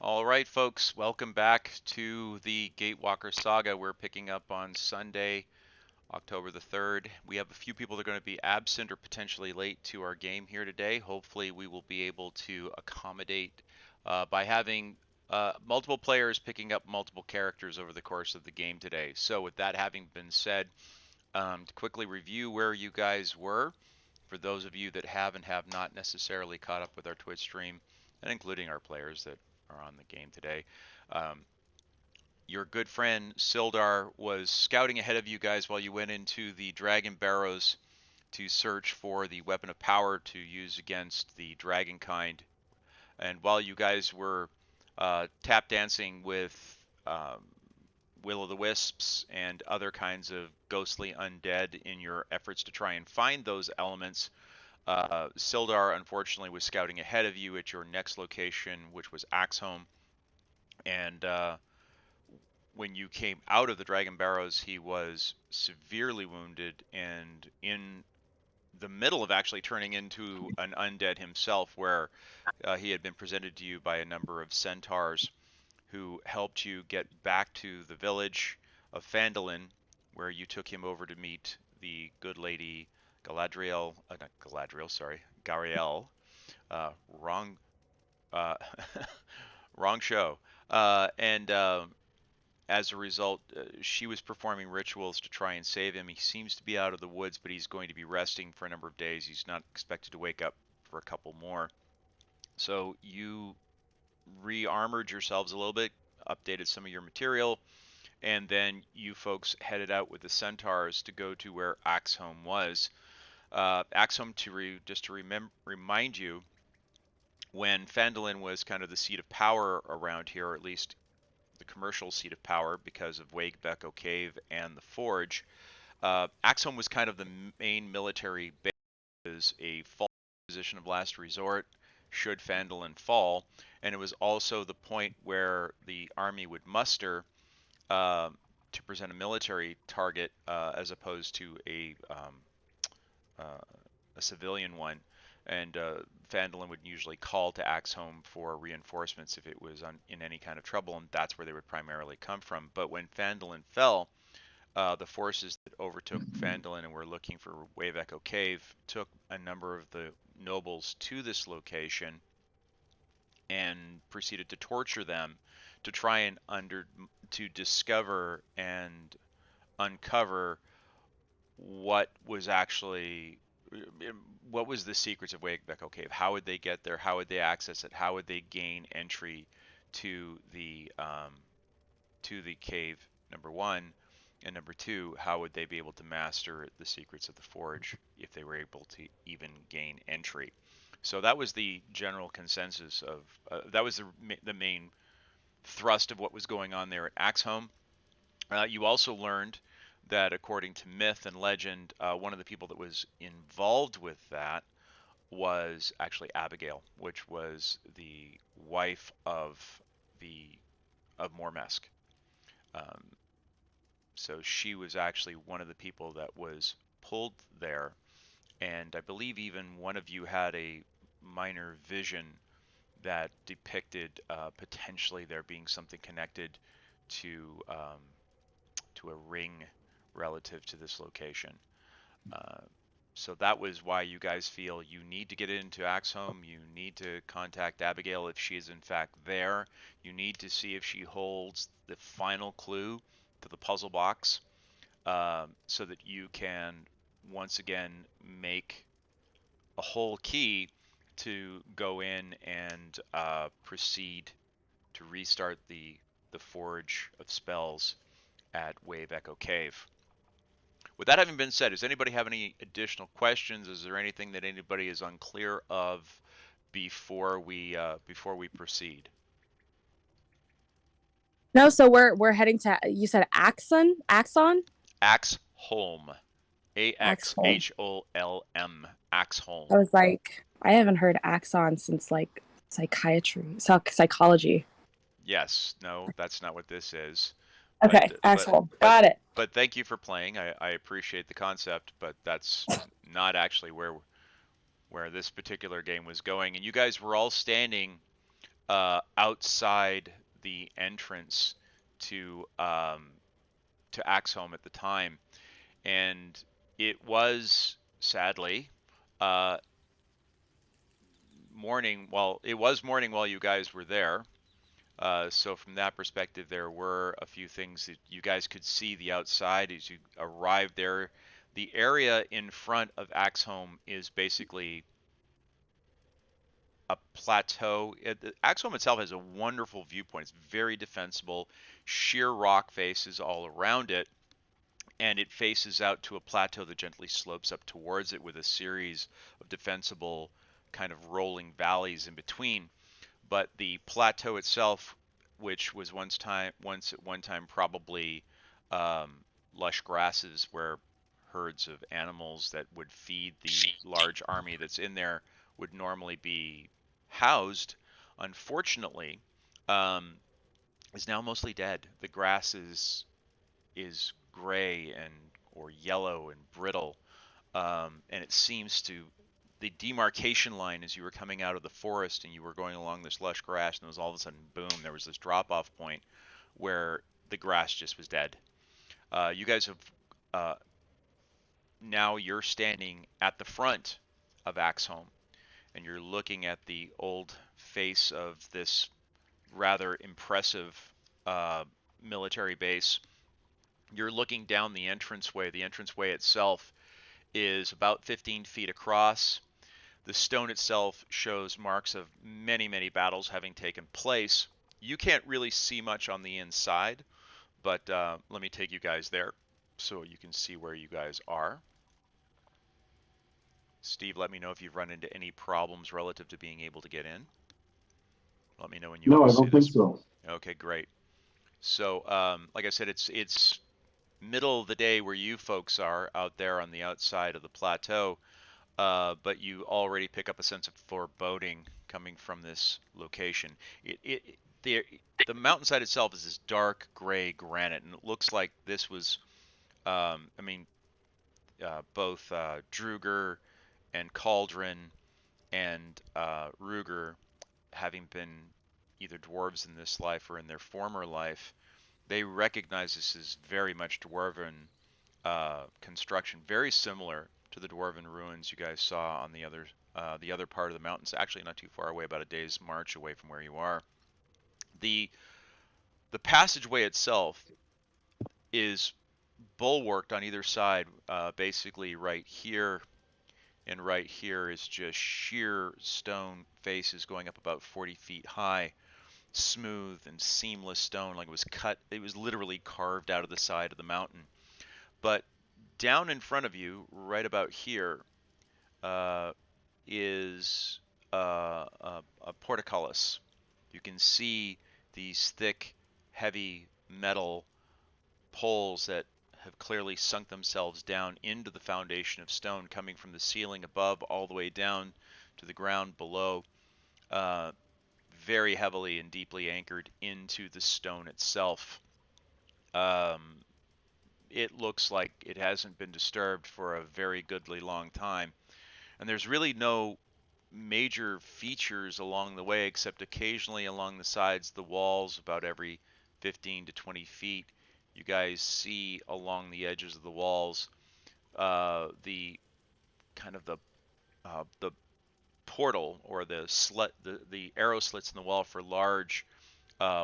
All right, folks, welcome back to the Gatewalker saga. We're picking up on Sunday, October the 3rd. We have a few people that are going to be absent or potentially late to our game here today. Hopefully, we will be able to accommodate by having multiple players picking up multiple characters over the course of the game today. So, with that having been said, to quickly review where you guys were, for those of you that have not necessarily caught up with our Twitch stream, and including our players that are on the game today. Um, your good friend Sildar was scouting ahead of you guys while you went into the Dragon Barrows to search for the weapon of power to use against the dragon kind. And while you guys were tap dancing with will-o'-the-wisps and other kinds of ghostly undead in your efforts to try and find those elements, Sildar unfortunately was scouting ahead of you at your next location, which was Axholm. And when you came out of the Dragon Barrows, he was severely wounded and in the middle of actually turning into an undead himself, where he had been presented to you by a number of centaurs who helped you get back to the village of Phandalin, where you took him over to meet the good lady Galadriel, not Galadriel, sorry, Gariel. Wrong, uh, wrong show. And as a result, she was performing rituals to try and save him. He seems to be out of the woods, but he's going to be resting for a number of days. He's not expected to wake up for a couple more. So you re-armored yourselves a little bit, updated some of your material, and then you folks headed out with the centaurs to go to where Axholm was. Axholm, just to remind you, when Phandalin was kind of the seat of power around here, or at least the commercial seat of power because of Gatewalker Cave and the Forge, Axholm was kind of the main military base, as a position of last resort should Phandalin fall, and it was also the point where the army would muster uh, to present a military target as opposed to uh, a civilian one. And Phandalin would usually call to Axholm for reinforcements if it was in any kind of trouble, and that's where they would primarily come from. But when Phandalin fell, the forces that overtook Phandalin and were looking for Gatewalker Cave took a number of the nobles to this location and proceeded to torture them to try and to discover and uncover what was actually what was the secrets of Gatewalker Cave. How would they get there? How would they access it? How would they gain entry to the cave? Number one, and number two, how would they be able to master the secrets of the forge if they were able to even gain entry? So that was the general consensus of that was the main thrust of what was going on there at Axholm. You also learned that according to myth and legend, one of the people that was involved with that was actually Abigail, which was the wife of the of Mormesk. Um, so she was actually one of the people that was pulled there, and I believe even one of you had a minor vision that depicted potentially there being something connected to to a ring relative to this location. Uh, so that was why you guys feel you need to get into Axholm. You need to contact Abigail if she is in fact there. You need to see if she holds the final clue to the puzzle box, so that you can once again make a whole key to go in and proceed to restart the Forge of Spells at Gatewalker Cave. With that having been said, does anybody have any additional questions? Is there anything that anybody is unclear of before we proceed? No, so we're heading to, you said Axon? Axholm, Axholm. Axholm, Axholm. I was like, I haven't heard Axon since like psychology. Yes, no, that's not what this is. But Okay, but Axholm. but Got it. but thank you for playing. I appreciate the concept, but that's not actually where this particular game was going. And you guys were all standing outside the entrance to to Axholm at the time, and it was sadly uh, morning. Well, it was morning while you guys were there. So from that perspective, there were a few things that you guys could see the outside as you arrived there. The area in front of Axholm is basically a plateau. Axholm itself has a wonderful viewpoint. It's very defensible, sheer rock faces all around it, and it faces out to a plateau that gently slopes up towards it with a series of defensible kind of rolling valleys in between. But the plateau itself, which was once at one time probably um, lush grasses where herds of animals that would feed the large army that's in there would normally be housed, unfortunately, um, is now mostly dead. The grass is gray and or yellow and brittle, and it seems to the demarcation line as you were coming out of the forest and you were going along this lush grass, and it was all of a sudden boom, there was this drop off point where the grass just was dead. You guys have uh, now you're standing at the front of Axholm and you're looking at the old face of this rather impressive uh, military base. You're looking down the entranceway. The entranceway itself is about 15 feet across. The stone itself shows marks of many, many battles having taken place. You can't really see much on the inside, but let me take you guys there so you can see where you guys are. Steve, let me know if you've run into any problems relative to being able to get in. Let me know when you No, all I see don't think this. so. Okay, great. So, like I said, it's middle of the day where you folks are out there on the outside of the plateau. But you already pick up a sense of foreboding coming from this location. The the mountainside itself is this dark gray granite, and it looks like this was, I mean, both Druger and Cauldron and Ruger, having been either dwarves in this life or in their former life, they recognize this as very much dwarven construction, very similar to the dwarven ruins you guys saw on the other part of the mountains. Actually, not too far away, about a day's march away from where you are. the The passageway itself is bulwarked on either side. Basically, right here and right here is just sheer stone faces going up about 40 feet high, smooth and seamless stone, like it was cut. It was literally carved out of the side of the mountain. But down in front of you, right about here, uh, is a portcullis. You can see these thick, heavy metal poles that have clearly sunk themselves down into the foundation of stone, coming from the ceiling above all the way down to the ground below, uh, very heavily and deeply anchored into the stone itself. Um, it looks like it hasn't been disturbed for a very goodly long time. And there's really no major features along the way, except occasionally along the sides, the walls, about every 15 to 20 feet. You guys see along the edges of the walls the kind of the portal or the arrow slits in the wall for large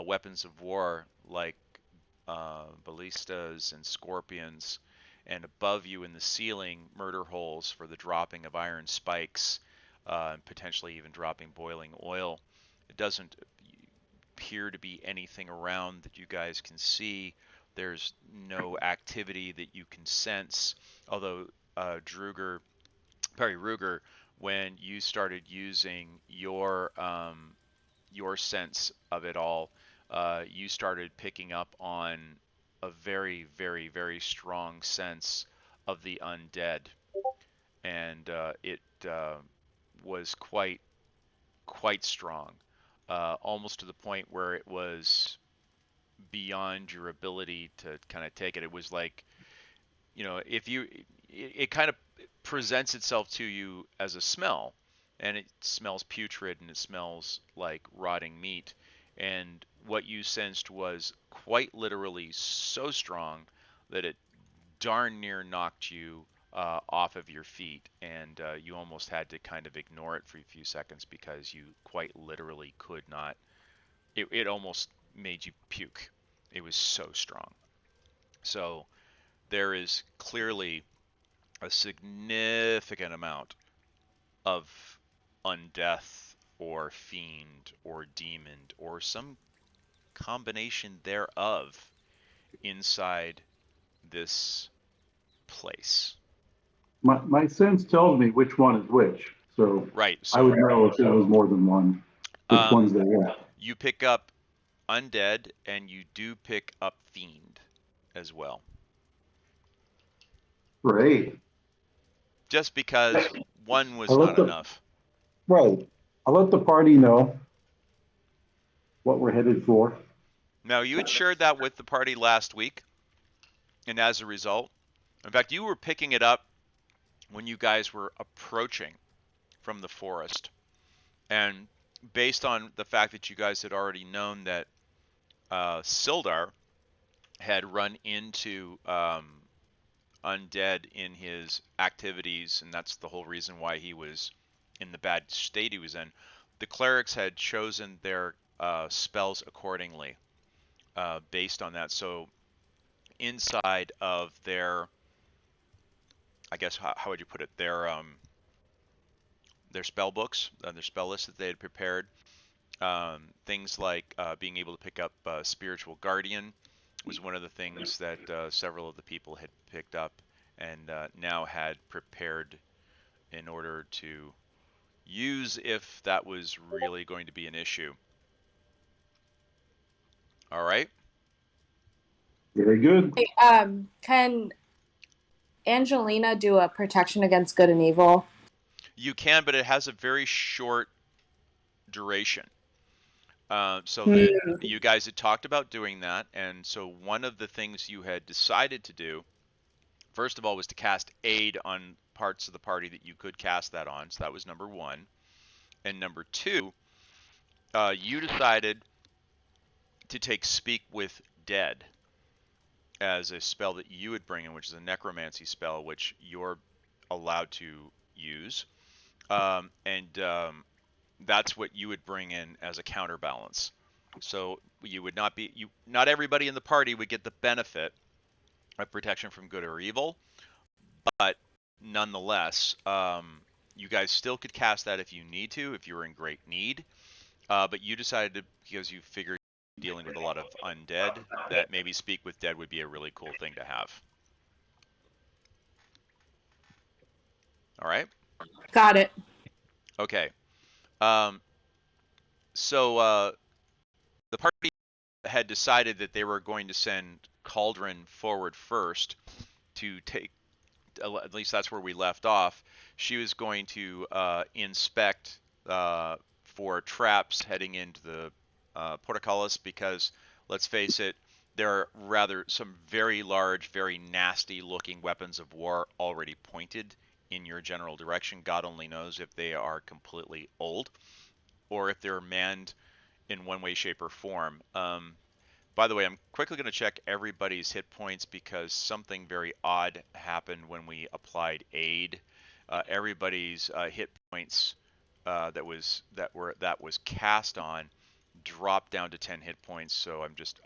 weapons of war like ballistas and scorpions, and above you in the ceiling, murder holes for the dropping of iron spikes, and potentially even dropping boiling oil. It doesn't appear to be anything around that you guys can see. There's no activity that you can sense, although Perry Ruger, when you started using your sense of it all, you started picking up on a very, very, very strong sense of the undead, and it was quite strong, almost to the point where it was beyond your ability to kind of take it. It was like, if you, it kind of presents itself to you as a smell, and it smells putrid and it smells like rotting meat. And what you sensed was quite literally so strong that it darn near knocked you off of your feet, and you almost had to kind of ignore it for a few seconds because you quite literally could not. It almost made you puke. It was so strong. So there is clearly a significant amount of undeath or fiend or demon or some combination thereof inside this place. My sense tells me which one is which, so Right. I would So know if there was more than one, which one's there. Yeah. you pick up undead and you do pick up fiend as well. Great. Just because one I was let not the enough. right. I'll let the party know what we're headed for. Now, you had shared that with the party last week, and as a result, in fact, you were picking it up when you guys were approaching from the forest. And based on the fact that you guys had already known that Sildar had run into undead in his activities, and that's the whole reason why he was in the bad state he was in, the clerics had chosen their spells accordingly based on that. So inside of their, I guess, how would you put it, their spell books, their spell list that they had prepared, things like being able to pick up spiritual guardian was one of the things that several of the people had picked up and now had prepared in order to use if that was really going to be an issue. All right. Very good. Hey, can Angelina do a protection against good and evil? You can, but it has a very short duration. So Hmm. that you guys had talked about doing that, and so one of the things you had decided to do, first of all, was to cast aid on parts of the party that you could cast that on. So that was number one. And number two, you decided to take Speak with Dead as a spell that you would bring in, which is a necromancy spell, which you're allowed to use. And that's what you would bring in as a counterbalance. So you would not be, not everybody in the party would get the benefit of protection from good or evil, but nonetheless, you guys still could cast that if you need to, if you were in great need. But you decided to, because you figured dealing with a lot of undead, that maybe Speak with Dead would be a really cool thing to have. All right. Got it. Okay. Um, so the party had decided that they were going to send Cauldron forward first to take, at least that's where we left off. She was going to inspect for traps heading into the portcullis because, let's face it, there are rather some very large, very nasty looking weapons of war already pointed in your general direction. God only knows if they are completely old or if they're manned in one way, shape, or form. By the way, I'm quickly going to check everybody's hit points because something very odd happened when we applied aid. Everybody's hit points that was cast on dropped down to 10 hit points. So I'm just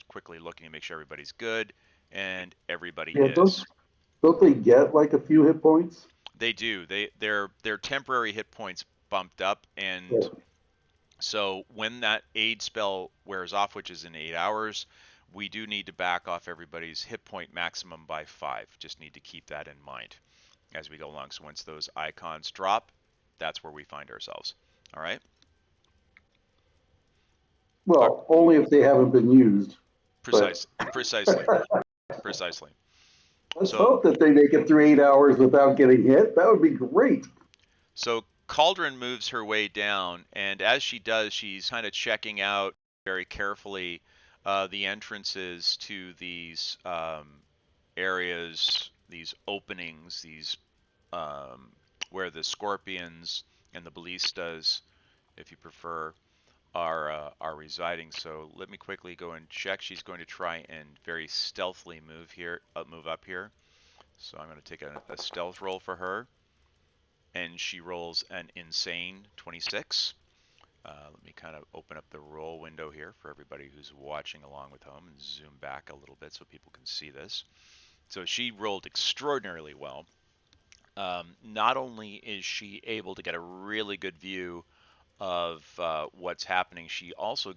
quickly looking to make sure everybody's good, and everybody Yeah, is. don't they get like a few hit points? They do. Their temporary hit points bumped up, Yeah. and so when that aid spell wears off, which is in 8 hours, we do need to back off everybody's hit point maximum by 5. Just need to keep that in mind as we go along. So once those icons drop, that's where we find ourselves. All right. Well, only if they haven't been used. Precisely. Precisely. Let's So hope that they make it through 8 hours without getting hit. That would be great. So Cauldron moves her way down, and as she does, she's kind of checking out very carefully the entrances to these areas, these openings, these where the scorpions and the ballistas, if you prefer, are residing. So let me quickly go and check. She's going to try and very stealthily move up here. So I'm going to take a stealth roll for her, and she rolls an insane 26. Let me kind of open up the roll window here for everybody who's watching along with home and zoom back a little bit so people can see this. So she rolled extraordinarily well. Not only is she able to get a really good view of what's happening, she also,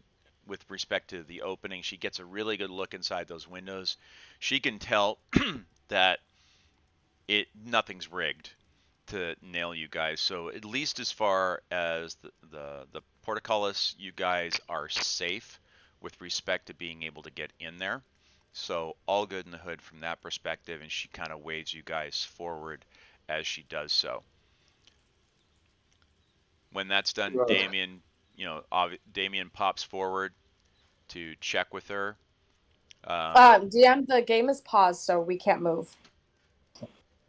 with respect to the opening, she gets a really good look inside those windows. She can tell that nothing's rigged to nail you guys. So at least as far as the portcullis, you guys are safe with respect to being able to get in there. So all good in the hood from that perspective, and she kind of waves you guys forward as she does so. When that's done, Damien, Damien pops forward to check with her. DM, the game is paused, so we can't move.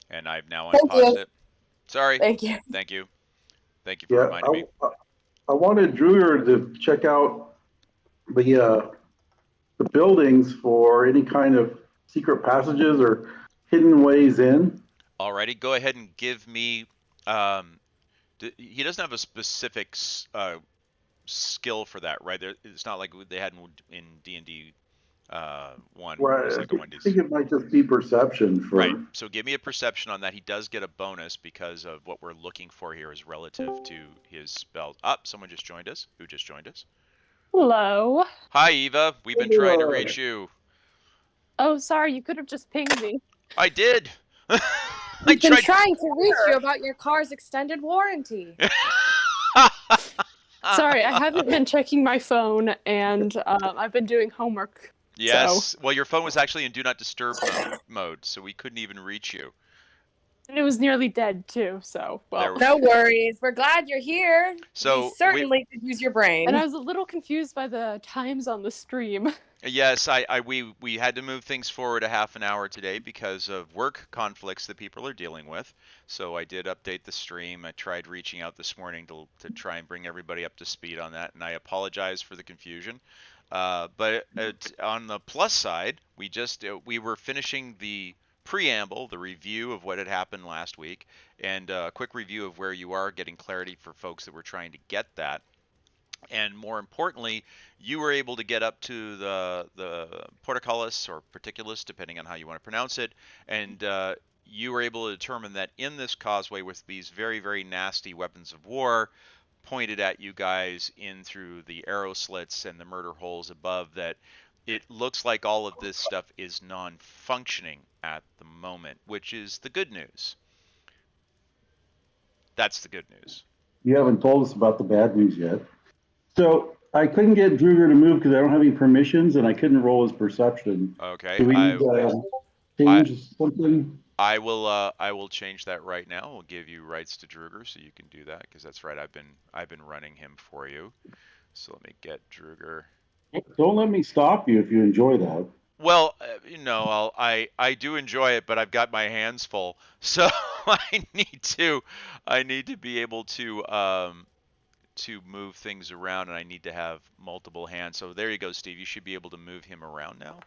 And I've now Thank unpaused you. it. Sorry. Thank you. Thank you. Thank you for reminding me. I wanted Druger to check out the buildings for any kind of secret passages or hidden ways in. Alrighty, go ahead and give me. He doesn't have a specific skill for that, right? It's not like they had in D&D 1. Right. It's like I think it might just be perception for. Right. So give me a perception on that. He does get a bonus because of what we're looking for here is relative to his spells. Someone just joined us. Who just joined us? Hello. Hi, Eva. We've been trying to reach you. Oh, sorry. You could have just pinged me. I did. We've been trying to reach you about your car's extended warranty. Sorry, I haven't been checking my phone, and I've been doing homework. Yes. So. Well, your phone was actually in Do Not Disturb mode, so we couldn't even reach you. And it was nearly dead, too, so, well. No worries. We're glad you're here. So we certainly could use your brain. And I was a little confused by the times on the stream. Yes, we had to move things forward a half an hour today because of work conflicts that people are dealing with. So I did update the stream. I tried reaching out this morning to try and bring everybody up to speed on that, and I apologize for the confusion. But on the plus side, we were finishing the preamble, the review of what had happened last week, and a quick review of where you are, getting clarity for folks that were trying to get that. And more importantly, you were able to get up to the portcullis or portcullis, depending on how you want to pronounce it, and you were able to determine that in this causeway with these very, very nasty weapons of war pointed at you guys in through the arrow slits and the murder holes above, that it looks like all of this stuff is non-functioning at the moment, which is the good news. That's the good news. You haven't told us about the bad news yet. So I couldn't get Druger to move because I don't have any permissions, and I couldn't roll his perception. Okay. Do we need to change something? I will change that right now. We'll give you rights to Druger, so you can do that, because that's right. I've been running him for you. So let me get Druger. Don't let me stop you if you enjoy that. Well, I do enjoy it, but I've got my hands full, so I need to be able to move things around, and I need to have multiple hands. So there you go, Steve. You should be able to move him around now.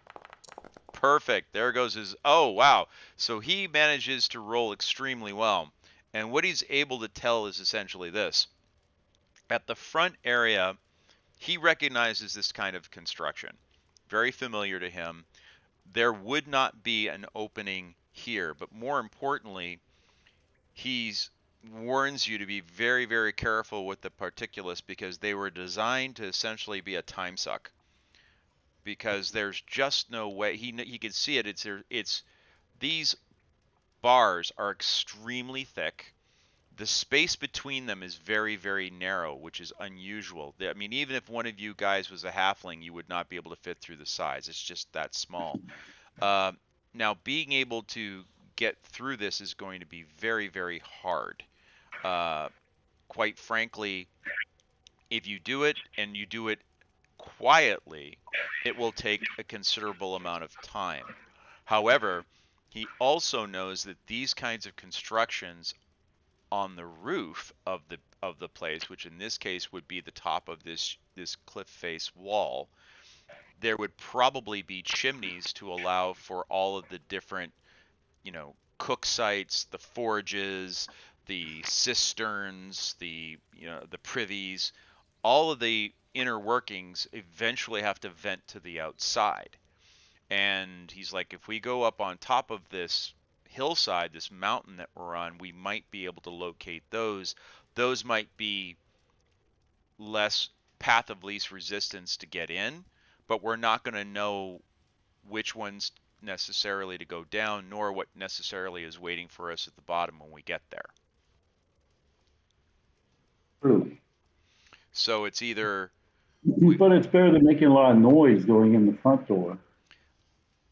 Perfect. There goes his. Oh, wow. So he manages to roll extremely well. And what he's able to tell is essentially this. At the front area, he recognizes this kind of construction. Very familiar to him. There would not be an opening here, but more importantly, he's warns you to be very, very careful with the portcullis, because they were designed to essentially be a time suck. Because there's just no way he can see it. It's these bars are extremely thick. The space between them is very, very narrow, which is unusual. I mean, even if one of you guys was a halfling, you would not be able to fit through the sides. It's just that small. Now, being able to get through this is going to be very, very hard. Quite frankly, if you do it and you do it quietly, it will take a considerable amount of time. However, he also knows that these kinds of constructions on the roof of the place, which in this case would be the top of this cliff face wall, there would probably be chimneys to allow for all of the different, cook sites, the forges, the cisterns, the privies, all of the inner workings eventually have to vent to the outside. And he's like, if we go up on top of this hillside, this mountain that we're on, we might be able to locate those. Those might be less path of least resistance to get in, but we're not going to know which ones necessarily to go down, nor what necessarily is waiting for us at the bottom when we get there. True. So it's either... But it's better than making a lot of noise going in the front door.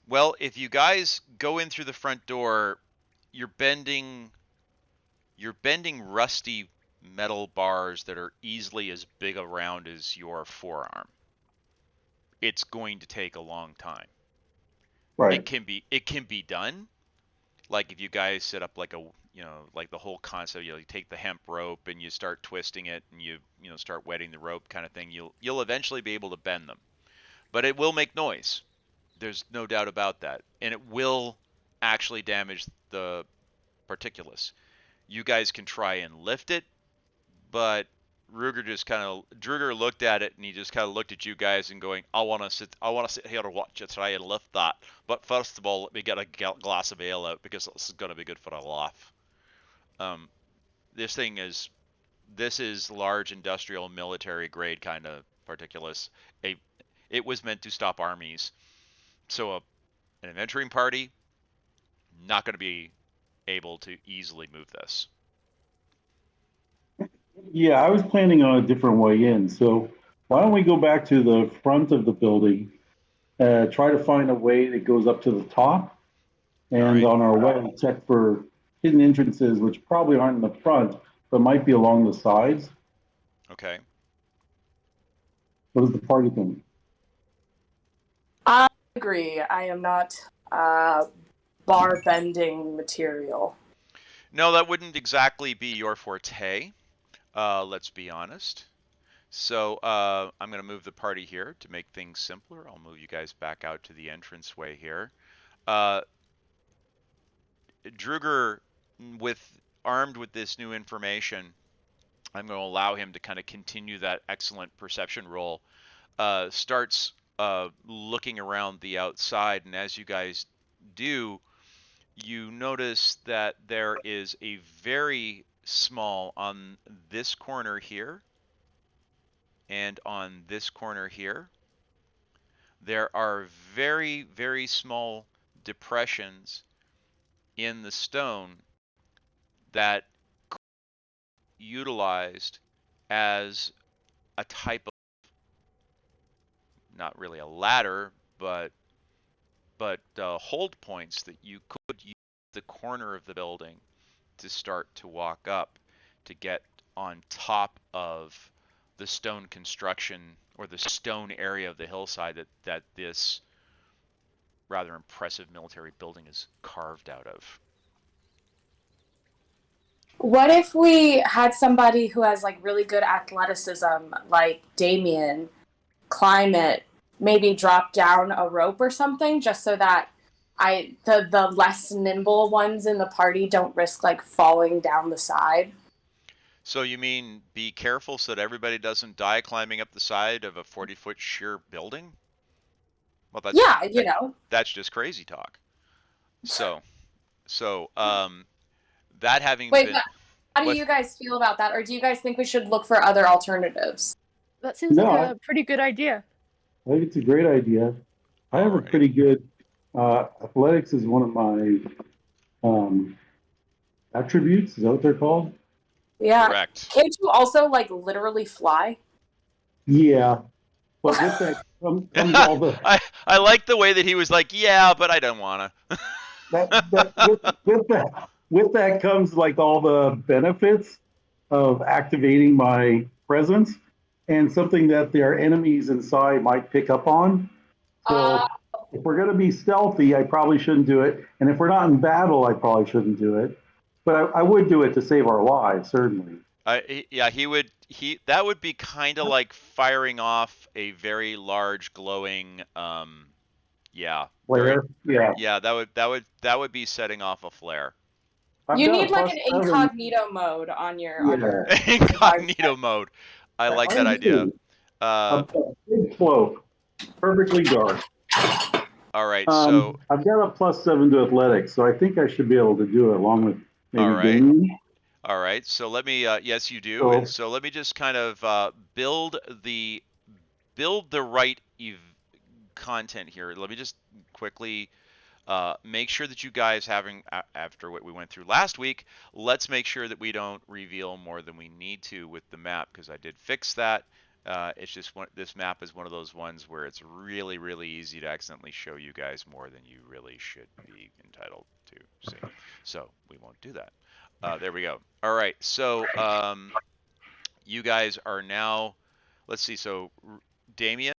Well, if you guys go in through the front door, you're bending rusty metal bars that are easily as big around as your forearm. It's going to take a long time. Right. It can be done. Like if you guys set up like like the whole concept, you take the hemp rope and you start twisting it and you start wetting the rope kind of thing, you'll eventually be able to bend them. But it will make noise. There's no doubt about that. And it will actually damage the portcullis. You guys can try and lift it, but Druger looked at it and he just kind of looked at you guys and going, I want to sit here and watch you try and lift that. But first of all, let me get a glass of ale out because this is going to be good for a laugh. This is large industrial military grade kind of portcullis. It was meant to stop armies. So an adventuring party, not going to be able to easily move this. Yeah, I was planning on a different way in. So why don't we go back to the front of the building, try to find a way that goes up to the top, and on our way check for hidden entrances, which probably aren't in the front, but might be along the sides. Okay. What does the party think? I agree. I am not bar bending material. No, that wouldn't exactly be your forte. Let's be honest. So I'm going to move the party here to make things simpler. I'll move you guys back out to the entranceway here. Druger, armed with this new information, I'm going to allow him to kind of continue that excellent perception roll. Starts looking around the outside, and as you guys do, you notice that there is a very small on this corner here and on this corner here. There are very, very small depressions in the stone that could be utilized as a type of, not really a ladder, but hold points that you could use the corner of the building to start to walk up to get on top of the stone construction or the stone area of the hillside that this rather impressive military building is carved out of. What if we had somebody who has like really good athleticism, like Damien, climb it, maybe drop down a rope or something, just so that the less nimble ones in the party don't risk like falling down the side? So you mean be careful so that everybody doesn't die climbing up the side of a 40-foot sheer building? Well, that's just crazy talk. So that having Wait, been... but how do you guys feel about that? Or do you guys think we should look for other alternatives? That seems like a pretty good idea. I think it's a great idea. I have a pretty good, athletics is one of my attributes. Is that what they're called? Yeah. Correct. Can't you also like literally fly? Yeah. But with that comes all the... I like the way that he was like, yeah, but I don't want to. With that comes like all the benefits of activating my presence and something that their enemies inside might pick up on. So if we're going to be stealthy, I probably shouldn't do it. And if we're not in battle, I probably shouldn't do it. But I would do it to save our lives, certainly. Yeah, that would be kind of like firing off a very large glowing, yeah, very, Flare? Yeah. yeah, that would be setting off a flare. I've You got a need like plus an 7. incognito mode on Yeah. your device. Incognito mode. I like that I idea. do. A big cloak, perfectly dark. All right, so I've got a plus 7 to athletics, so I think I should be able to do it along with all maybe right. Damien. All right, so let me. Yes, you do, and So so let me just kind of build the right content here. Let me just quickly make sure that you guys after what we went through last week. Let's make sure that we don't reveal more than we need to with the map because I did fix that. It's just this map is one of those ones where it's really, really easy to accidentally show you guys more than you really should be entitled to see. So we won't do that. There we go. All right. So you guys are now. Let's see. So Damien.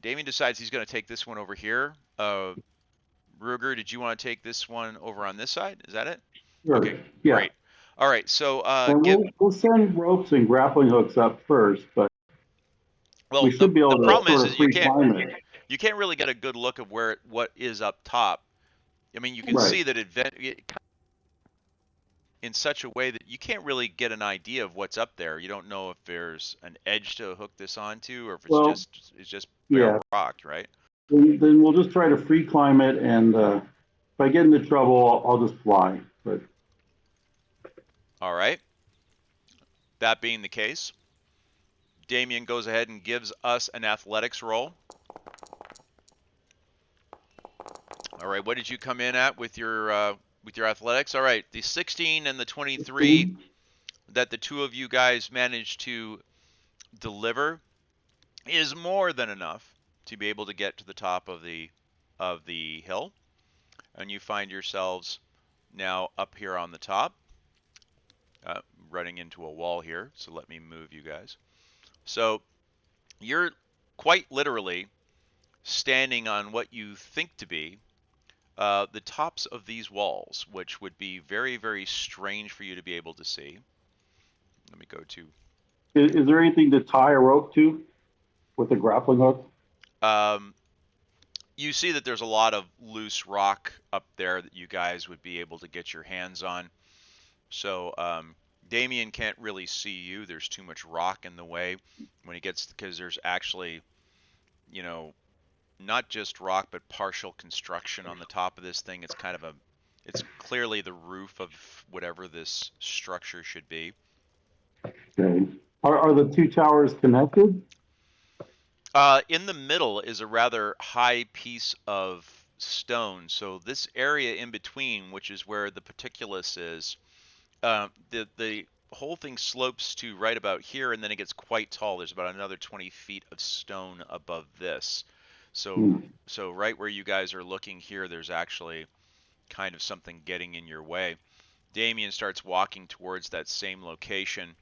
Damien decides he's going to take this one over here. Ruger, did you want to take this one over on this side? Is that it? sure. Okay, Yeah. great. All right, so And we'll send ropes and grappling hooks up first, but we should be able the to problem sort is of you free can't climb it. really get a good look of what is up top. I mean, you can Right. see that in such a way that you can't really get an idea of what's up there. You don't know if there's an edge to hook this onto, or if it's just bare rock, right? Then we'll just try to free climb it, and if I get into trouble, I'll just fly. But All right. That being the case, Damien goes ahead and gives us an athletics roll. All right, what did you come in at with your athletics? All right, the 16 and the 23 that the two of you guys managed to deliver is more than enough to be able to get to the top of the hill, and you find yourselves now up here on the top, running into a wall here. So let me move you guys. So you're quite literally standing on what you think to be the tops of these walls, which would be very, very strange for you to be able to see. Let me go to. is there anything to tie a rope to with a grappling hook? You see that there's a lot of loose rock up there that you guys would be able to get your hands on. So Damien can't really see you. There's too much rock in the way when he gets, because there's actually, not just rock, but partial construction on the top of this thing. It's kind of it's clearly the roof of whatever this structure should be. Okay. Are the two towers connected? In the middle is a rather high piece of stone. So this area in between, which is where the portcullis is, the whole thing slopes to right about here, and then it gets quite tall. There's about another 20 feet of stone above this. So right where you guys are looking here, there's actually kind of something getting in your way. Damien starts walking towards that same location,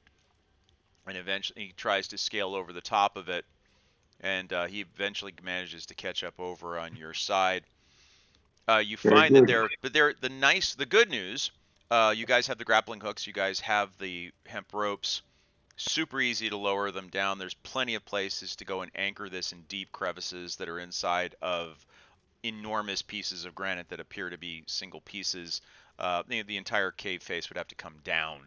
and eventually he tries to scale over the top of it, and he eventually manages to catch up over on your side. You find that the good news, you guys have the grappling hooks, you guys have the hemp ropes, super easy to lower them down. There's plenty of places to go and anchor this in deep crevices that are inside of enormous pieces of granite that appear to be single pieces. The entire cave face would have to come down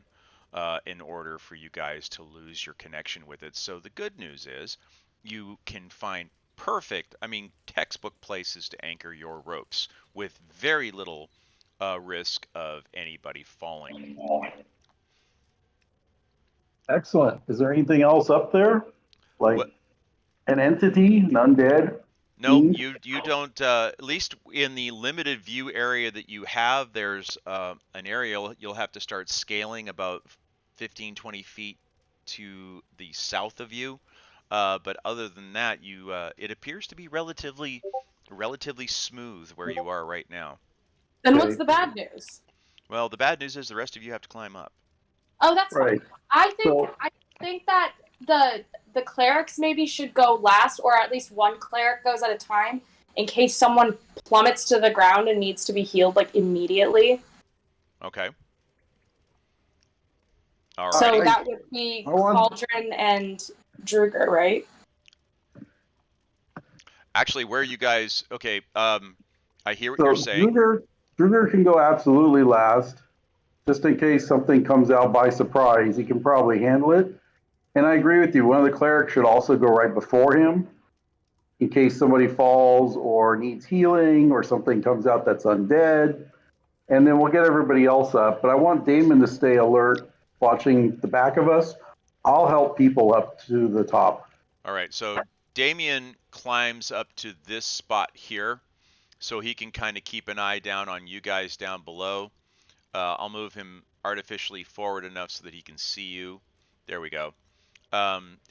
in order for you guys to lose your connection with it. So the good news is you can find textbook places to anchor your ropes with very little risk of anybody falling. Excellent. Is there anything else up there? Like an entity, an undead? No, you don't. At least in the limited view area that you have, there's an area you'll have to start scaling about 15, 20 feet to the south of you. But other than that, it appears to be relatively smooth where you are right now. Then what's the bad news? Well, the bad news is the rest of you have to climb up. Oh, that's fine. I think that the clerics maybe should go last, or at least one cleric goes at a time, in case someone plummets to the ground and needs to be healed like immediately. Okay. All So righty. that would be I want- Cauldron and Druger, right? Actually, where are you guys? Okay. I hear what So you're saying. Druger can go absolutely last, just in case something comes out by surprise. He can probably handle it. And I agree with you. One of the clerics should also go right before him, in case somebody falls or needs healing or something comes out that's undead. And then we'll get everybody else up. But I want Damon to stay alert, watching the back of us. I'll help people up to the top. All right. So Damien climbs up to this spot here, so he can kind of keep an eye down on you guys down below. I'll move him artificially forward enough so that he can see you. There we go.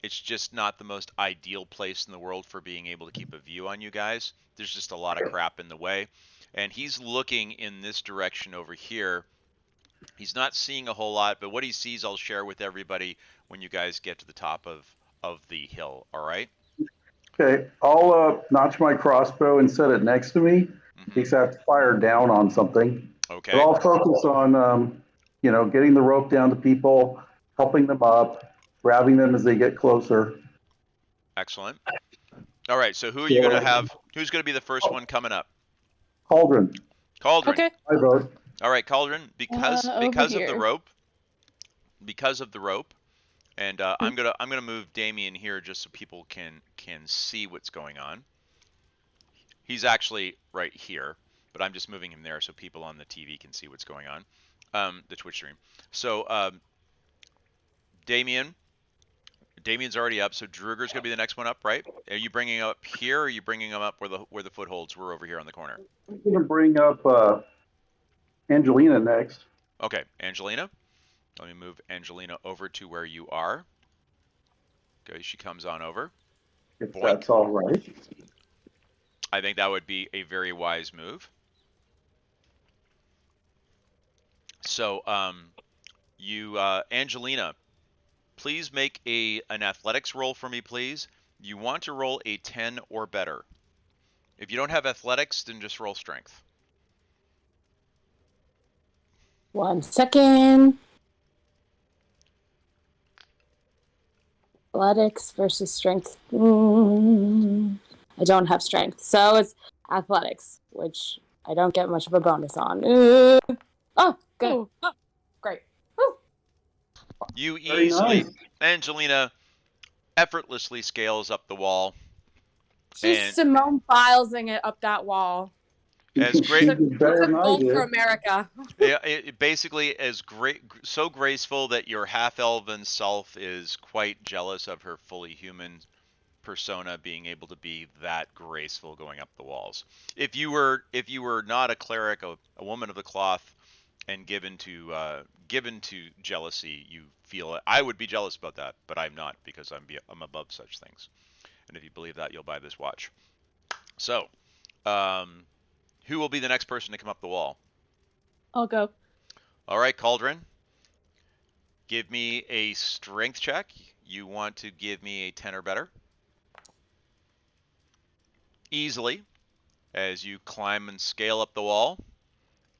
It's just not the most ideal place in the world for being able to keep a view on you guys. There's just a lot of crap in the way. And he's looking in this direction over here. He's not seeing a whole lot, but what he sees I'll share with everybody when you guys get to the top of the hill, all right? Okay, I'll notch my crossbow and set it next to me in case I have to fire down on something. Okay. But I'll focus on, getting the rope down to people, helping them up, grabbing them as they get closer. Excellent. All right, so who are you going to have? Who's going to be the first one coming up? Cauldron, Cauldron. Okay. I vote. All right, Cauldron, because Over of the here. rope, and I'm gonna move Damien here just so people can see what's going on. He's actually right here, but I'm just moving him there so people on the TV can see what's going on, the Twitch stream. So Damien's already up, so Druger's gonna be the next one up, right? Are you bringing him up here, or are you bringing him up where the footholds were over here on the corner? I'm going to bring up Angelina next. Okay, Angelina. Let me move Angelina over to where you are. Okay, she comes on over. If Boink. that's all right. I think that would be a very wise move. So, Angelina, please make an athletics roll for me, please. You want to roll a 10 or better. If you don't have athletics, then just roll strength. 1 second. Athletics versus strength. I don't have strength, so it's athletics, which I don't get much of a bonus on. Oh, good. Oh. Oh, great. Woo. You Very easily, nice. Angelina, effortlessly scales up the wall. She's And- Simone Bilesing it up that wall. As great, She did better Took than I gold for did. America. yeah, it basically as great, so graceful that your half-elven self is quite jealous of her fully human persona being able to be that graceful going up the walls. If you were not a cleric, a woman of the cloth, and given to jealousy, you feel it. I would be jealous about that, but I'm not, because I'm above such things. And if you believe that, you'll buy this watch. So, who will be the next person to come up the wall? I'll go. All right, Cauldron. Give me a strength check. You want to give me a 10 or better. Easily, as you climb and scale up the wall.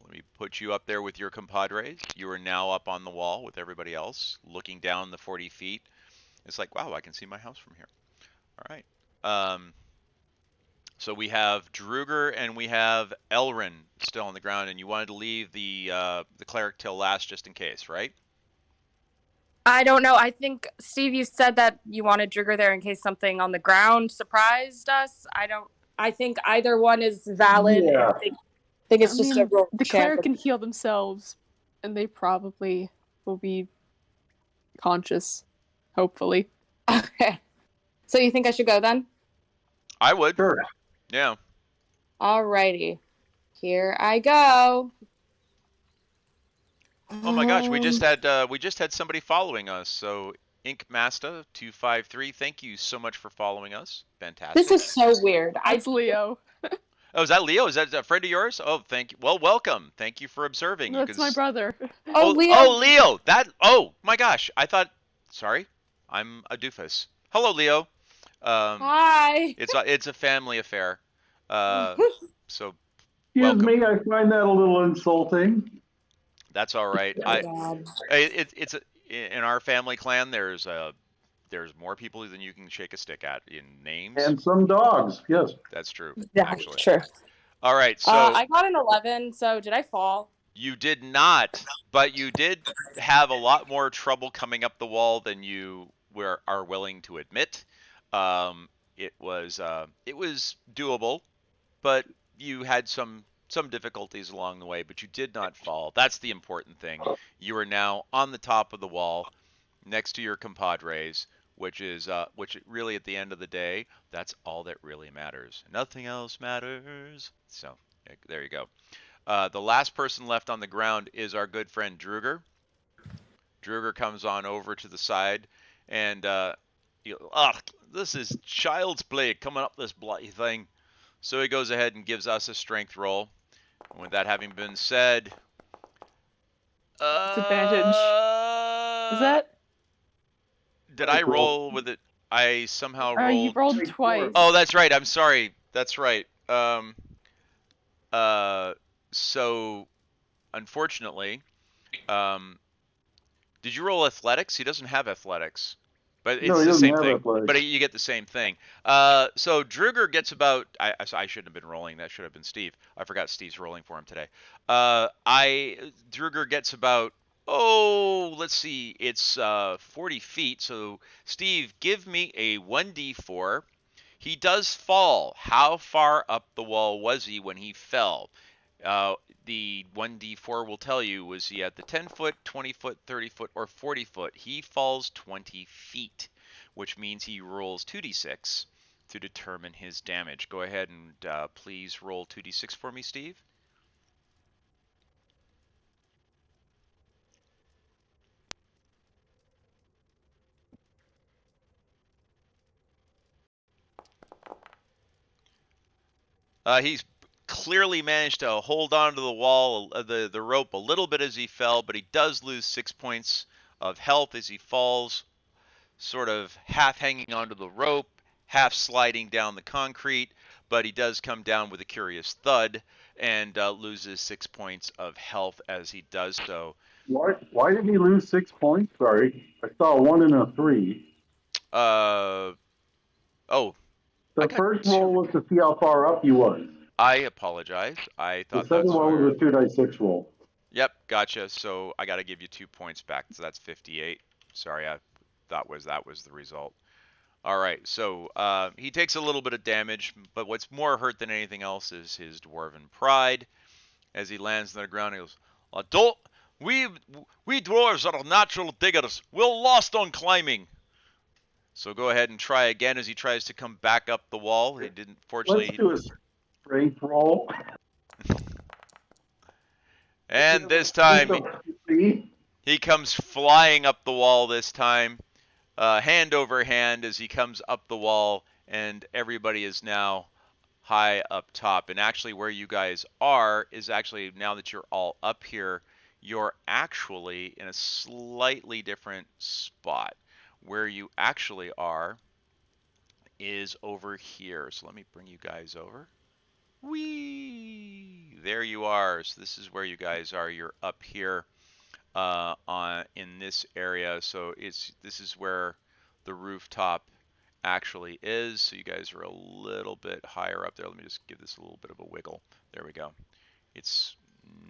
Let me put you up there with your compadres. You are now up on the wall with everybody else, looking down the 40 feet. It's like, wow, I can see my house from here. All right. So we have Druger and we have Elrin still on the ground, and you wanted to leave the cleric till last just in case, right? I don't know. I think, Steve, you said that you wanted Druger there in case something on the ground surprised us. I think either one is valid. Yeah. I think it's just a roll. The cleric can heal themselves, and they probably will be conscious, hopefully. Okay. So you think I should go then? I would. Sure. Yeah. Alrighty. Here I go. Oh my gosh, we just had somebody following us. So Ink Masta 253, thank you so much for following us. Fantastic. This is so weird. That's Leo. Oh, is that Leo? Is that a friend of yours? Oh, thank you. Well, welcome. Thank you for observing. You That's can my brother. Oh, Leo. Oh, Leo. Oh my gosh. I thought. Sorry, I'm a doofus. Hello, Leo. Hi. It's a family affair. So Excuse welcome. me, I find that a little insulting. That's all right. Oh, God. It's in our family clan, there's more people than you can shake a stick at in names. And some dogs, yes. That's true, Yeah, actually. true. All right, so I got an 11. So did I fall? you did not, but you did have a lot more trouble coming up the wall than you are willing to admit. It was doable, but you had some difficulties along the way, but you did not fall. That's the important thing. You are now on the top of the wall, next to your compadres, which really at the end of the day, that's all that really matters. Nothing else matters. So there you go. The last person left on the ground is our good friend Druger. Druger comes on over to the side, and this is child's play coming up this bloody thing. So he goes ahead and gives us a strength roll. And with that having been said, Disadvantage. Is that? Did I roll with it? I somehow rolled. You rolled twice. Oh, that's right. I'm sorry. That's right. So unfortunately, did you roll athletics? He doesn't have athletics, but it's the same thing. Athletics. But you get the same thing. So Druger gets about. I shouldn't have been rolling. That should have been Steve. I forgot Steve's rolling for him today. Druger gets about. Oh, let's see. It's 40 feet. So Steve, give me a 1d4. He does fall. How far up the wall was he when he fell? The 1d4 will tell you, was he at the 10 foot, 20 foot, 30 foot, or 40 foot? He falls 20 feet, which means he rolls 2d6 to determine his damage. Go ahead and please roll 2d6 for me, Steve. He's clearly managed to hold on to the wall, the rope a little bit as he fell, but he does lose 6 points of health as he falls, sort of half hanging onto the rope, half sliding down the concrete, but he does come down with a curious thud and loses 6 points of health as he does so. Why did he lose 6 points? Sorry, I saw a 1 and a 3. The first roll was to see how far up he was. I apologize. I thought the second one was a 2d6 roll. Yep, gotcha. So I got to give you 2 points back. So that's 58. Sorry, I thought that was the result. All right, so he takes a little bit of damage, but what's more hurt than anything else is his dwarven pride. As he lands on the ground, he goes, we dwarves are natural diggers. We're lost on climbing. So go ahead and try again as he tries to come back up the wall. He didn't, fortunately. Let's do a strength roll. And this time, he comes flying up the wall this time, hand over hand as he comes up the wall, and everybody is now high up top. And actually where you guys are is actually, now that you're all up here, you're actually in a slightly different spot. Where you actually are is over here. So let me bring you guys over. Whee! There you are. So this is where you guys are. You're up here in this area. So this is where the rooftop actually is. So you guys are a little bit higher up there. Let me just give this a little bit of a wiggle. There we go. It's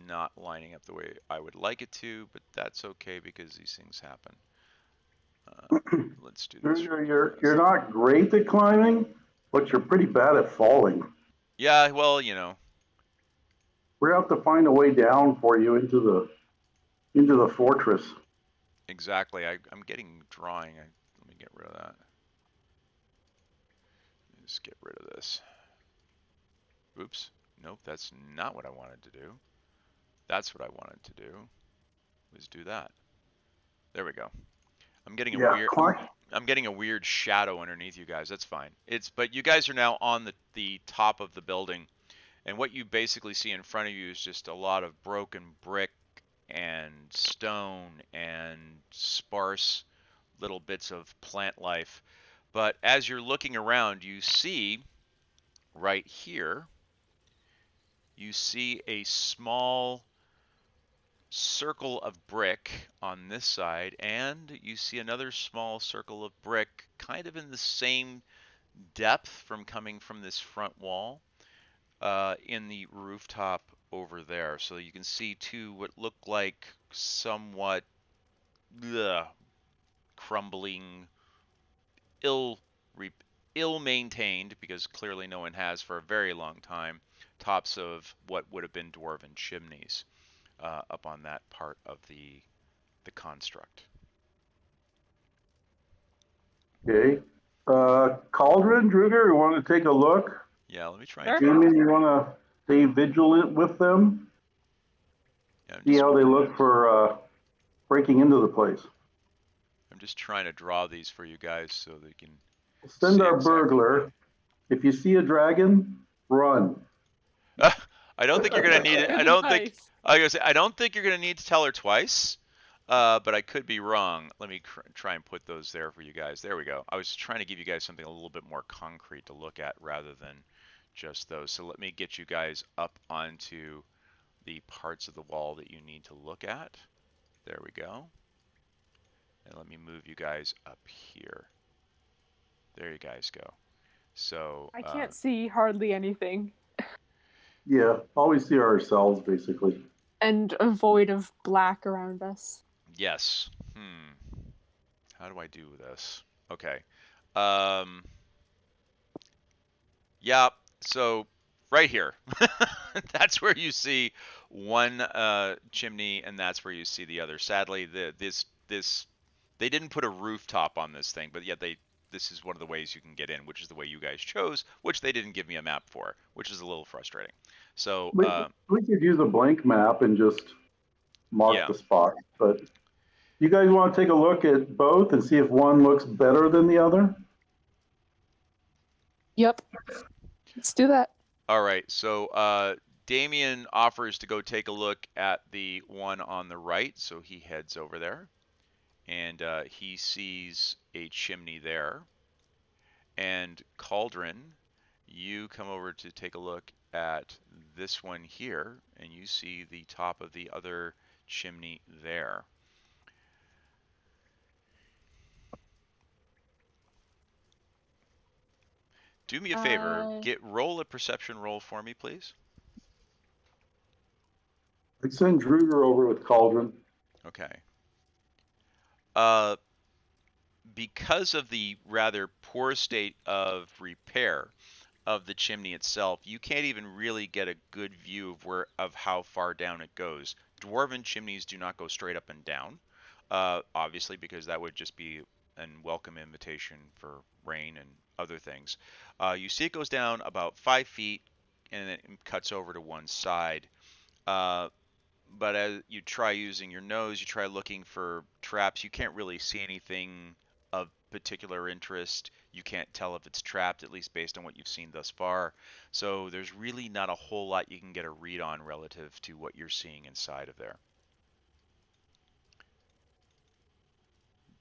not lining up the way I would like it to, but that's okay because these things happen. Let's do this. You're not great at climbing, but you're pretty bad at falling. Yeah, well, you know. We're gonna have to find a way down for you into the fortress. Exactly. I'm getting drawing. Let me get rid of that. Just get rid of this. Oops. Nope, that's not what I wanted to do. That's what I wanted to do. Was do that. There we go. I'm getting a weird shadow underneath you guys. That's fine. But you guys are now on the top of the building, and what you basically see in front of you is just a lot of broken brick and stone and sparse little bits of plant life. But as you're looking around, you see right here, you see a small circle of brick on this side, and you see another small circle of brick kind of in the same depth from coming from this front wall in the rooftop over there. So you can see two what look like somewhat crumbling, ill ill maintained, because clearly no one has for a very long time, tops of what would have been dwarven chimneys up on that part of the construct. Okay. Cauldron, Druger, you want to take a look? Yeah, let me try Sure. and Damien, you want to stay vigilant with them? yeah, See how they look for breaking into the place. I'm just trying to draw these for you guys so they can Send see our exactly. burglar. If you see a dragon, run. I don't think you're gonna need it. Good I don't think. advice. I was gonna say I don't think you're gonna need to tell her twice. But I could be wrong. Let me try and put those there for you guys. There we go. I was trying to give you guys something a little bit more concrete to look at rather than just those. So let me get you guys up onto the parts of the wall that you need to look at. There we go. And let me move you guys up here. There you guys go. So I can't see hardly anything. Yeah, all we see are ourselves, basically. And a void of black around us. yes. How do I do this? Okay. Yeah, so right here. That's where you see one chimney, and that's where you see the other. Sadly, this they didn't put a rooftop on this thing, but yet this is one of the ways you can get in, which is the way you guys chose, which they didn't give me a map for, which is a little frustrating. So We could use a blank map and just mark yeah. the spot. But you guys want to take a look at both and see if one looks better than the other? Yep. Let's do that. All right, so Damien offers to go take a look at the one on the right, so he heads over there, and he sees a chimney there. And Cauldron, you come over to take a look at this one here, and you see the top of the other chimney there. Do me a favor, roll a perception roll for me, please. I send Druger over with Cauldron. Okay. Because of the rather poor state of repair of the chimney itself, you can't even really get a good view of how far down it goes. Dwarven chimneys do not go straight up and down, obviously, because that would just be an welcome invitation for rain and other things. You see it goes down about 5 feet, and it cuts over to one side. But as you try using your nose, you try looking for traps, you can't really see anything of particular interest. You can't tell if it's trapped, at least based on what you've seen thus far. So there's really not a whole lot you can get a read on relative to what you're seeing inside of there.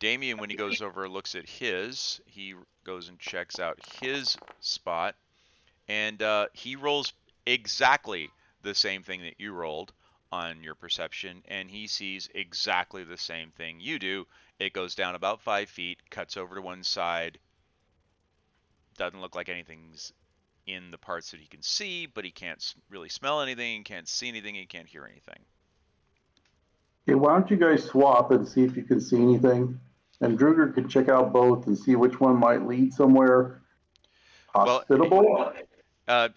Damien, when he goes over, looks at his, he goes and checks out his spot, and he rolls exactly the same thing that you rolled on your perception, and he sees exactly the same thing you do. It goes down about 5 feet, cuts over to one side. Doesn't look like anything's in the parts that he can see, but he can't really smell anything, he can't see anything, he can't hear anything. Okay, why don't you guys swap and see if you can see anything? And Druger can check out both and see which one might lead somewhere hospitable. That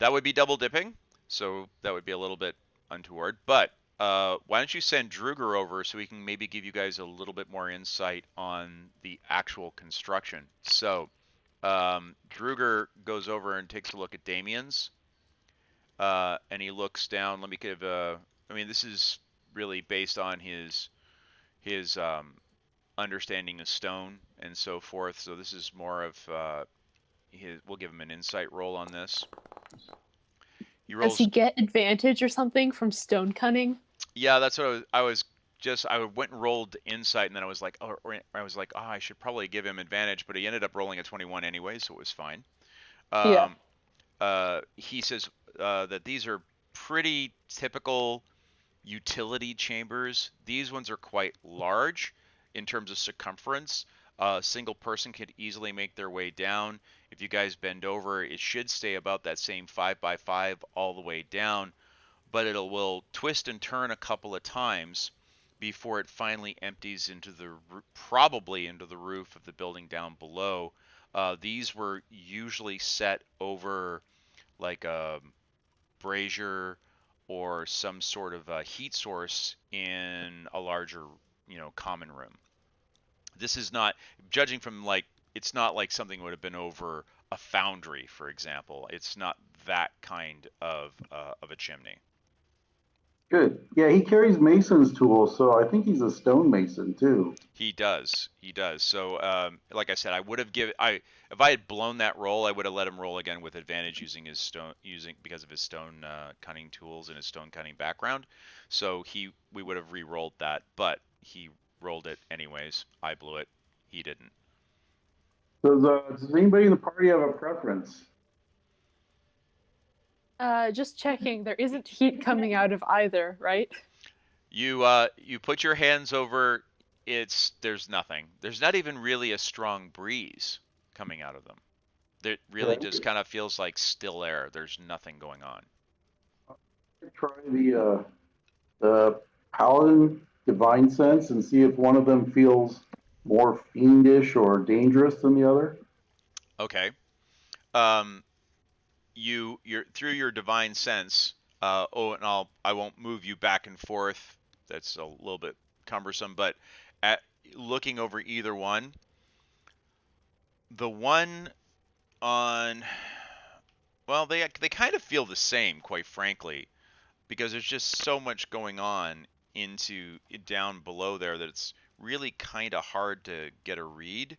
would be double dipping, so that would be a little bit untoward. But why don't you send Druger over so he can maybe give you guys a little bit more insight on the actual construction. So Druger goes over and takes a look at Damien's, and he looks down. Let me give I mean, this is really based on his understanding of stone and so forth. So this is more of we'll give him an insight roll on this. Does he get advantage or something from stone cunning? Yeah, that's what I went and rolled insight, and then I was like, oh, I should probably give him advantage, but he ended up rolling a 21 anyway, so it was fine. He says that these are pretty typical utility chambers. These ones are quite large in terms of circumference. A single person could easily make their way down. If you guys bend over, it should stay about that same 5x5 all the way down, but it will twist and turn a couple of times before it finally empties into probably into the roof of the building down below. These were usually set over like a brazier or some sort of a heat source in a larger, common room. This is not, judging from like, it's not like something would have been over a foundry, for example. It's not that kind of a chimney. Good. Yeah, he carries mason's tools, so I think he's a stonemason too. He does. He does. So, like I said, I would have if I had blown that roll, I would have let him roll again with advantage because of his stone cutting tools and his stone cutting background. So we would have re-rolled that, but he rolled it anyways. I blew it. He didn't. Does anybody in the party have a preference? Just checking. There isn't heat coming out of either, right? You put your hands over. There's nothing. There's not even really a strong breeze coming out of them. It really just kind of feels like still air. There's nothing going on. Try the paladin divine sense and see if one of them feels more fiendish or dangerous than the other. Okay. You're through your divine sense. And I won't move you back and forth. That's a little bit cumbersome, but at looking over either one, the one on, well, they kind of feel the same, quite frankly, because there's just so much going on down below there that it's really kind of hard to get a read.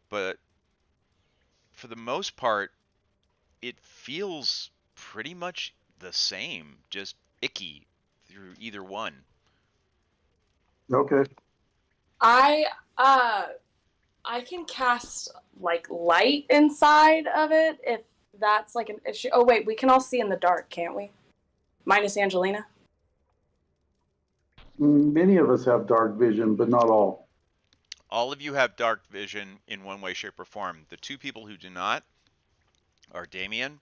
But for the most part, it feels pretty much the same, just icky through either one. Okay. I can cast like light inside of it if that's like an issue. Oh wait, we can all see in the dark, can't we? Minus Angelina. Many of us have dark vision, but not all. All of you have dark vision in one way, shape, or form. The two people who do not are Damien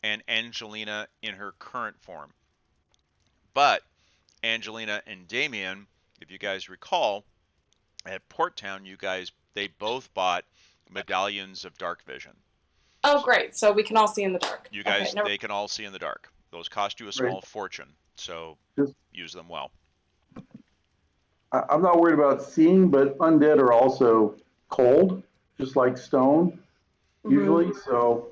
and Angelina in her current form. But Angelina and Damien, if you guys recall, at Port Town, they both bought medallions of dark vision. Oh, great. So we can all see in the dark. You guys, they can all see in the dark. Those cost you a small fortune, so use them well. I'm not worried about seeing, but undead are also cold, just like stone, usually. So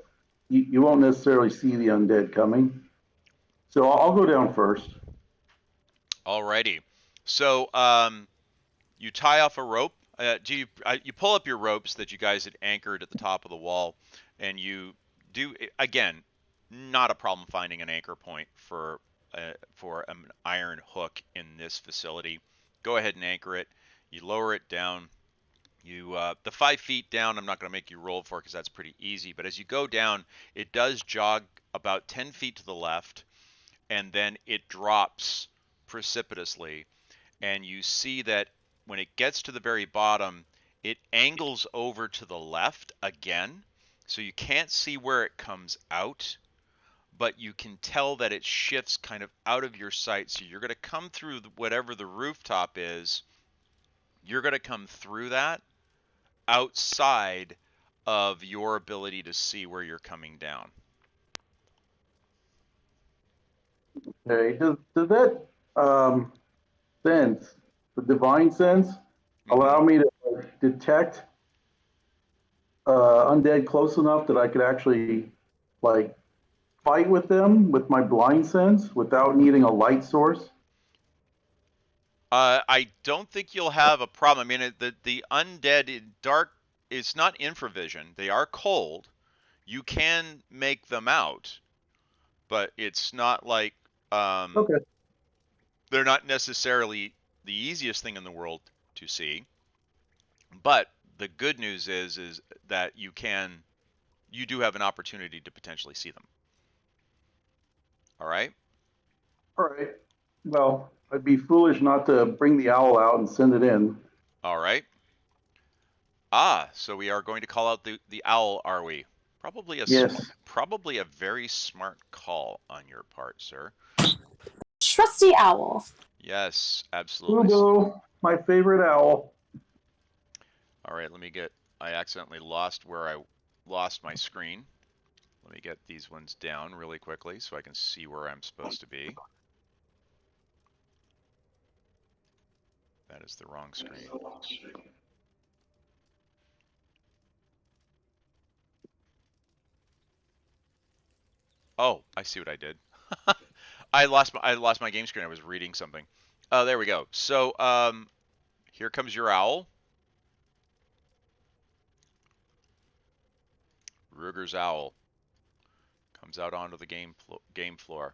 you won't necessarily see the undead coming. So I'll go down first. Alrighty. So you tie off a rope. You pull up your ropes that you guys had anchored at the top of the wall, and you do, again, not a problem finding an anchor point for an iron hook in this facility. Go ahead and anchor it. You lower it down. The 5 feet down, I'm not going to make you roll for because that's pretty easy. But as you go down, it does jog about 10 feet to the left, and then it drops precipitously. And you see that when it gets to the very bottom, it angles over to the left again. So you can't see where it comes out, but you can tell that it shifts kind of out of your sight. So you're going to come through whatever the rooftop is. You're going to come through that outside of your ability to see where you're coming down. Okay. Does that sense, the divine sense, allow me to detect undead close enough that I could actually like fight with them with my blind sense without needing a light source? I don't think you'll have a problem. I mean, the undead in dark, it's not infravision. They are cold. You can make them out, but it's not like Okay. they're not necessarily the easiest thing in the world to see. But the good news is that you do have an opportunity to potentially see them. All right? All right. Well, I'd be foolish not to bring the owl out and send it in. All right. So we are going to call out the owl, are we? Probably Yes. probably a very smart call on your part, sir. Trusty owl. Yes, absolutely. Boo, my favorite owl. All right, I accidentally lost where I lost my screen. Let me get these ones down really quickly so I can see where I'm supposed to be. That is the wrong screen. Oh, I see what I did. I lost my game screen. I was reading something. Oh, there we go. So, here comes your owl. Ruger's owl comes out onto the game floor.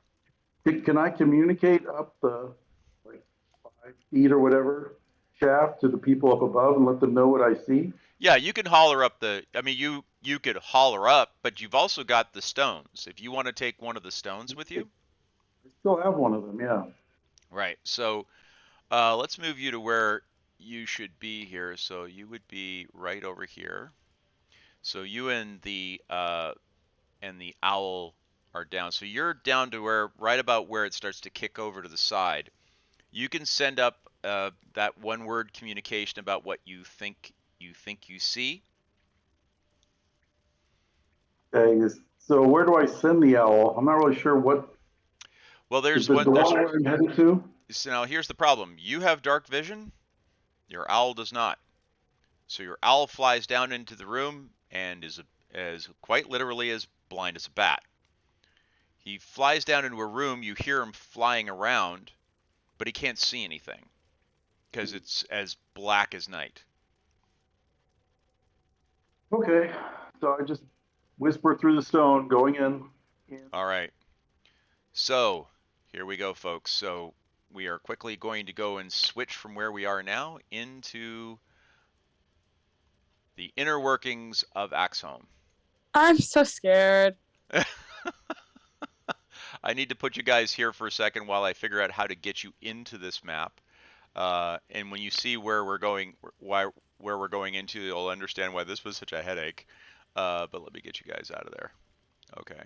Can I communicate up the 5 feet or whatever shaft to the people up above and let them know what I see? Yeah, you can holler up you could holler up, but you've also got the stones. If you want to take one of the stones with you. I still have one of them, yeah. Right. So, let's move you to where you should be here. So you would be right over here. So you and the owl are down. So you're down to right about where it starts to kick over to the side. You can send up that one-word communication about what you think you see. Okay, so where do I send the owl? I'm not really sure what. Well, there's one where I'm headed to. So now here's the problem. You have dark vision. Your owl does not. So your owl flies down into the room and is quite literally as blind as a bat. He flies down into a room. You hear him flying around, but he can't see anything because it's as black as night. Okay, so I just whisper through the stone, going in. All right. So here we go, folks. So we are quickly going to go and switch from where we are now into the inner workings of Axholm. I'm so scared. I need to put you guys here for a second while I figure out how to get you into this map. And when you see where we're going, where we're going into, you'll understand why this was such a headache. But let me get you guys out of there. Okay.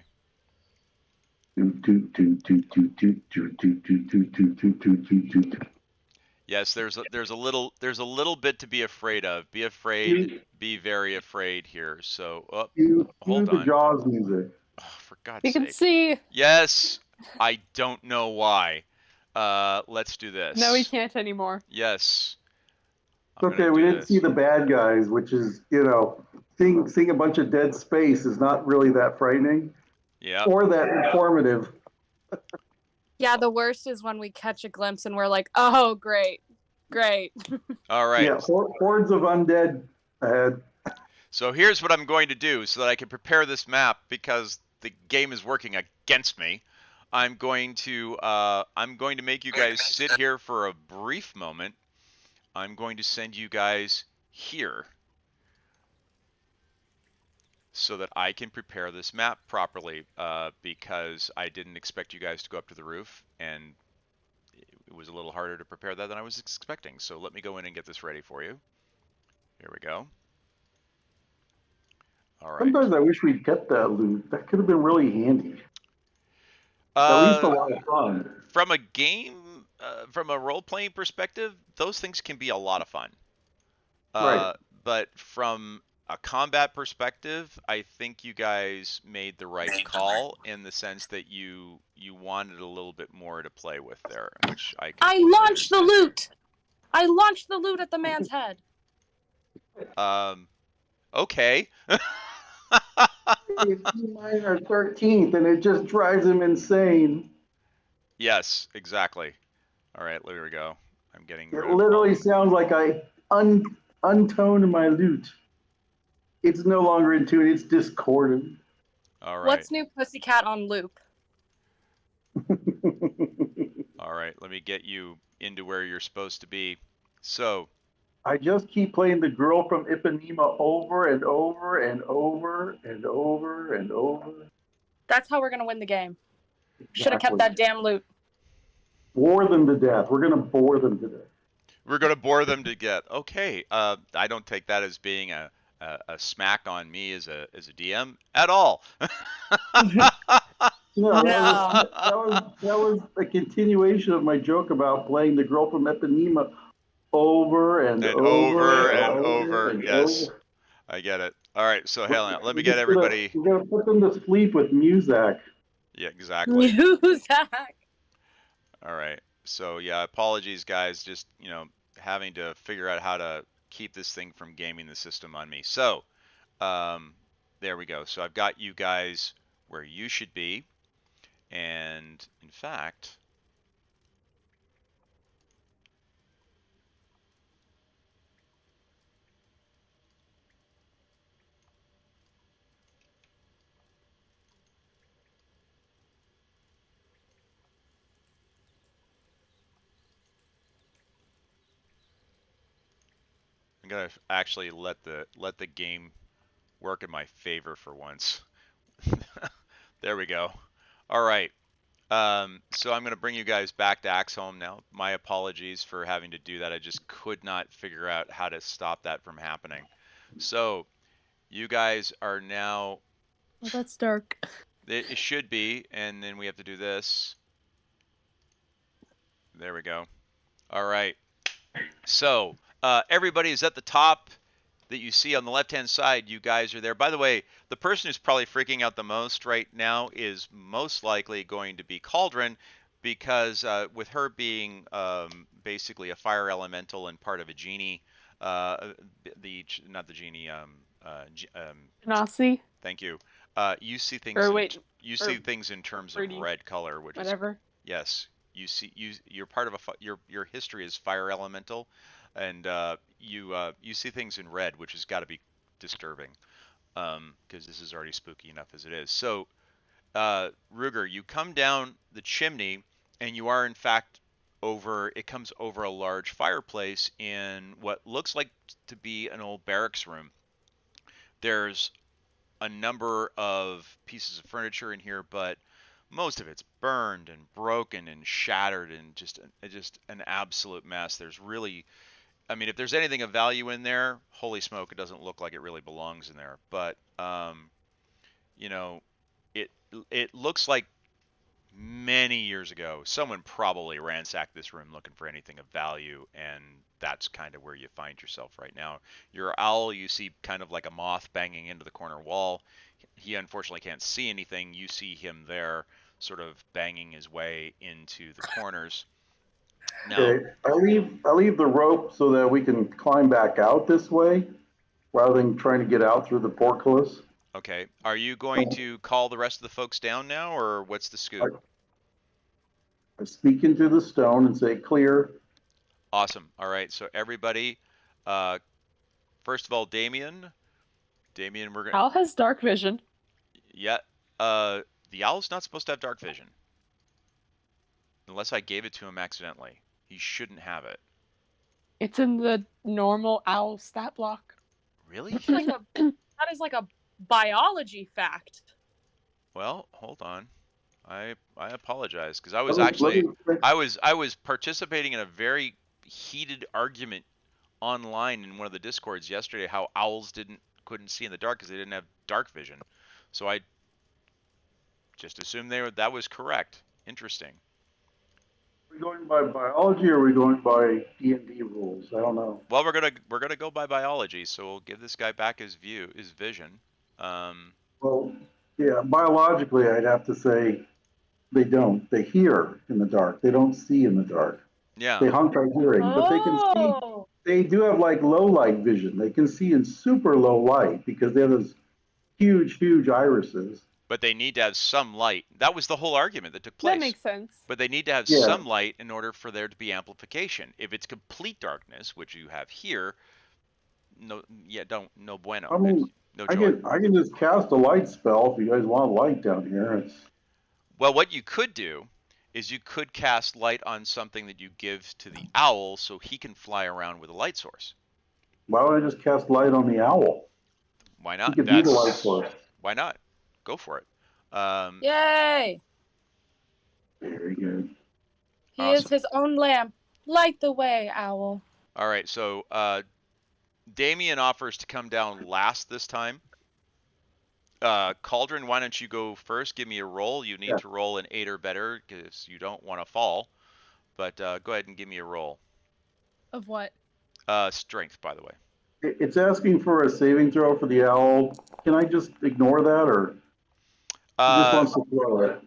Yes, there's a little bit to be afraid of. Be afraid. Be very afraid here. So, hold on. The Jaws music. Oh, for God's We sake. can see. Yes. I don't know why. Let's do this. No, we can't anymore. Yes. Okay, we didn't see the bad guys, which is, seeing a bunch of dead space is not really that frightening. Yeah. Or that informative. Yeah, the worst is when we catch a glimpse and we're like, oh, great. All right. Yeah, hordes of undead ahead. So here's what I'm going to do so that I can prepare this map because the game is working against me. I'm going to make you guys sit here for a brief moment. I'm going to send you guys here so that I can prepare this map properly because I didn't expect you guys to go up to the roof, and it was a little harder to prepare that than I was expecting. So let me go in and get this ready for you. Here we go. All right. Sometimes I wish we'd kept that loot. That could have been really handy. At least a lot of fun. From a game, from a role-playing perspective, those things can be a lot of fun. Right. But from a combat perspective, I think you guys made the right call in the sense that you wanted a little bit more to play with there, which I launched the loot. I launched the loot at the man's head. Okay. Mine are 13th, and it just drives him insane. Yes, exactly. All right, there we go. I'm getting. It literally sounds like I untoned my loot. It's no longer in tune. It's discordant. All right. What's new, Pussycat on loop? All right, let me get you into where you're supposed to be. So. I just keep playing the girl from Ipanema over and over and over and over and over. That's how we're gonna win the game. Should have kept that damn loot. Bore them to death. We're going to bore them to death. We're gonna bore them to get. Okay, I don't take that as being a smack on me as a DM at all. No, No. that was a continuation of my joke about playing the girl from Ipanema over and And over over and and over over. and Yes, over. I get it. All right, so hell, let me We're get just gonna everybody. we're gonna put them to sleep with Muzak. Yeah, exactly. Muzak. All right. So yeah, apologies guys, just, having to figure out how to keep this thing from gaming the system on me. So, um, there we go. So I've got you guys where you should be. And in fact, I'm gonna actually let the game work in my favor for once. There we go. All right. So I'm going to bring you guys back to Axholm now. My apologies for having to do that. I just could not figure out how to stop that from happening. So you guys are now. Well, that's dark. It should be, and then we have to do this. There we go. All right. So everybody is at the top that you see on the left-hand side. You guys are there. By the way, the person who's probably freaking out the most right now is most likely going to be Cauldron, because with her being basically a fire elemental and part of a genie, not the genie, Genasi? thank you. You see things. Or wait, You see things in terms of pretty- red color, which whatever. is yes. You're part of your history is fire elemental, and you see things in red, which has got to be disturbing, because this is already spooky enough as it is. So, Ruger, you come down the chimney, and you are in fact over. It comes over a large fireplace in what looks like to be an old barracks room. There's a number of pieces of furniture in here, but most of it's burned and broken and shattered and just an absolute mess. There's really, I mean, if there's anything of value in there, holy smoke, it doesn't look like it really belongs in there. But you know, it it looks like many years ago someone probably ransacked this room looking for anything of value, and that's kind of where you find yourself right now. Your owl, you see kind of like a moth banging into the corner wall. He unfortunately can't see anything. You see him there sort of banging his way into the corners. Now, Okay, I leave the rope so that we can climb back out this way rather than trying to get out through the portcullis. okay, are you going to call the rest of the folks down now, or what's the scoop? I speak into the stone and say clear. Awesome. All right, so everybody, first of all, Damien, we're gonna, Al has dark vision. yeah, the owl's not supposed to have dark vision. Unless I gave it to him accidentally. He shouldn't have it. It's in the normal owl stat block. Really? That is like a biology fact. Well, hold on. I apologize, because I was Let me- actually let me- I was participating in a very heated argument online in one of the discords yesterday how owls couldn't see in the dark because they didn't have dark vision. So I just assumed that was correct. Interesting. Are we going by biology or are we going by D&D rules? I don't know. Well, we're gonna go by biology, so we'll give this guy back his vision. Well, yeah, biologically, I'd have to say they don't. They hear in the dark. They don't see in the dark. Yeah. They hunt by hearing, but they can see. Oh. They do have like low light vision. They can see in super low light because they have those huge irises. But they need to have some light. That was the whole argument that took place. That makes sense. But they need to have Yeah. some light in order for there to be amplification. If it's complete darkness, which you have here, no bueno. I mean, No I joy. can just cast a light spell if you guys want light down here. It's Well, what you could do is you could cast light on something that you give to the owl so he can fly around with a light source. why don't I just cast light on the owl? Why He not? could be the light source. Why not? Go for it. Yay! Very good. He is Awesome. his own lamp. Light the way, owl. All right, so Damien offers to come down last this time. Cauldron, why don't you go first? Give me a roll. You need to roll an 8 or better because you don't want to fall. But go ahead and give me a roll. Of what? Strength, by the way. It's asking for a saving throw for the owl. Can I just ignore that, or he just wants to throw it?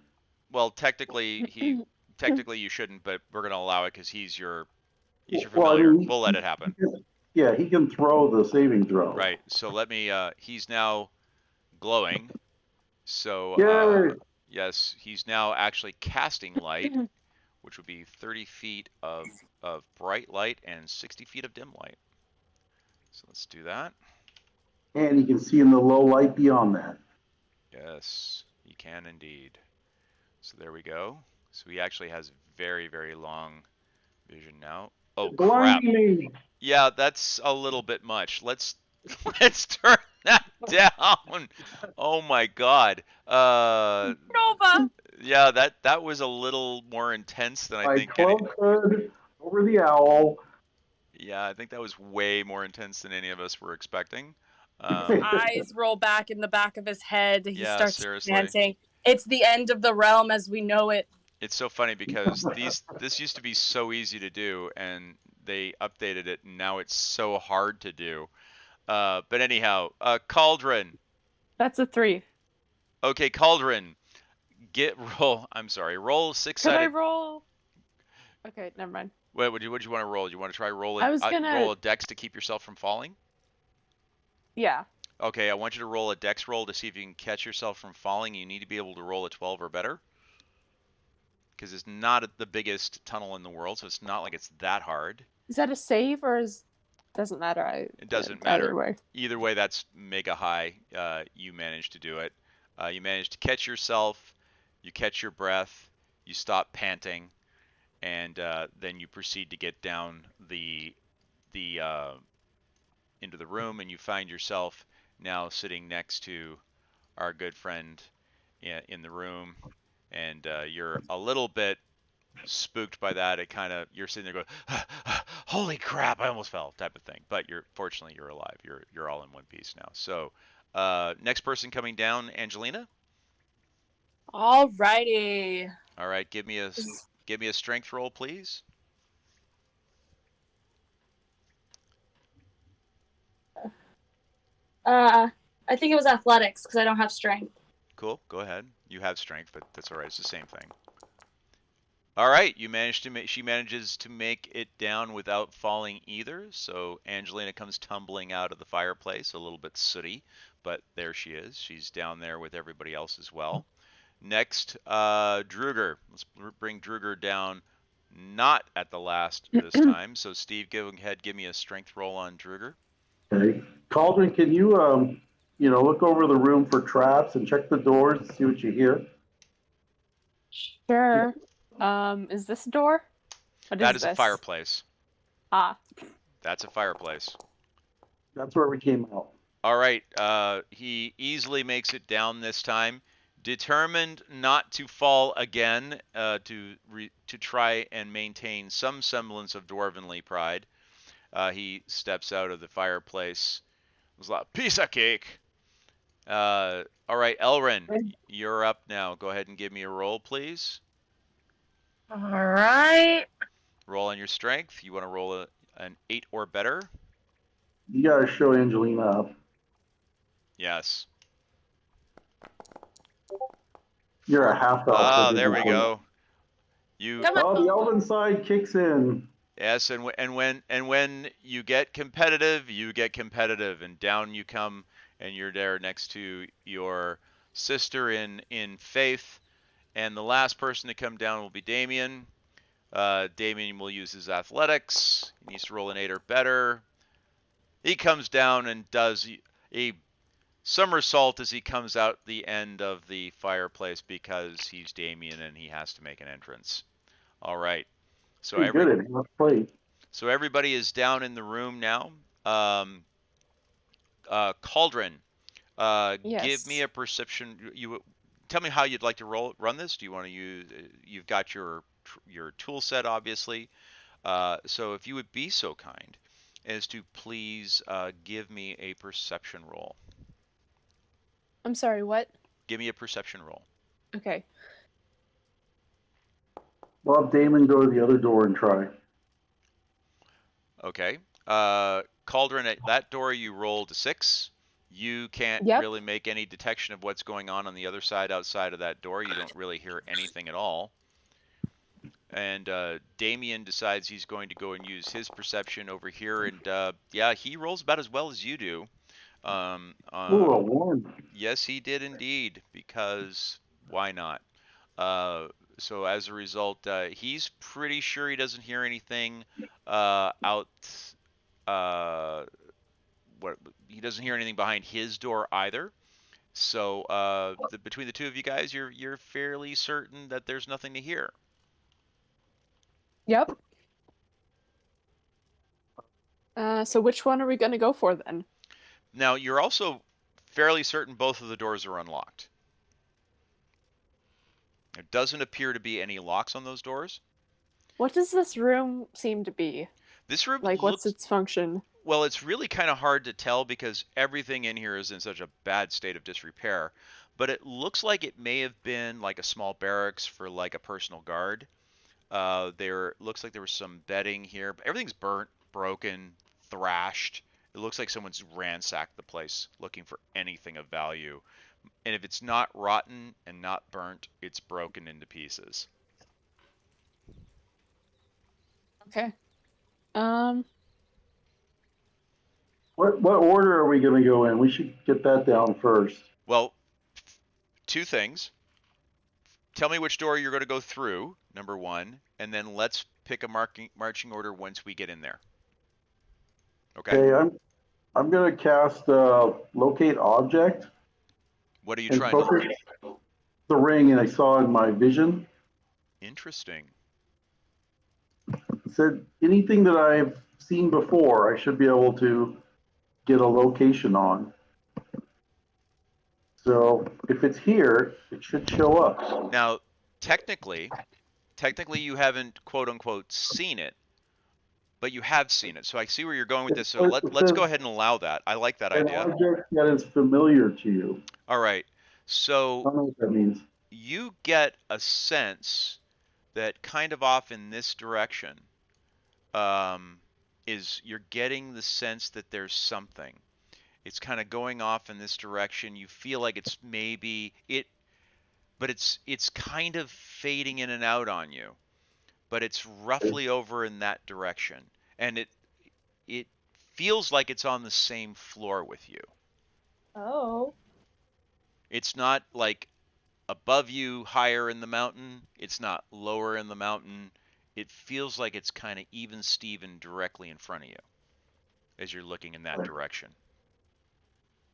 Well, technically you shouldn't, but we're gonna allow it because he's your familiar. Well, I mean, we'll let it happen. Yeah, he can throw the saving throw. Right. So let me. He's now glowing. So yes, he's now actually casting light, which would be 30 feet of bright light and 60 feet of dim light. So let's do that. And you can see in the low light beyond that. Yes, you can indeed. So there we go. So he actually has very, very long vision now. Oh crap! Me. Yeah, that's a little bit much. Let's turn that down. Oh my God. Nova. Yeah, that was a little more intense than I think. Cloak hood over the owl. Yeah, I think that was way more intense than any of us were expecting. Eyes roll back in the back of his head. He starts seriously. dancing. It's the end of the realm as we know it. It's so funny because this used to be so easy to do, and they updated it, and now it's so hard to do. But anyhow, Cauldron. That's a 3. Okay, Cauldron. Roll 6-sided. Could I roll? Okay, never mind. What would you want to roll? You want to try rolling? I was gonna roll a dex to keep yourself from falling. Yeah. Okay, I want you to roll a dex roll to see if you can catch yourself from falling. You need to be able to roll a 12 or better, because it's not the biggest tunnel in the world, so it's not like it's that hard. Is that a save or doesn't matter? It doesn't matter. Either way. Either way, that's mega high. You managed to do it. You managed to catch yourself. You catch your breath. You stop panting, and then you proceed to get down into the room, and you find yourself now sitting next to our good friend in the room, and you're a little bit spooked by that. You're sitting there going, holy crap, I almost fell, type of thing. But fortunately you're alive. You're all in one piece now. So next person coming down, Angelina. Alrighty. All right, give me a strength roll, please. I think it was athletics because I don't have strength. Cool, go ahead. You have strength, but that's all right. It's the same thing. All right, she manages to make it down without falling either. So Angelina comes tumbling out of the fireplace, a little bit sooty, but there she is. She's down there with everybody else as well. Next, Druger. Let's bring Druger down, not at the last this time. So Steve, go ahead, give me a strength roll on Druger. Okay, Cauldron, can you look over the room for traps and check the doors and see what you hear? Sure. Is this a door? That is a fireplace. Ah. That's a fireplace. That's where we came out. All right. He easily makes it down this time, determined not to fall again, to try and maintain some semblance of dwarvenly pride. He steps out of the fireplace. There's a lot piece of cake. All right, Elrin, you're up now. Go ahead and give me a roll, please. All right. Roll on your strength. You want to roll an 8 or better? You gotta show Angelina up. Yes. You're a half elf. Ah, there we go. The elven side kicks in. Yes, and when you get competitive, and down you come, and you're there next to your sister in faith, and the last person to come down will be Damien. Damien will use his athletics. He needs to roll an 8 or better. He comes down and does a somersault as he comes out the end of the fireplace because he's Damien and he has to make an entrance. All right. So everybody is down in the room now. Cauldron, yes. Give me a perception. Tell me how you'd like to run this. Do you want to use? You've got your your tool set, obviously. So if you would be so kind as to please give me a perception roll. I'm sorry, what? Give me a perception roll. Okay. Well, Damon, go to the other door and try. Okay. Cauldron, at that door you rolled a 6. You can't Yep. really make any detection of what's going on the other side outside of that door. You don't really hear anything at all. And Damien decides he's going to go and use his perception over here. And yeah, he rolls about as well as you do. Ooh, a 1. Yes, he did indeed, because why not? So as a result, he's pretty sure he doesn't hear anything out. He doesn't hear anything behind his door either. So between the two of you guys, you're fairly certain that there's nothing to hear. Yep. So which one are we going to go for then? Now, you're also fairly certain both of the doors are unlocked. There doesn't appear to be any locks on those doors. What does this room seem to be? This room Like, looks, what's its function? well, it's really kind of hard to tell because everything in here is in such a bad state of disrepair. But it looks like it may have been like a small barracks for like a personal guard. There looks like there was some bedding here, but everything's burnt, broken, thrashed. It looks like someone's ransacked the place looking for anything of value. And if it's not rotten and not burnt, it's broken into pieces. Okay. What order are we going to go in? We should get that down first. Well, two things. Tell me which door you're going to go through, number one, and then let's pick a marching order once we get in there. Okay? Okay, I'm going to cast locate object. What are you and trying to focus the ring, and I saw in my vision. Interesting. It said anything that I've seen before, I should be able to get a location on. So if it's here, it should show up. Now, technically you haven't quote unquote seen it, but you have seen it. So I see where you're going with this. So let's go ahead and allow that. I like that idea. An object that is familiar to you. All right. I So don't know what that means. you get a sense that kind of off in this direction is you're getting the sense that there's something. It's kind of going off in this direction. You feel like it's maybe it, but it's kind of fading in and out on you. But it's roughly over in that direction, and it feels like it's on the same floor with you. Oh. It's not like above you, higher in the mountain. It's not lower in the mountain. It feels like it's kind of even Steven directly in front of you as you're looking in that direction.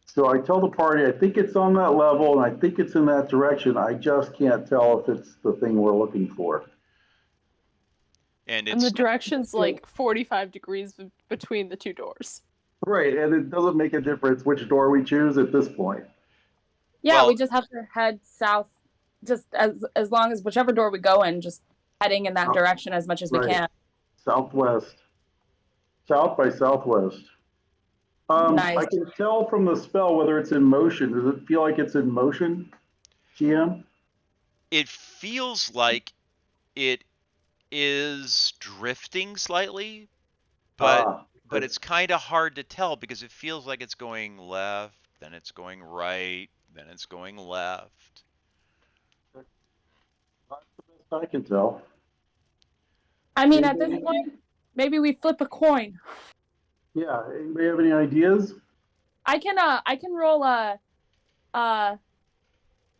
So I tell the party, I think it's on that level, and I think it's in that direction. I just can't tell if it's the thing we're looking for. And the direction's like 45 degrees between the two doors. Right, and it doesn't make a difference which door we choose at this point. Yeah, Well, we just have to head south, just as long as whichever door we go in, just heading in that direction as much as we Right. can. Southwest. South by southwest. Nice. I can tell from the spell whether it's in motion. Does it feel like it's in motion, GM? it feels like it is drifting slightly, but it's kind of hard to tell because it feels like it's going left, then it's going right, then it's going left. That's the best I can tell. I mean, at this point, maybe we flip a coin. Yeah, anybody have any ideas? I can roll a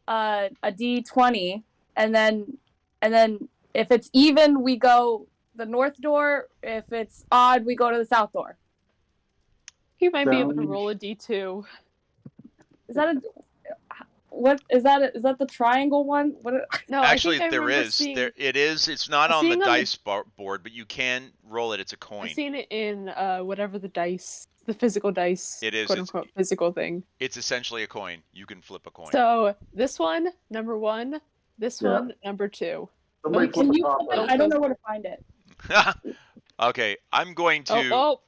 D20, and then if it's even, we go the north door. If it's odd, we go to the south door. You might be able to roll a D2. Is that a what is that? Is that the triangle one? What? No, Actually, I think I there remember is. seeing- There it is. It's not on the seeing dice board, but you can roll it. It's a I've coin. seen it in whatever the physical dice, It is, quote it's- unquote physical thing. It's essentially a coin. You can flip a coin. So this one, number 1. This Yeah. one, number 2. Somebody Wait, put can the you? top I don't know where to find it. Okay, I'm going to. Oh,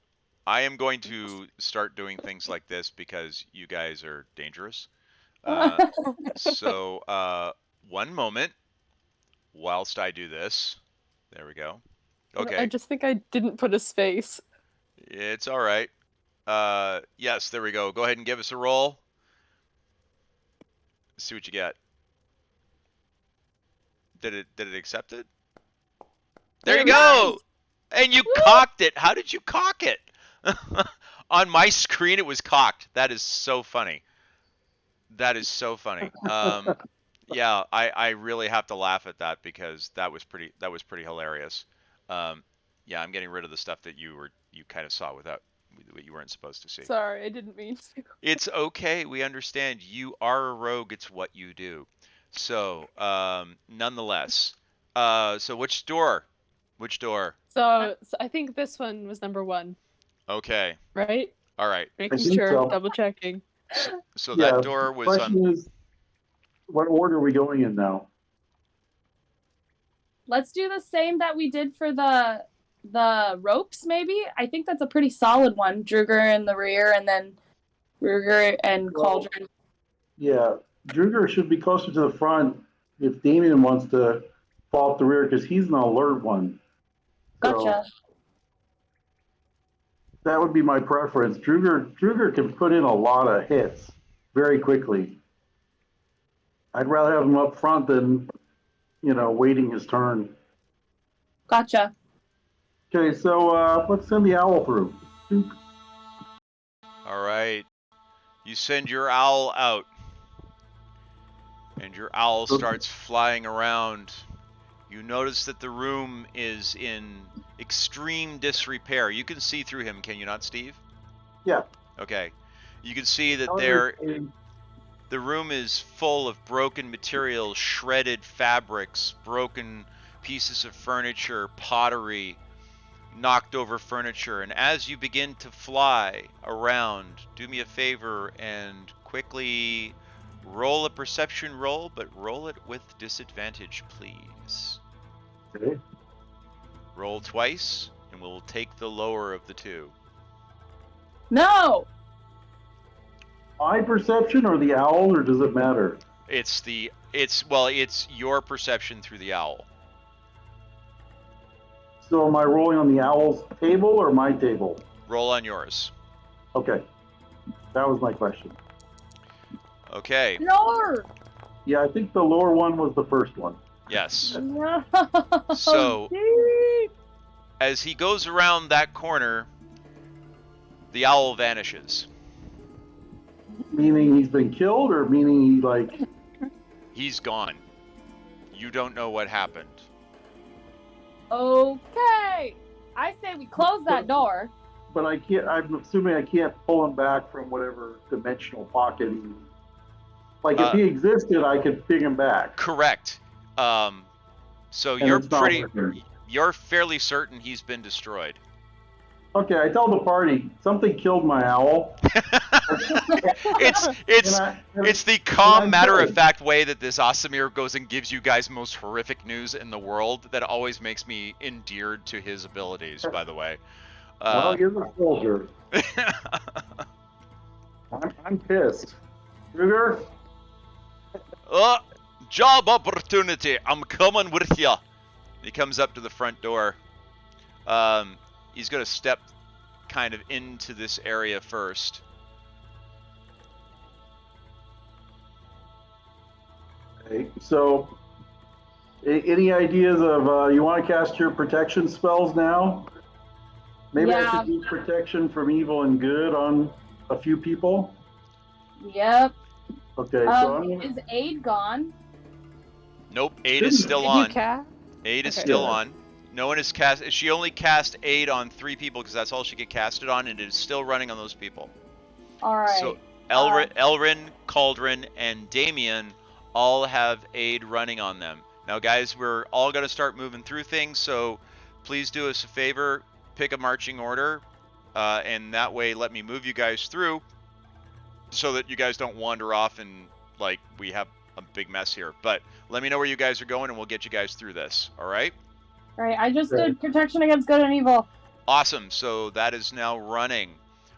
I am going to start doing things like this because you guys are dangerous. Uh, so, one moment whilst I do this. There we go. I Okay, just think I didn't put a space. it's all right. Yes, there we go. Go ahead and give us a roll. See what you get. Did it accept it? There you There we go. go. And you cocked it. How did you cock it? On my screen, it was cocked. That is so funny. That is so funny. Yeah, I really have to laugh at that because that was pretty hilarious. Yeah, I'm getting rid of the stuff that you kind of saw without what you weren't supposed to see. Sorry, I didn't mean to. It's okay. We understand. You are a rogue. It's what you do. So, nonetheless, so which door? Which door? So I think this one was number 1, Okay. right? All right. Making think sure, so. double checking. So Yeah, that door the was question is, what order are we going in now? Let's do the same that we did for the ropes. Maybe I think that's a pretty solid one. Druger in the rear, and then Ruger and Cauldron. Yeah, Druger should be closer to the front if Damien wants to fall up the rear because he's an alert one. So Gotcha. that would be my preference. Druger can put in a lot of hits very quickly. I'd rather have him up front than, waiting his turn. Gotcha. Okay, so let's send the owl through. all right. You send your owl out, and your owl starts flying around. You notice that the room is in extreme disrepair. You can see through him, can you not, Steve? Yeah. Okay. You can see that However, the room is full of broken materials, shredded fabrics, broken pieces of furniture, pottery, knocked over furniture. And as you begin to fly around, do me a favor and quickly roll a perception roll, but roll it with disadvantage, please. Okay. Roll twice, and we'll take the lower of the two. No. My perception or the owl, or does it matter? It's your perception through the owl. So am I rolling on the owl's table or my table? Roll on yours. Okay. That was my question. Okay. No. Yeah, I think the lower one was the first one. Yes. No. So, Dude. as he goes around that corner, the owl vanishes. Meaning he's been killed, or meaning He's gone. You don't know what happened. Okay. I say we close that door. But I can't, I'm assuming I can't pull him back from whatever dimensional pocket if he existed, I could ping him back. Correct. So And you're it's not working. you're fairly certain he's been destroyed. Okay, I tell the party, something killed my owl. It's the calm, matter-of-fact way that this Asamir goes and gives you guys most horrific news in the world that always makes me endeared to his abilities, by the way. Well, you're the soldier. I'm pissed. Ruger? Job opportunity. I'm coming with ya. He comes up to the front door. He's going to step kind of into this area first. Okay, so any ideas of you want to cast your protection spells now? Maybe I should use protection from evil and good on a few people. Yep. Okay, so is aid gone? Nope, aid is still on. Cat? Aid is still on. No one is cast. She only cast aid on 3 people because that's all she could cast it on, and it is still running on those people. All right. So Elrin, Cauldron, and Damien all have aid running on them. Now, guys, we're all going to start moving through things, so please do us a favor, pick a marching order, and that way let me move you guys through so that you guys don't wander off and, we have a big mess here. But let me know where you guys are going, and we'll get you guys through this. All right? All right, I just did protection against good and evil. Awesome. So that is now running.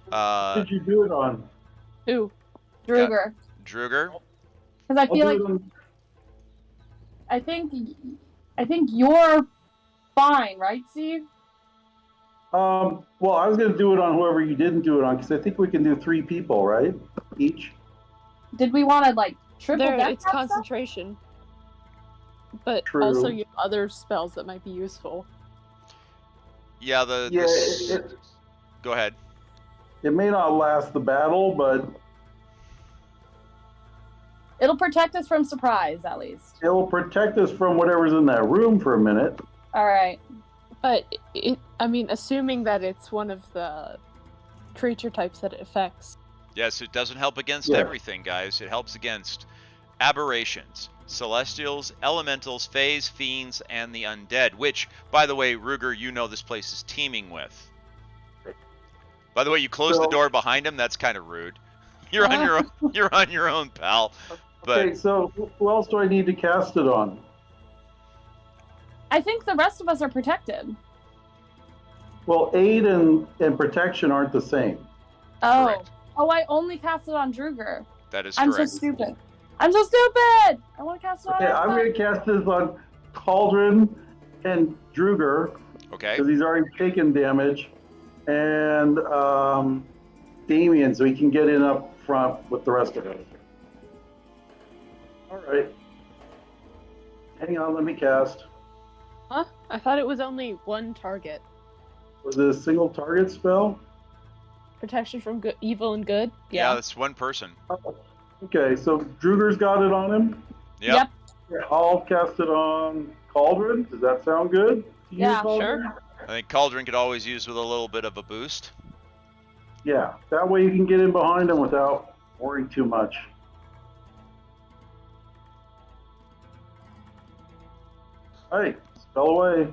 What did you do it on? Who? Druger. Druger? Because I feel like I think you're fine, right, Steve? Well, I was going to do it on whoever you didn't do it on, because I think we can do 3 people, right? Each. Did we want to like triple There, deck it's that concentration. But True. also you have other spells that might be useful. Yeah, go ahead. It may not last the battle, but It'll protect us from surprise, at least. it'll protect us from whatever's in that room for a minute. All right. But, I mean, assuming that it's one of the creature types that it affects. Yes, it doesn't help against everything, guys. It helps against aberrations, celestials, elementals, fays, fiends, and the undead, which, by the way, Ruger, you know this place is teeming with. By the way, you closed the door behind him. That's kind of rude. You're on your own. You're on your own, pal. But Okay, so who else do I need to cast it on? I think the rest of us are protected. Well, aid and protection aren't the same. Oh. Correct. Oh, I only cast it on Druger. that is I'm correct. so stupid. I'm so stupid! I want to cast it on Okay, I'm everybody. going to cast this on Cauldron and Druger, Okay. because he's already taken damage, and Damien, so he can get in up front with the rest of us. All right. Hang on, let me cast. Huh? I thought it was only one target. Was it a single target spell? Protection from good, evil and good? Yeah, that's one person. Oh, okay, so Druger's got it on him. Yep. I'll cast it on Cauldron. Does that sound good? To you, Yeah, Cauldron? sure. I think Cauldron could always use with a little bit of a boost. Yeah, that way you can get in behind him without worrying too much. Hey, spell away.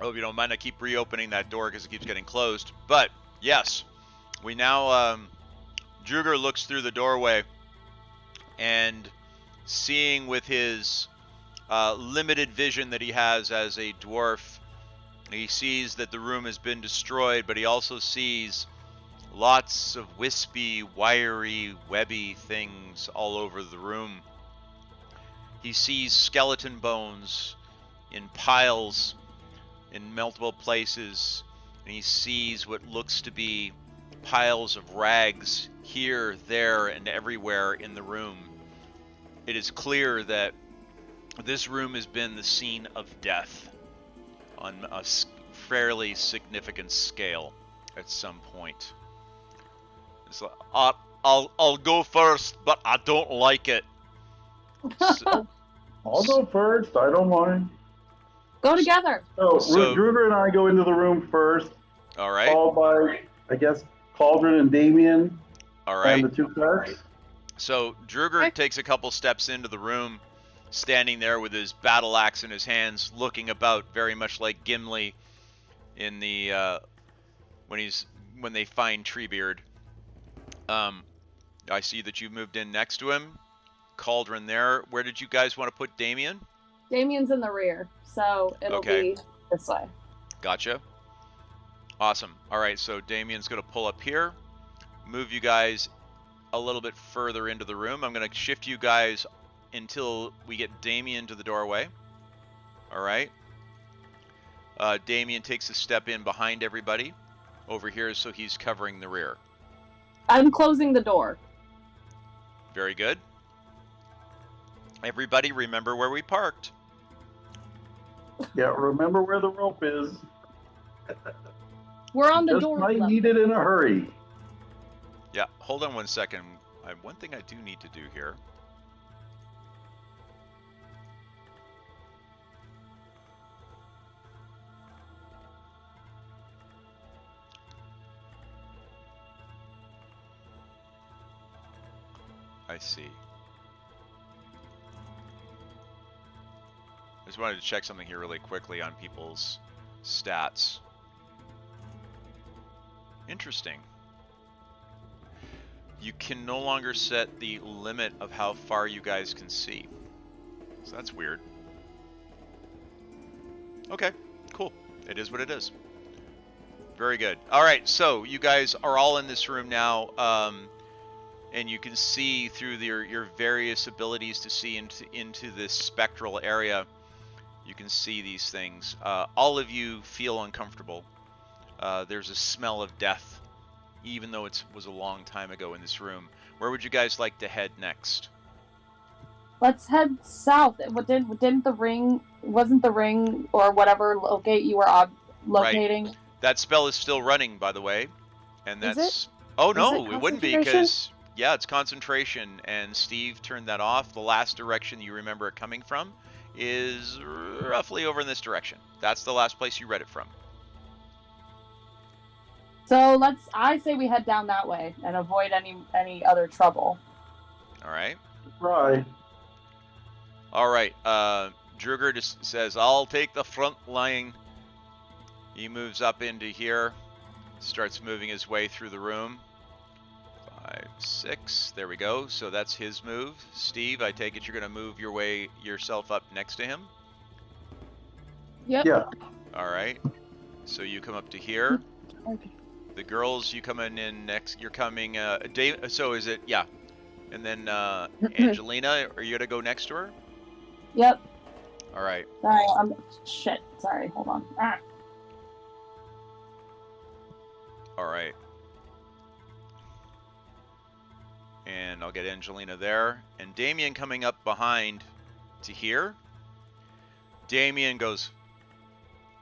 Oh, if you don't mind, I keep reopening that door because it keeps getting closed. But yes, we now Druger looks through the doorway and seeing with his limited vision that he has as a dwarf, he sees that the room has been destroyed, but he also sees lots of wispy, wiry, webby things all over the room. He sees skeleton bones in piles in multiple places, and he sees what looks to be piles of rags here, there, and everywhere in the room. It is clear that this room has been the scene of death on a fairly significant scale at some point. It's like, I'll go first, but I don't like it. So, I'll go first. I don't mind. Go together. So, So- Druger and I go into the room first, all right, followed by, I guess, Cauldron and Damien all right. and the 2 clerics. So Druger takes a couple steps into the room, standing there with his battle axe in his hands, looking about very much like Gimli in the when they find Treebeard. I see that you've moved in next to him. Cauldron there. Where did you guys want to put Damien? Damien's in the rear, so it'll Okay. be this way. Gotcha. Awesome. All right, so Damien's going to pull up here, move you guys a little bit further into the room. I'm going to shift you guys until we get Damien to the doorway. All right. Damien takes a step in behind everybody over here, so he's covering the rear. I'm closing the door. Very good. Everybody remember where we parked. Yeah, remember where the rope is. We're on the Just door. might level. need it in a hurry. Yeah, hold on one second. One thing I do need to do here. I see. I just wanted to check something here really quickly on people's stats. Interesting. You can no longer set the limit of how far you guys can see. So that's weird. Okay, cool. It is what it is. Very good. All right, so you guys are all in this room now, and you can see through your various abilities to see into this spectral area. You can see these things. All of you feel uncomfortable. There's a smell of death, even though it was a long time ago in this room. Where would you guys like to head next? Let's head south. Didn't the ring, wasn't the ring or whatever locate you were locating? Right. That spell is still running, by the way. And that's... Is it? Oh, Is no, it it wouldn't be, concentration? because... Yeah, it's concentration, and Steve turned that off. The last direction you remember it coming from is roughly over in this direction. That's the last place you read it from. So I say we head down that way and avoid any other trouble. All right. Right. All right. Druger just says, I'll take the front line. He moves up into here, starts moving his way through the room. 5, 6. There we go. So that's his move. Steve, I take it you're going to move yourself up next to him. Yep. Yeah. All right. So you come up to here. Okay. The girls, you coming in next. You're coming. Dave. So is it? Yeah. And then Angelina, are you going to go next to her? Yep. All right. Sorry, shit. Sorry, hold on. Ah. All right. And I'll get Angelina there. And Damien coming up behind to here. Damien goes,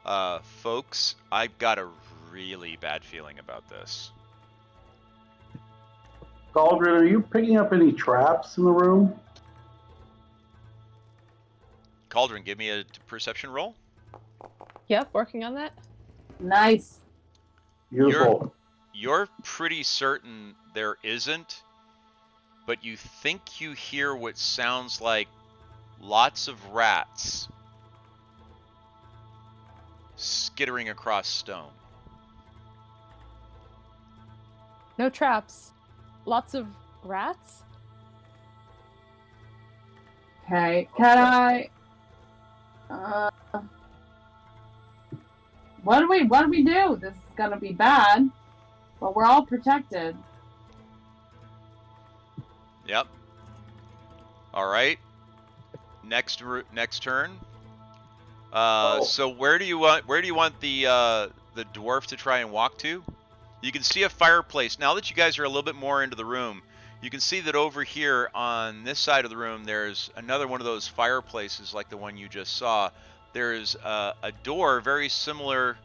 folks, I've got a really bad feeling about this. Cauldron, are you picking up any traps in the room? Cauldron, give me a perception roll. Yep, working on that. Nice. Beautiful. You're pretty certain there isn't, but you think you hear what sounds like lots of rats skittering across stone. No traps. Lots of rats. Okay. Can I? What do we do? This is gonna be bad. But we're all protected. Yep. All right. Next turn. So where do you want the dwarf to try and walk to? You can see a fireplace. Now that you guys are a little bit more into the room, you can see that over here on this side of the room, there's another one of those fireplaces like the one you just saw. There's a door very similar.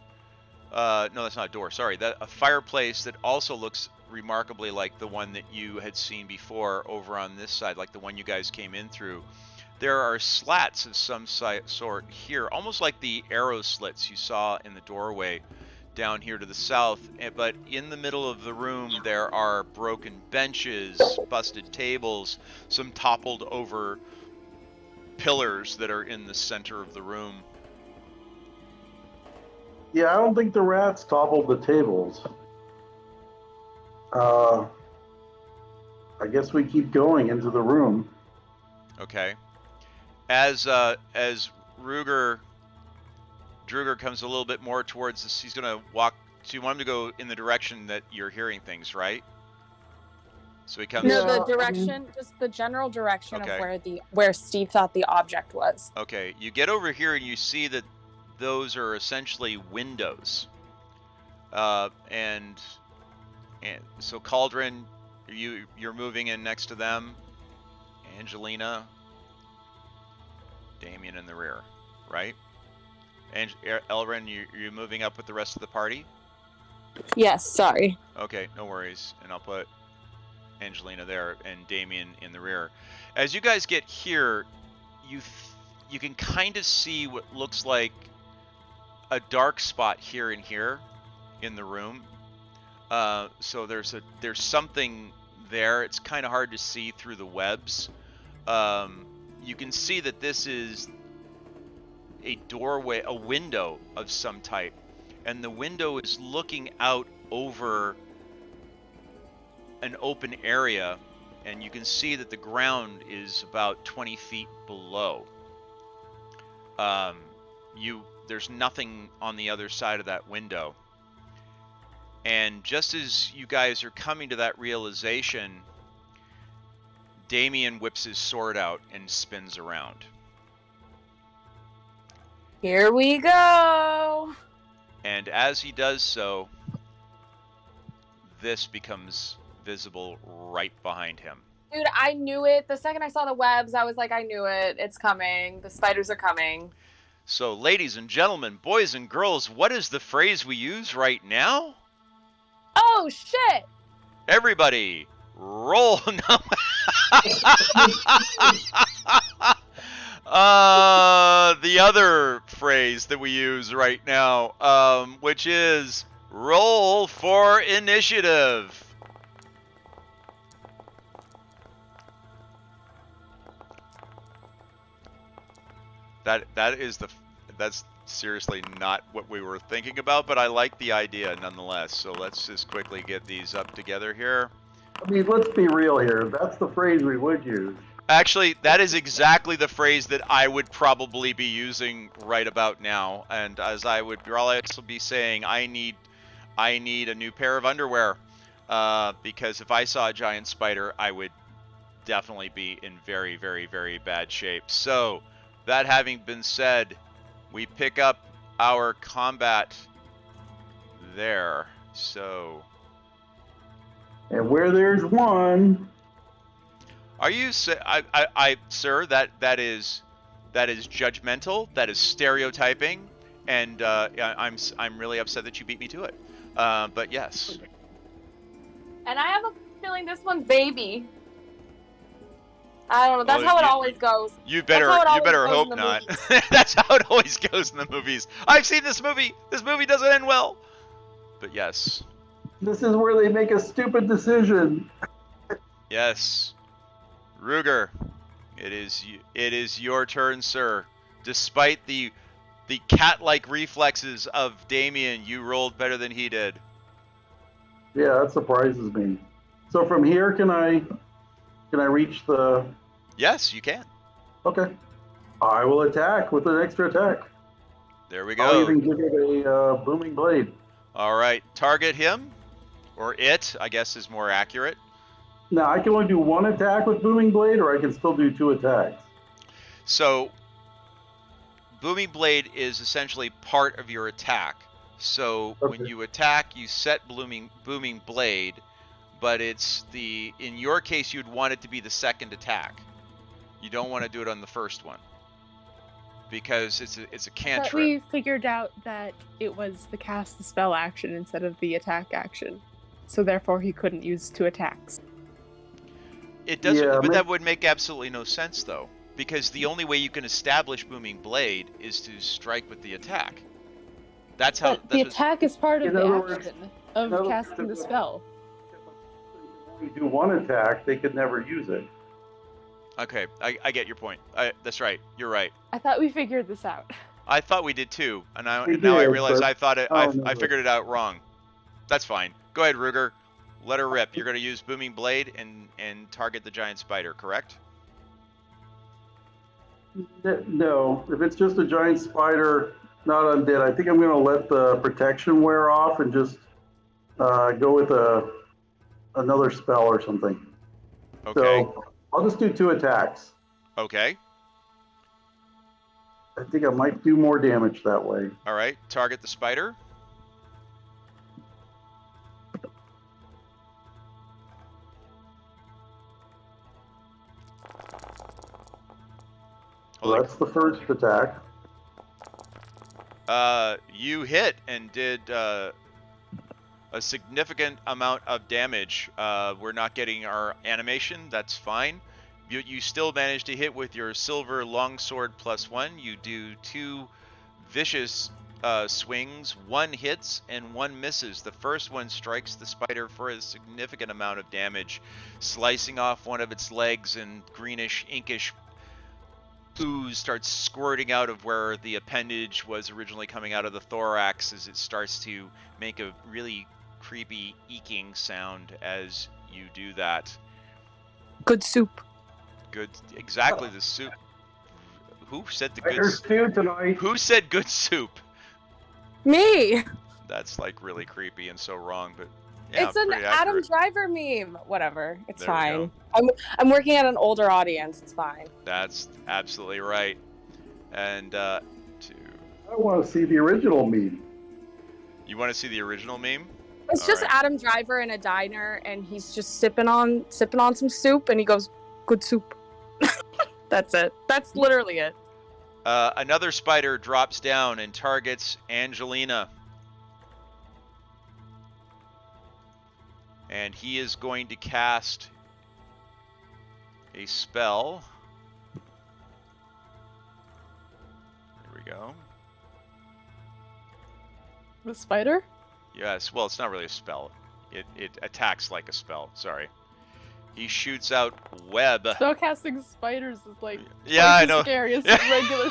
No, that's not a door. Sorry, a fireplace that also looks remarkably like the one that you had seen before over on this side, like the one you guys came in through. There are slats of some sort here, almost like the arrow slits you saw in the doorway down here to the south. But in the middle of the room, there are broken benches, busted tables, some toppled over pillars that are in the center of the room. Yeah, I don't think the rats toppled the tables. I guess we keep going into the room. Okay. As Druger comes a little bit more towards this, he's gonna walk. So you want him to go in the direction that you're hearing things, right? So he comes. No, Yeah. the direction, just the general direction Okay. of where Steve thought the object was. Okay, you get over here and you see that those are essentially windows. And so Cauldron, you're moving in next to them. Angelina, Damien in the rear, right? And Elren, you're moving up with the rest of the party? Yes, sorry. Okay, no worries. And I'll put Angelina there and Damien in the rear. As you guys get here, you can kind of see what looks like a dark spot here and here in the room. So there's something there. It's kind of hard to see through the webs. You can see that this is a doorway, a window of some type, and the window is looking out over an open area, and you can see that the ground is about 20 feet below. There's nothing on the other side of that window. And just as you guys are coming to that realization, Damien whips his sword out and spins around. Here we go. And as he does so, this becomes visible right behind him. Dude, I knew it. The second I saw the webs, I was like, I knew it. It's coming. The spiders are coming. So, ladies and gentlemen, boys and girls, what is the phrase we use right now? Oh, shit! Everybody, roll. No. The other phrase that we use right now, which is roll for initiative. That's seriously not what we were thinking about, but I like the idea nonetheless. So let's just quickly get these up together here. I mean, let's be real here. That's the phrase we would use. Actually, that is exactly the phrase that I would probably be using right about now. And as I would also be saying, I need a new pair of underwear. Because if I saw a giant spider, I would definitely be in very, very, very bad shape. So, that having been said, we pick up our combat there. So, and where there's one, are you sir? That is judgmental. That is stereotyping, and I'm really upset that you beat me to it. But yes. And I have a feeling this one's baby. I don't know. That's how it always goes. You better hope not. That's how it always goes in the movies. I've seen this movie. This movie doesn't end well. But yes. This is where they make a stupid decision. Yes. Ruger, it is your turn, sir. Despite the cat-like reflexes of Damien, you rolled better than he did. Yeah, that surprises me. So from here, can I reach the... Yes, you can. Okay. I will attack with an extra attack. There we go. I'll even give it a booming blade. All right. Target him. Or it, I guess, is more accurate. Now, I can only do one attack with booming blade, or I can still do two attacks. So, booming blade is essentially part of your attack. So, when you attack, you set booming blade, but in your case, you'd want it to be the second attack. You don't want to do it on the first one, because it's a cantrip. But we figured out that it was the cast the spell action instead of the attack action, so therefore he couldn't use two attacks. It doesn't, but that would make absolutely no sense though, because the only way you can establish booming blade is to strike with the attack. That's how. But the attack is part of the action of casting the spell. If you do one attack, they could never use it. Okay, I get your point. That's right. You're right. I thought we figured this out. I thought we did too, and now I realize I figured it out wrong. That's fine. Go ahead, Ruger. Let her rip. You're going to use booming blade and target the giant spider, correct? No, if it's just a giant spider, not undead, I think I'm going to let the protection wear off and just go with another spell or something. Okay. So I'll just do two attacks. Okay. I think I might do more damage that way. All right. Target the spider. So that's the first attack. You hit and did a significant amount of damage. We're not getting our animation. That's fine. You still manage to hit with your silver longsword +1. You do two vicious swings. One hits and one misses. The first one strikes the spider for a significant amount of damage, slicing off one of its legs, and greenish, inkish ooze starts squirting out of where the appendage was originally coming out of the thorax as it starts to make a really creepy eking sound as you do that. Good soup. Good, exactly, the soup. Who said the good There's two tonight. Who said good soup? Me. That's like really creepy and so wrong, but yeah, It's an pretty Adam accurate. Driver meme. Whatever. It's There we fine. go. I'm working at an older audience. It's fine. That's absolutely right. And I want to see the original meme. you want to see the original meme? It's All just right. Adam Driver in a diner, and he's just sipping on some soup, and he goes, "Good soup." That's it. That's literally it. Another spider drops down and targets Angelina. And he is going to cast a spell. Here we go. The spider? Yes, well, it's not really a spell. It attacks like a spell. Sorry. He shoots out web. Spellcasting spiders is like Yeah, I twice know. as scary as regular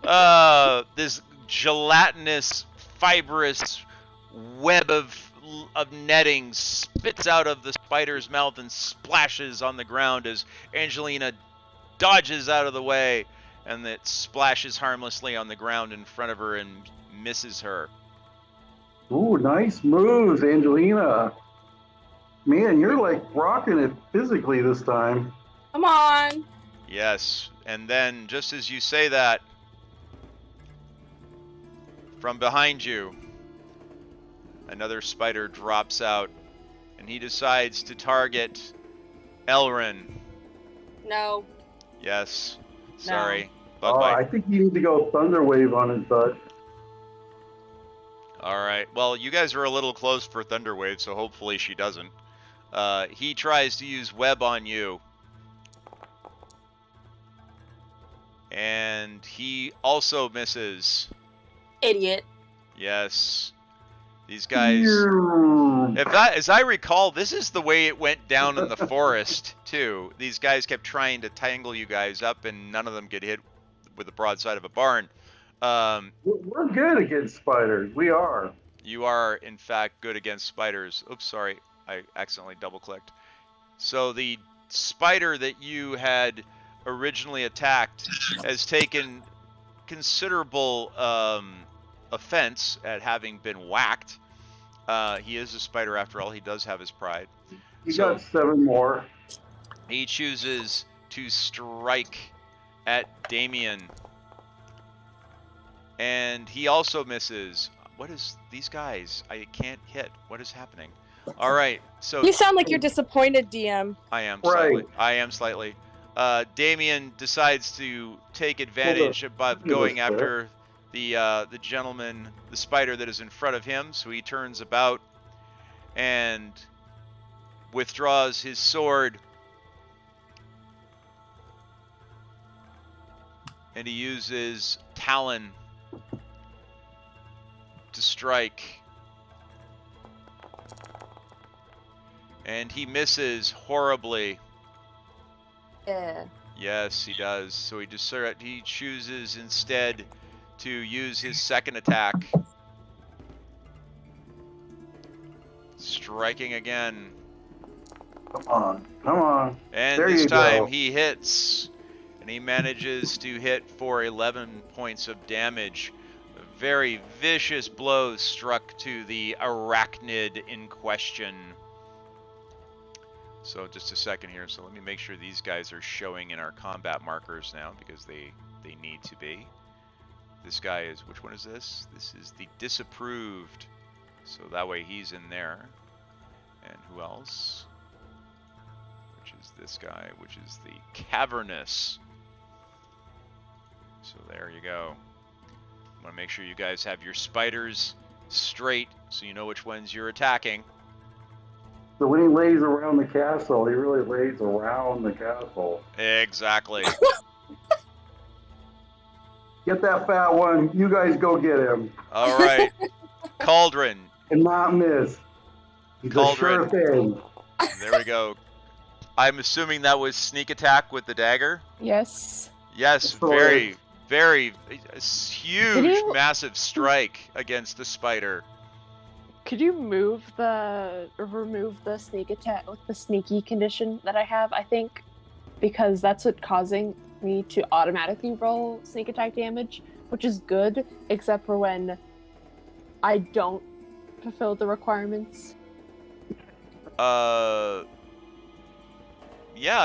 spiders. This gelatinous, fibrous web of netting spits out of the spider's mouth and splashes on the ground as Angelina dodges out of the way, and it splashes harmlessly on the ground in front of her and misses her. Ooh, nice moves, Angelina. Man, you're like rocking it physically this time. Come on. Yes, and then just as you say that, from behind you, another spider drops out, and he decides to target Elrin. No. Yes, sorry. Bug Oh, bite. I think you need to go Thunderwave on his butt. Alright, well, you guys are a little close for Thunderwave, so hopefully she doesn't. He tries to use web on you. And he also misses. Idiot. Yes. These guys... Ew. As I recall, this is the way it went down in the forest, too. These guys kept trying to tangle you guys up, and none of them get hit with the broadside of a barn. We're good against spiders. We are. You are, in fact, good against spiders. Oops, sorry. I accidentally double-clicked. So the spider that you had originally attacked has taken considerable offense at having been whacked. He is a spider after all. He does have his pride. You got 7 more. He chooses to strike at Damien. And he also misses. What is these guys? I can't hit. What is happening? All right. So You sound like you're disappointed, DM. I am Right. slightly. I am slightly. Damien decides to take advantage of going after the gentleman, the spider that is in front of him. So he turns about and withdraws his sword, and he uses Talon to strike. And he misses horribly. Yeah. Yes, he does. So he chooses instead to use his second attack. Striking again. Come on. Come on. And There this you time go. he hits. And he manages to hit for 11 points of damage. A very vicious blow struck to the arachnid in question. So just a second here. So let me make sure these guys are showing in our combat markers now, because they need to be. This guy is, which one is this? This is the disapproved. So that way he's in there. And who else? Which is this guy, which is the cavernous. So there you go. I want to make sure you guys have your spiders straight so you know which ones you're attacking. So when he lays around the castle, he really lays around the castle. Exactly. Get that fat one. You guys go get him. All right. Cauldron. And not miss. He's Cauldron. a sure thing. There we go. I'm assuming that was sneak attack with the dagger? Yes. Yes, So very, very huge, Did you- massive strike against the spider. Could you remove the sneak attack, like the sneaky condition that I have? I think because that's what's causing me to automatically roll sneak attack damage, which is good, except for when I don't fulfill the requirements. Yeah,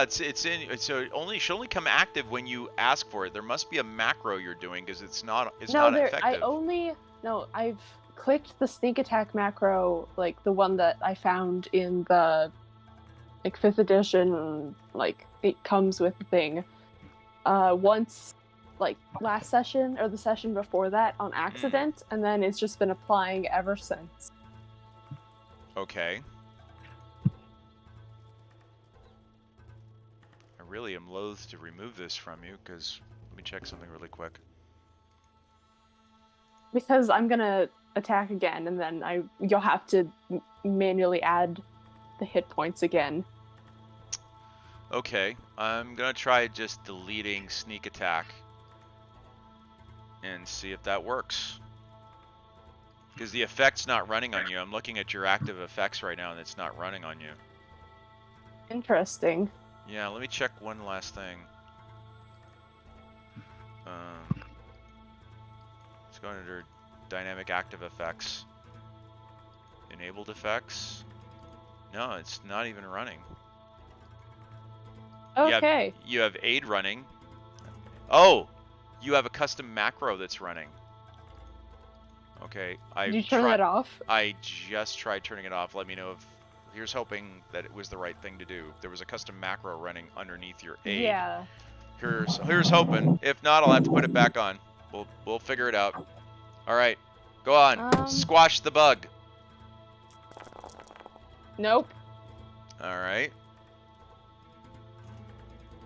it's so it should only come active when you ask for it. There must be a macro you're doing because it's not effective. I've clicked the sneak attack macro, like the one that I found in the like 5th edition, like it comes with the thing. Once, like last session or the session before that on accident, and then it's just been applying ever since. Okay. I really am loath to remove this from you because let me check something really quick. Because I'm gonna attack again, and then you'll have to manually add the hit points again. Okay, I'm gonna try just deleting sneak attack and see if that works. Because the effect's not running on you. I'm looking at your active effects right now and it's not running on you. Interesting. Yeah, let me check one last thing. Let's go under dynamic active effects. Enabled effects. No, it's not even running. Okay. You have aid running. Oh, you have a custom macro that's running. Okay, Did you turn that off? I just tried turning it off. Let me know if. Here's hoping that it was the right thing to do. There was a custom macro running underneath your aid. Yeah. Here's hoping. If not, I'll have to put it back on. We'll figure it out. All right, go on. Squash the bug. Nope. All right.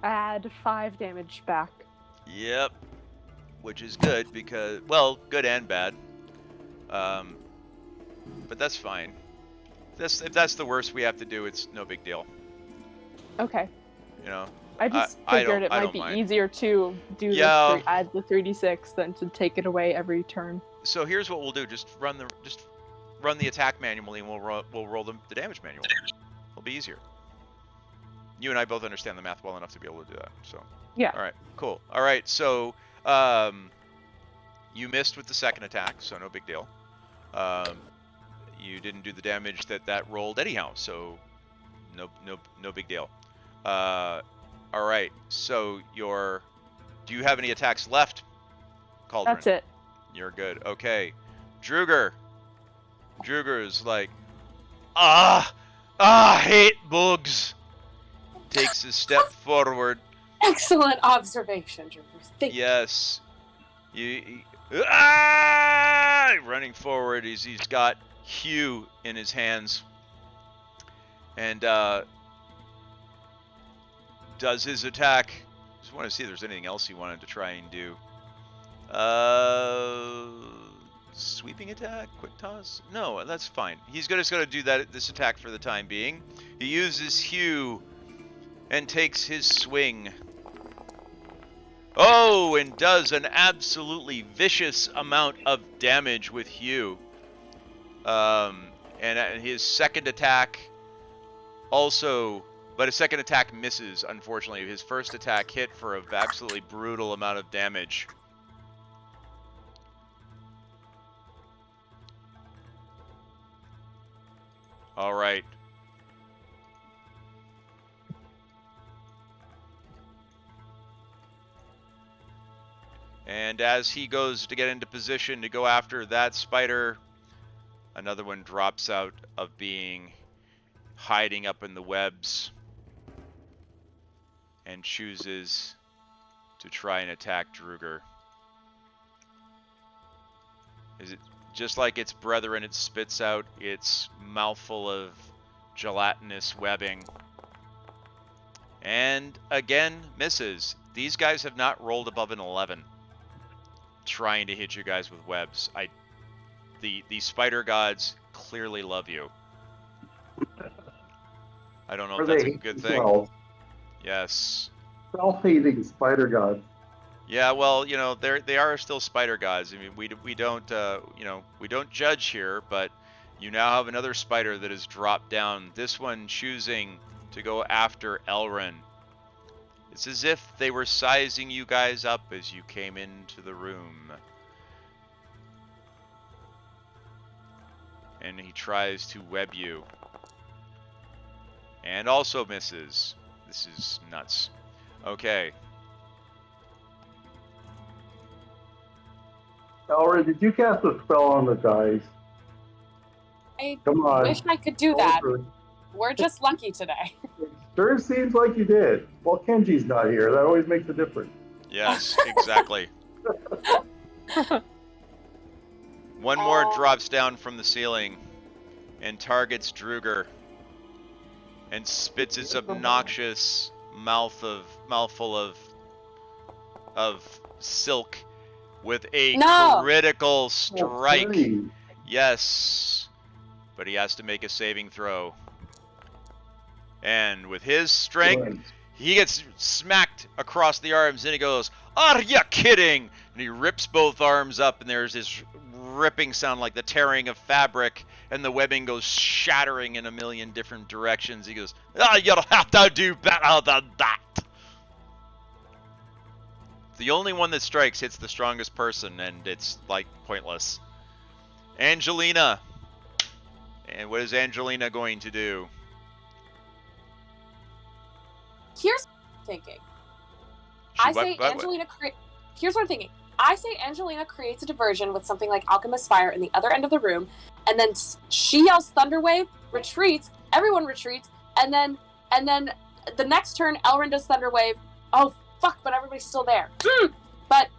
Add 5 damage back. Yep. Which is good because, well, good and bad. But that's fine. If that's the worst we have to do, it's no big deal. Okay. You know. I just figured it might be easier to do add the 3d6 than to take it away every turn. So here's what we'll do: just run the attack manually, and we'll roll the damage manually. It'll be easier. You and I both understand the math well enough to be able to do that. So. Yeah. All right. Cool. All right. So, you missed with the second attack, so no big deal. You didn't do the damage that rolled anyhow, so no big deal. All right. So do you have any attacks left, Cauldron? That's it. You're good. Okay. Druger is like, I hate bugs. Takes a step forward. Excellent observation, Drew. Yes. Running forward. He's got Hugh in his hands. And does his attack. Just want to see if there's anything else he wanted to try and do. Sweeping attack? Quick toss? No, that's fine. He's just going to do this attack for the time being. He uses Hugh and takes his swing. Oh, and does an absolutely vicious amount of damage with Hugh. And his second attack also, but his second attack misses, unfortunately. His first attack hit for an absolutely brutal amount of damage. All right. And as he goes to get into position to go after that spider, another one drops out of being hiding up in the webs and chooses to try and attack Druger. Is it just like its brethren? It spits out its mouthful of gelatinous webbing. And again, misses. These guys have not rolled above an 11. Trying to hit you guys with webs. The spider gods clearly love you. I don't know if that's a good thing. Well, yes. Self-hating spider gods. Yeah, well, you know, they are still spider gods. I mean, we don't we don't judge here, but You now have another spider that has dropped down. This one choosing to go after Elrin. It's as if they were sizing you guys up as you came into the room. And he tries to web you. And also misses. This is nuts. Okay. Elrin, did you cast a spell on the dice? I Come on. wish I could do that. We're just lucky today. It sure seems like you did. Well, Kenji's not here. That always makes a difference. Yes, exactly. One more drops down from the ceiling and targets Druger and spits its obnoxious mouthful of silk with a critical strike. Oh, yes, but he has to make a saving throw. And with his strength, he gets smacked across the arms and he goes, "Are you kidding?" And he rips both arms up and there's this ripping sound like the tearing of fabric and the webbing goes shattering in a million different directions. He goes, "You'll have to do better than that." The only one that strikes hits the strongest person and it's like pointless. Angelina. And what is Angelina going to do? Here's what I'm thinking. Here's what I'm thinking. I say Angelina creates a diversion with something like Alchemist Fire in the other end of the room, and then she yells Thunderwave, retreats, everyone retreats, and then the next turn Elrin does Thunderwave. Oh fuck, but everybody's still there. But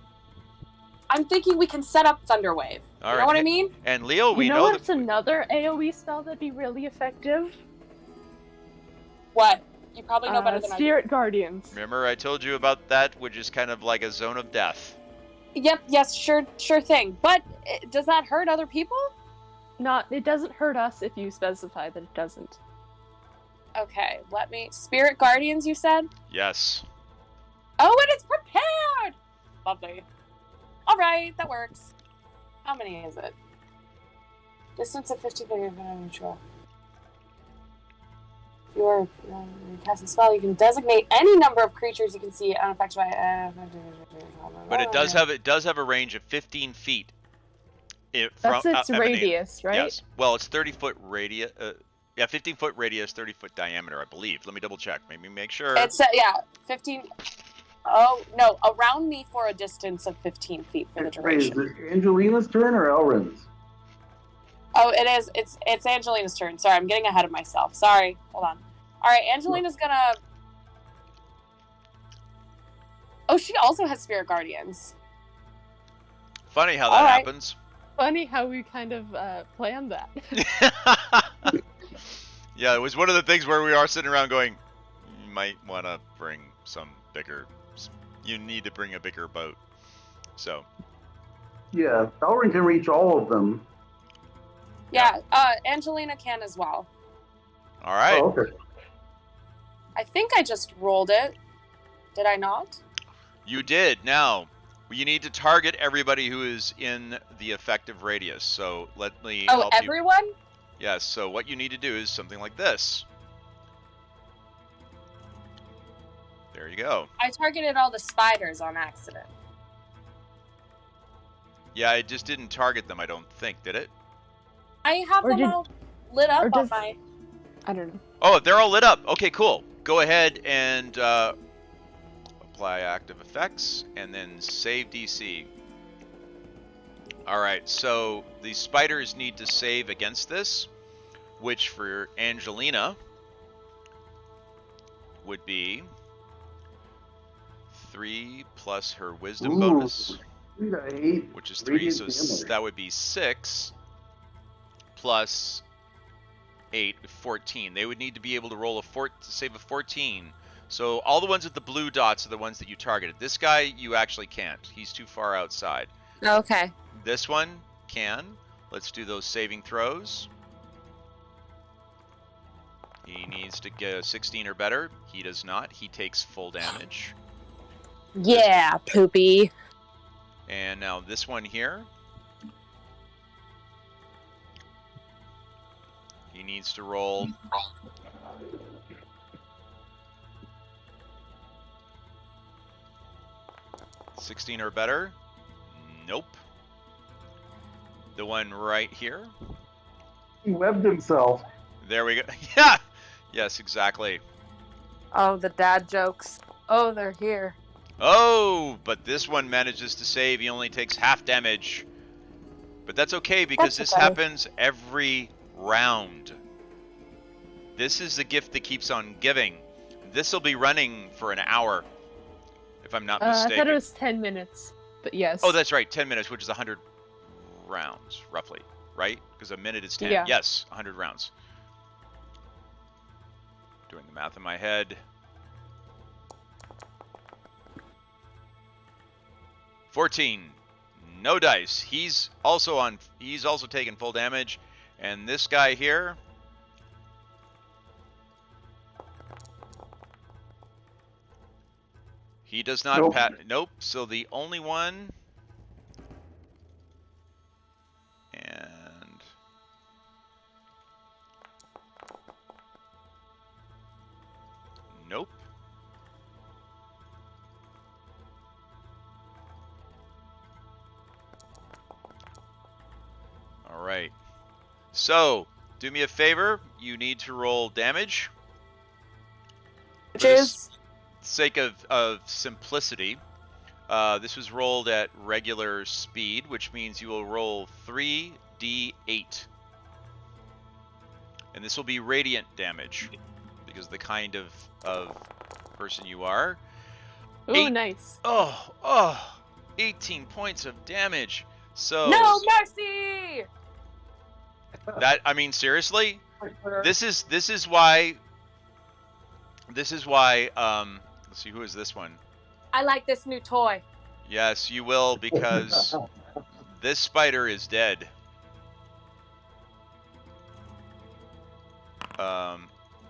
I'm thinking we can set up Thunderwave. You know what I mean? And Leo, we know know what's another AoE spell that'd be really effective? What? You probably know better than I do. Spirit Guardians. Remember I told you about that, which is kind of like a zone of death. Yep, yes, sure thing. But does that hurt other people? It doesn't hurt us if you specify that it doesn't. Okay, Spirit Guardians, you said? Yes. Oh, and it's prepared! Lovely. Alright, that works. How many is it? Distance of 50 feet from neutral. If you are casting a spell, you can designate any number of creatures you can see unaffected by. But it does have a range of 15 feet. That's its radius, right? Yes. Well, it's 30-foot radius. 15-foot radius, 30-foot diameter, I believe. Let me double check. Maybe make sure. It's 15. Oh no, around me for a distance of 15 feet for the duration. Wait, is it Angelina's turn or Elrin's? Oh, it is. It's Angelina's turn. Sorry, I'm getting ahead of myself. Sorry. Hold on. All right, Angelina's gonna. Oh, she also has Spirit Guardians. Funny how that happens. Funny how we kind of planned that. Yeah, it was one of the things where we are sitting around going, you might want to bring some bigger. You need to bring a bigger boat. So. Yeah, Elrin can reach all of them. Yeah, Angelina can as well. All right. Oh, okay. I think I just rolled it. Did I not? You did. Now, you need to target everybody who is in the effective radius. So let me help you. Everyone? Yes, so what you need to do is something like this. There you go. I targeted all the spiders on accident. Yeah, it just didn't target them, I don't think, did it? I have them all lit up on my... I don't know. Oh, they're all lit up. Okay, cool. Go ahead and apply active effects, and then save DC. Alright, so the spiders need to save against this, which for Angelina would be 3 plus her wisdom bonus, which is 3, so that would be 6 plus 8, 14. They would need to be able to roll save a 14. So all the ones with the blue dots are the ones that you targeted. This guy, you actually can't. He's too far outside. Okay. This one can. Let's do those saving throws. He needs to get a 16 or better. He does not. He takes full damage. Yeah, poopy. And now this one here. He needs to roll. $16 or better. Nope. The one right here. He webbed himself. There we go. Yeah. Yes, exactly. Oh, the dad jokes. Oh, they're here. Oh, but this one manages to save. He only takes half damage. But that's okay because this happens every round. This is the gift that keeps on giving. This will be running for an hour, if I'm not mistaken. I thought it was 10 minutes, but yes. Oh, that's right. 10 minutes, which is 100 rounds, roughly. Right? Because a minute is 10. Yeah. Yes, 100 rounds. Doing the math in my head. 14. No dice. He's also taking full damage. And this guy here, he does not nope. So the only one, and nope. All right. So, do me a favor. You need to roll damage. Which is? Sake of simplicity, this was rolled at regular speed, which means you will roll 3d8. And this will be radiant damage, because the kind of person you are. Ooh, nice. 18 points of damage. So No mercy! that, I mean, seriously, this is why. Let's see, who is this one? I like this new toy. Yes, you will, because this spider is dead.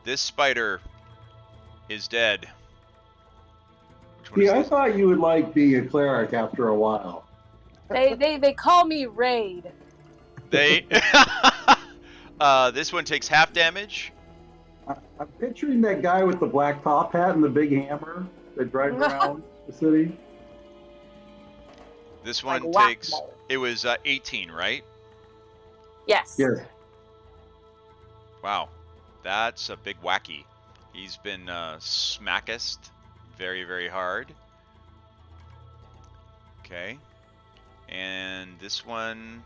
This spider is dead. I thought you would like being a cleric after a while. They call me Raid. This one takes half damage. I'm picturing that guy with the black top hat and the big hammer that drives around the city. This one Like takes. whack-a-mole. It was 18, right? Yes. Yes. Wow, that's a big wacky. He's been smackest very, very hard. Okay, and this one.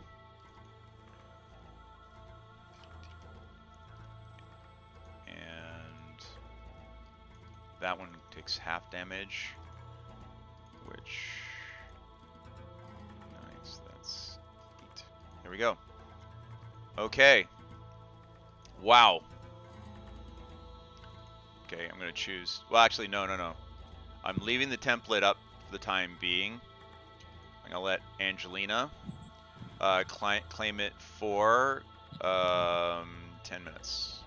And that one takes half damage, which. Nice, that's 8. There we go. Okay. Wow. Okay, I'm going to choose... Well, actually, no. I'm leaving the template up for the time being. I'm going to let Angelina claim it for 10 minutes.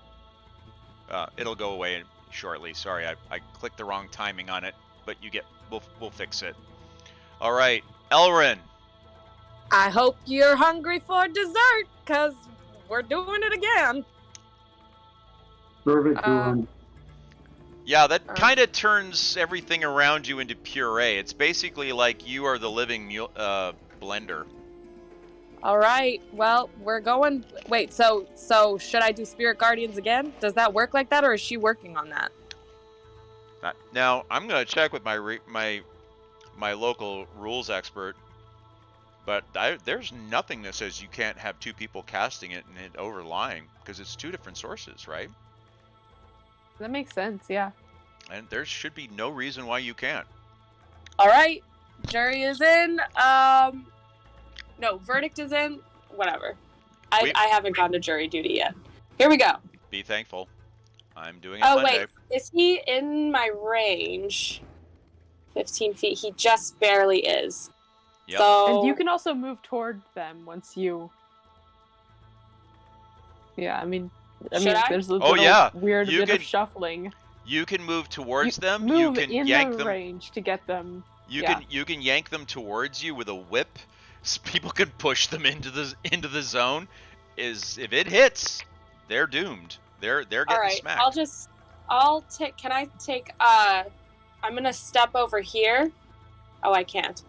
It'll go away shortly. Sorry, I clicked the wrong timing on it, but we'll fix it. All right, Elrin. I hope you're hungry for dessert, because we're doing it again. Serve it to him. Yeah, that kind of turns everything around you into puree. It's basically like you are the living blender. All right. Well, we're going. Wait. So should I do Spirit Guardians again? Does that work like that, or is she working on that? Now I'm gonna check with my local rules expert, but there's nothing that says you can't have two people casting it and it overlying, because it's two different sources, right? That makes sense, yeah. And there should be no reason why you can't. All right. Jury is in. No, verdict is in. Whatever. I haven't gone to jury duty yet. Here we go. Be thankful. I'm doing it Monday. Wait. Is he in my range? 15 feet. He just barely is. Yep. So... And you can also move toward them once you... Yeah, I mean, there's a little weird bit of shuffling. You can move towards them. Move you can in yank the them. range to get them. You can yank them towards you with a whip. So people can push them into the zone. If it hits, they're doomed. They're All getting right. smacked. I'll take. Can I take? I'm gonna step over here. Oh, I can't.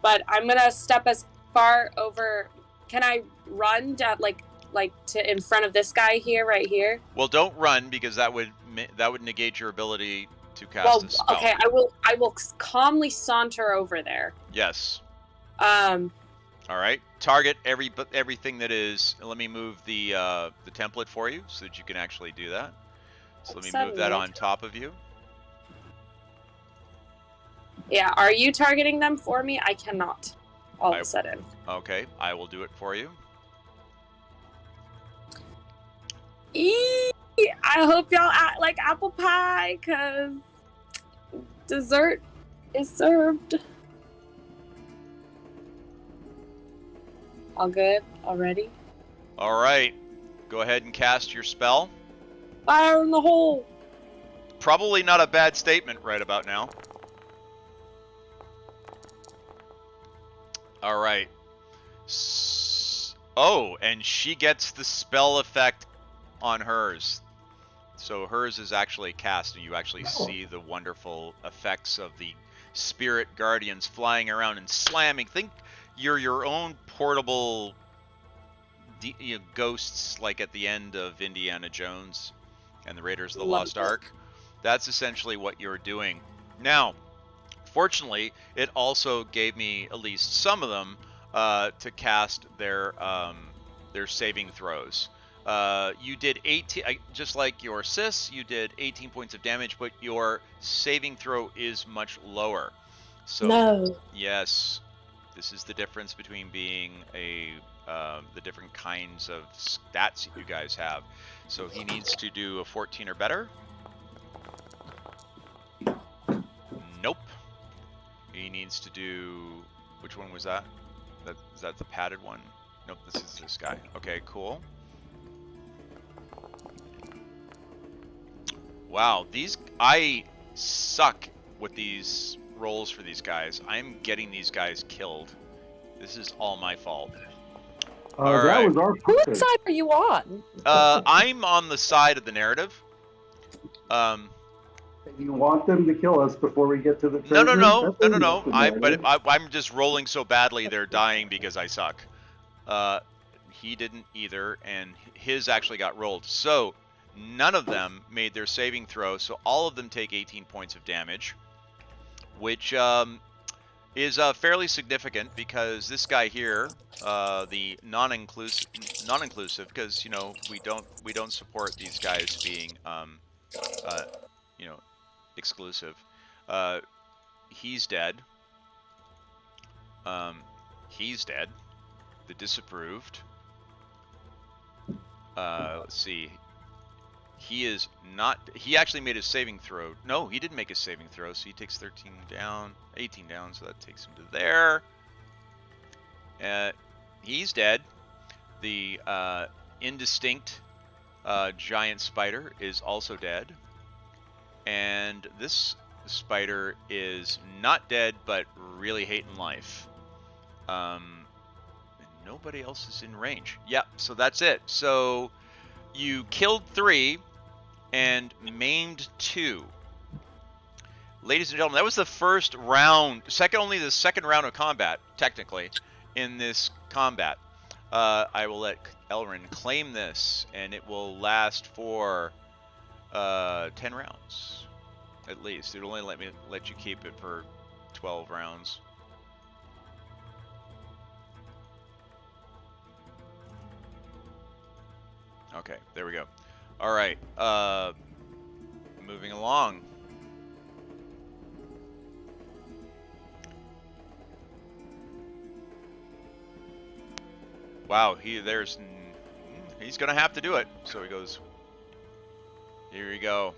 But I'm gonna step as far over. Can I run down like to in front of this guy here, right here? Well, don't run because that would negate your ability to cast a spell. Okay. I will calmly saunter over there. Yes. Um. All right. Target everything that is. Let me move the template for you so that you can actually do that. So let me move that on top of you. Yeah. Are you targeting them for me? I cannot. All of a sudden. Okay. I will do it for you. I hope y'all like apple pie, cause dessert is served. All good already? All right. Go ahead and cast your spell. Fire in the hole. Probably not a bad statement right about now. All right. Oh, and she gets the spell effect on hers. So hers is actually cast, and you actually see the wonderful effects of the spirit guardians flying around and slamming. Think you're your own portable ghosts, like at the end of Indiana Jones and the Raiders of the Lost Ark. That's essentially what you're doing. Now, fortunately, it also gave me at least some of them to cast their saving throws. You did 18, just like your sis, you did 18 points of damage, but your saving throw is much lower. So, no. Yes, this is the difference between being the different kinds of stats you guys have. So he needs to do a 14 or better. Nope. He needs to do, which one was that? Is that the padded one? Nope, this is this guy. Okay, cool. Wow, I suck with these rolls for these guys. I'm getting these guys killed. This is all my fault. That was our Whose side are you on? I'm on the side of the narrative. You want them to kill us before we get to the treasure? No. I'm just rolling so badly they're dying because I suck. He didn't either, and his actually got rolled. So none of them made their saving throw, so all of them take 18 points of damage, which is fairly significant because this guy here, the non-inclusive, because we don't support these guys being exclusive. He's dead. He's dead. The disapproved. Let's see. He is not. He actually made his saving throw. No, he didn't make his saving throw, so he takes 13 down, 18 down, so that takes him to there. He's dead. The indistinct giant spider is also dead. And this spider is not dead, but really hating life. Nobody else is in range. Yep, so that's it. So you killed 3 and maimed 2. Ladies and gentlemen, that was the first round, only the second round of combat, technically, in this combat. I will let Elrin claim this, and it will last for 10 rounds, at least. It'll only let you keep it for 12 rounds. Okay, there we go. All right, moving along. Wow, he's gonna have to do it. So he goes, here we go.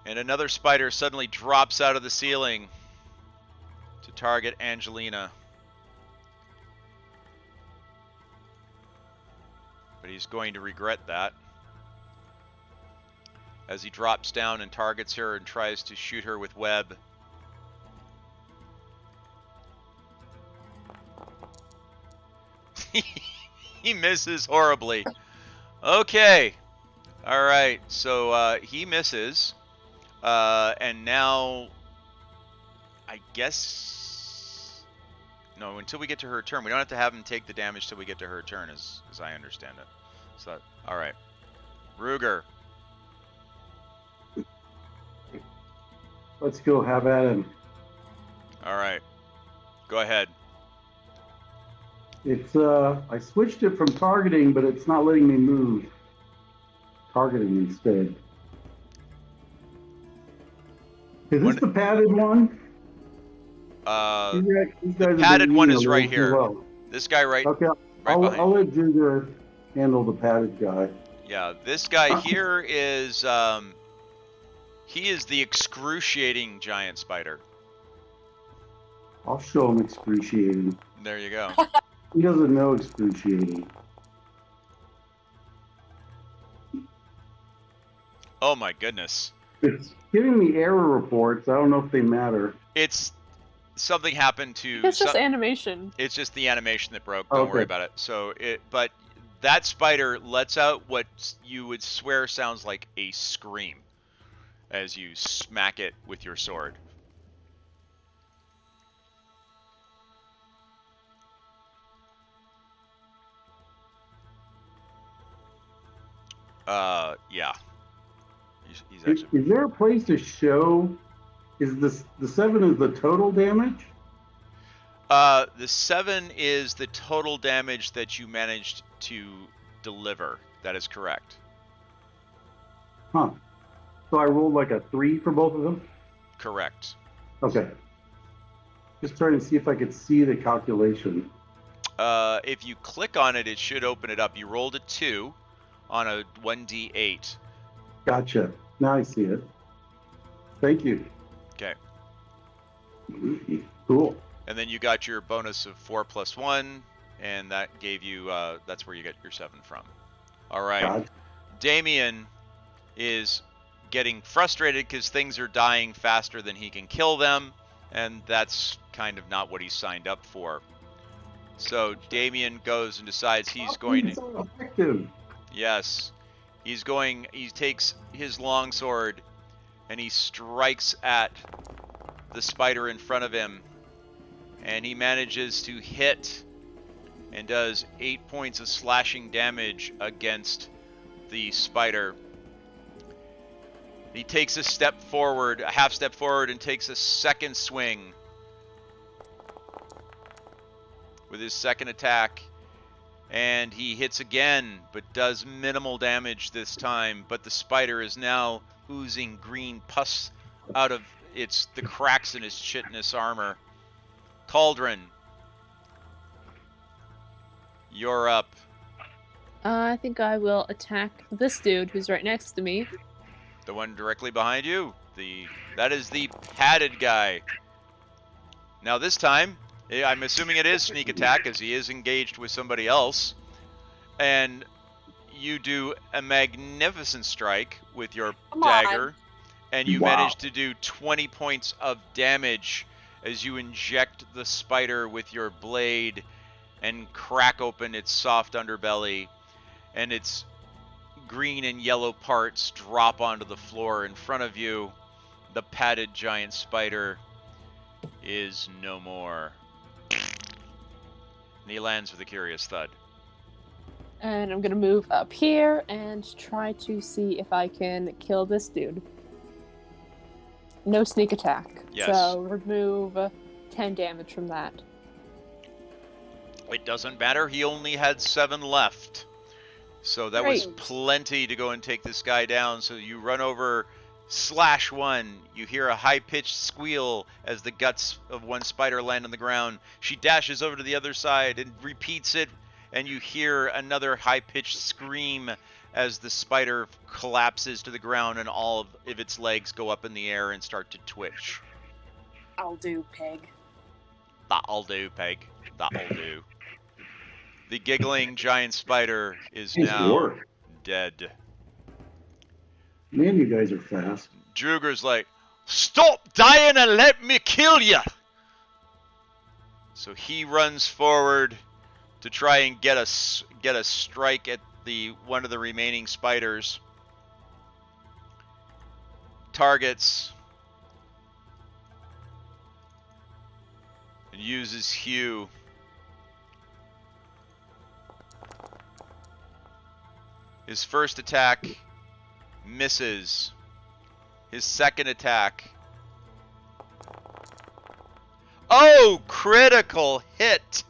And another spider suddenly drops out of the ceiling to target Angelina. But he's going to regret that, as he drops down and targets her and tries to shoot her with web. He misses horribly. Okay. All right. So he misses. And now, I guess... No, until we get to her turn. We don't have to have him take the damage till we get to her turn, as I understand it. So, all right. Ruger. Let's go have at him. All right. Go ahead. It's I switched it from targeting, but it's not letting me move. Targeting instead. Is this the padded one? The padded one is right here. Well. This guy right Okay, behind. I'll let Ginger handle the padded guy. Yeah, this guy here is he is the excruciating giant spider. I'll show him excruciating. There you go. He doesn't know excruciating. Oh my goodness. It's giving me error reports. I don't know if they matter. It's something happened to. It's just animation. It's just the animation that broke. Don't worry about it. So but that spider lets out what you would swear sounds like a scream as you smack it with your sword. Yeah. He's actually... Is there a place to show? Is the 7 is the total damage? The 7 is the total damage that you managed to deliver. That is correct. Huh. So I rolled like a 3 for both of them? Correct. Okay. Just trying to see if I could see the calculation. If you click on it, it should open it up. You rolled a 2 on a 1d8. Gotcha. Now I see it. Thank you. Okay. Cool. And then you got your bonus of 4 plus 1, and that gave you, that's where you get your 7 from. All right. God. Damien is getting frustrated because things are dying faster than he can kill them, and that's kind of not what he signed up for. So Damien goes and decides he's going to... so effective. Yes. He takes his longsword and he strikes at the spider in front of him, and he manages to hit and does 8 points of slashing damage against the spider. He takes a half step forward, and takes a second swing with his second attack. And he hits again, but does minimal damage this time. But the spider is now oozing green pus out of the cracks in his chitinous armor. Cauldron, you're up. I think I will attack this dude who's right next to me. The one directly behind you. That is the padded guy. Now this time, I'm assuming it is sneak attack, as he is engaged with somebody else. And you do a magnificent strike with your dagger. And you manage to do 20 points of damage as you inject the spider with your blade and crack open its soft underbelly. And its green and yellow parts drop onto the floor in front of you. The padded giant spider is no more. And he lands with a curious thud. And I'm gonna move up here and try to see if I can kill this dude. No sneak attack. Yes. So remove 10 damage from that. It doesn't matter. He only had 7 left. So that was plenty to go and take this guy down. So you run over, slash one. You hear a high-pitched squeal as the guts of one spider land on the ground. She dashes over to the other side and repeats it. And you hear another high-pitched scream as the spider collapses to the ground and all of its legs go up in the air and start to twitch. I'll do, pig. That'll do, pig. That'll do. The giggling giant spider is now dead. Man, you guys are fast. Druger's like, stop dying and let me kill you! So he runs forward to try and get a strike at one of the remaining spiders. Targets and uses Hue. His first attack misses. His second attack. Oh, critical hit.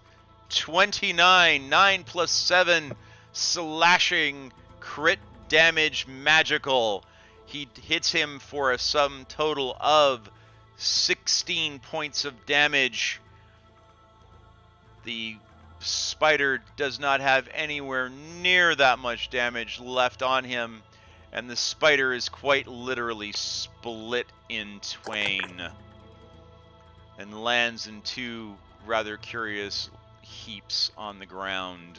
29, 9 plus 7, slashing, crit damage, magical. He hits him for a sum total of 16 points of damage. The spider does not have anywhere near that much damage left on him, and the spider is quite literally split in twain and lands in two rather curious heaps on the ground.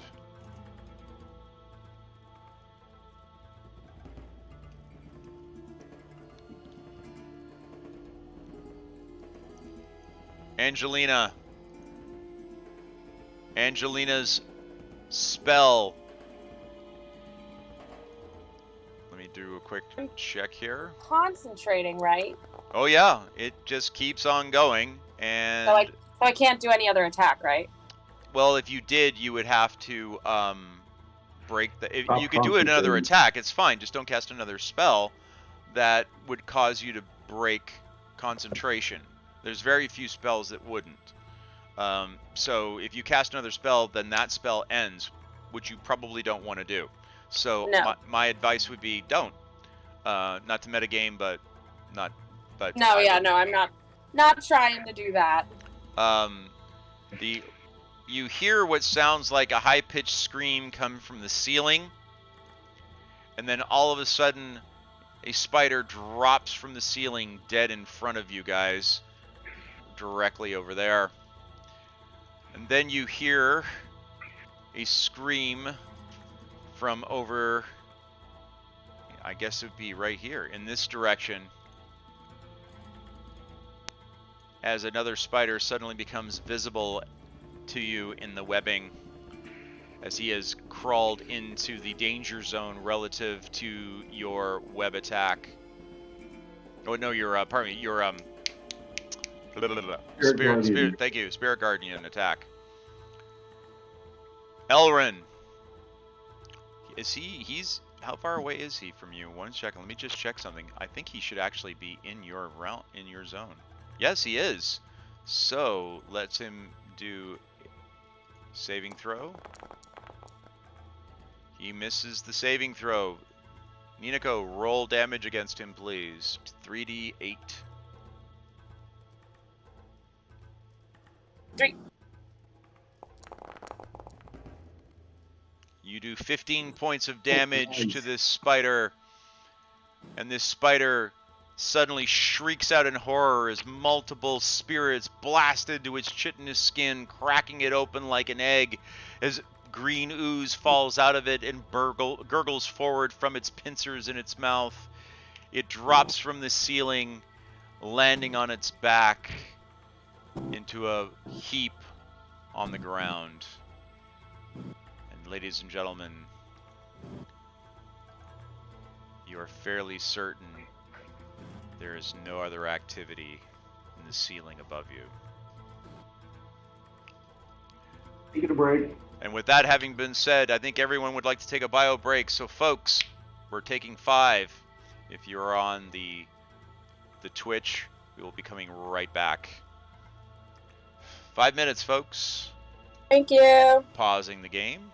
Angelina's spell. Let me do a quick check here. Concentrating, right? Oh yeah, it just keeps on going, and So I can't do any other attack, right? well, if you did, you would have to break the. If Stop you could do another concentrating. attack, it's fine. Just don't cast another spell that would cause you to break concentration. There's very few spells that wouldn't. So if you cast another spell, then that spell ends, which you probably don't want to do. So No. my advice would be don't. Not to metagame, but not. But No, I'm not trying to do that. You hear what sounds like a high-pitched scream come from the ceiling, and then all of a sudden, a spider drops from the ceiling dead in front of you guys, directly over there. And then you hear a scream from over, I guess it would be right here, in this direction, as another spider suddenly becomes visible to you in the webbing, as he has crawled into the danger zone relative to your web attack. Oh no, your pardon me, your spirit. Thank you, Spirit Guardian attack. Elrin, is he's how far away is he from you? 1 second, let me just check something. I think he should actually be in your realm, in your zone. Yes, he is. So let's him do saving throw. He misses the saving throw. Ninako, roll damage against him, please. 3d8. 3. You do 15 points of damage to this spider, and this spider suddenly shrieks out in horror as multiple spirits blast into its chitinous skin, cracking it open like an egg as green ooze falls out of it and gurgles forward from its pincers in its mouth. It drops from the ceiling, landing on its back into a heap on the ground. And ladies and gentlemen, you are fairly certain there is no other activity in the ceiling above you. Taking a break. And with that having been said, I think everyone would like to take a bio break. So folks, we're taking 5. If you're on the Twitch, we will be coming right back. 5 minutes, folks. Thank you. Pausing the game.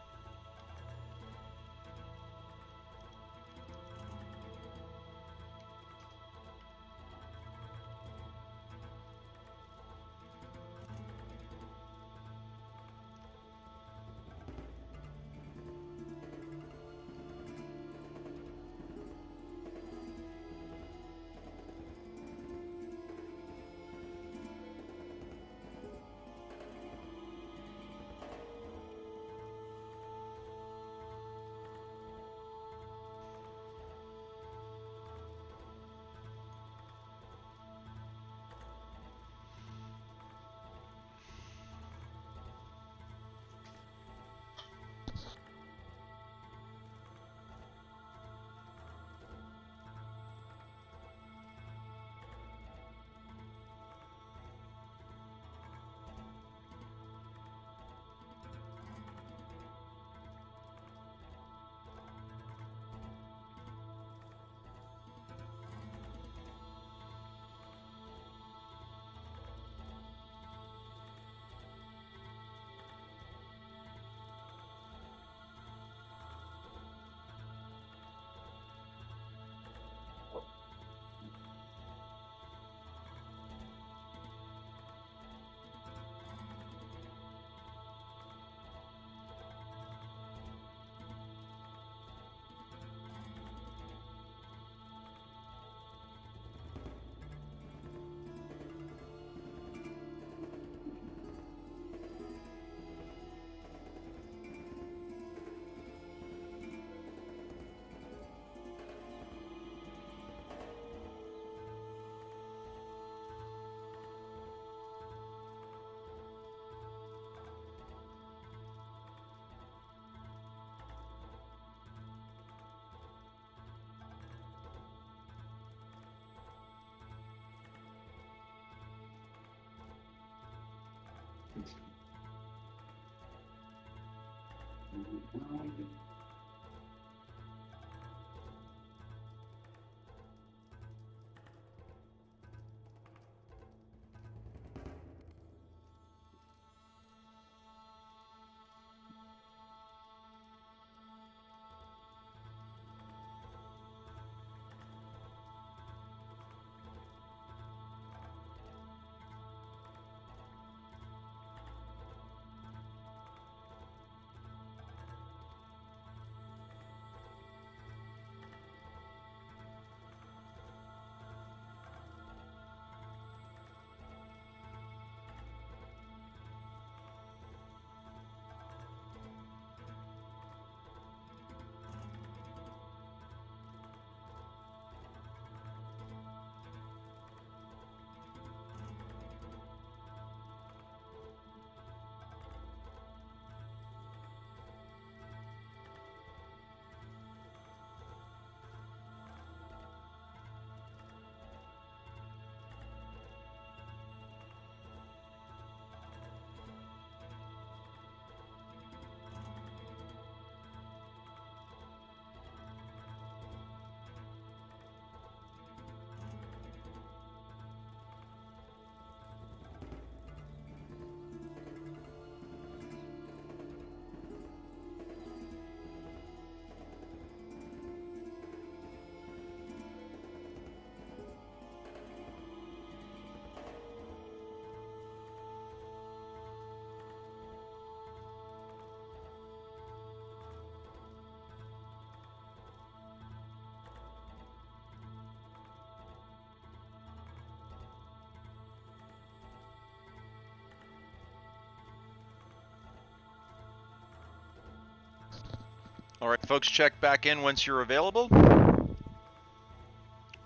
All right, folks, check back in once you're available.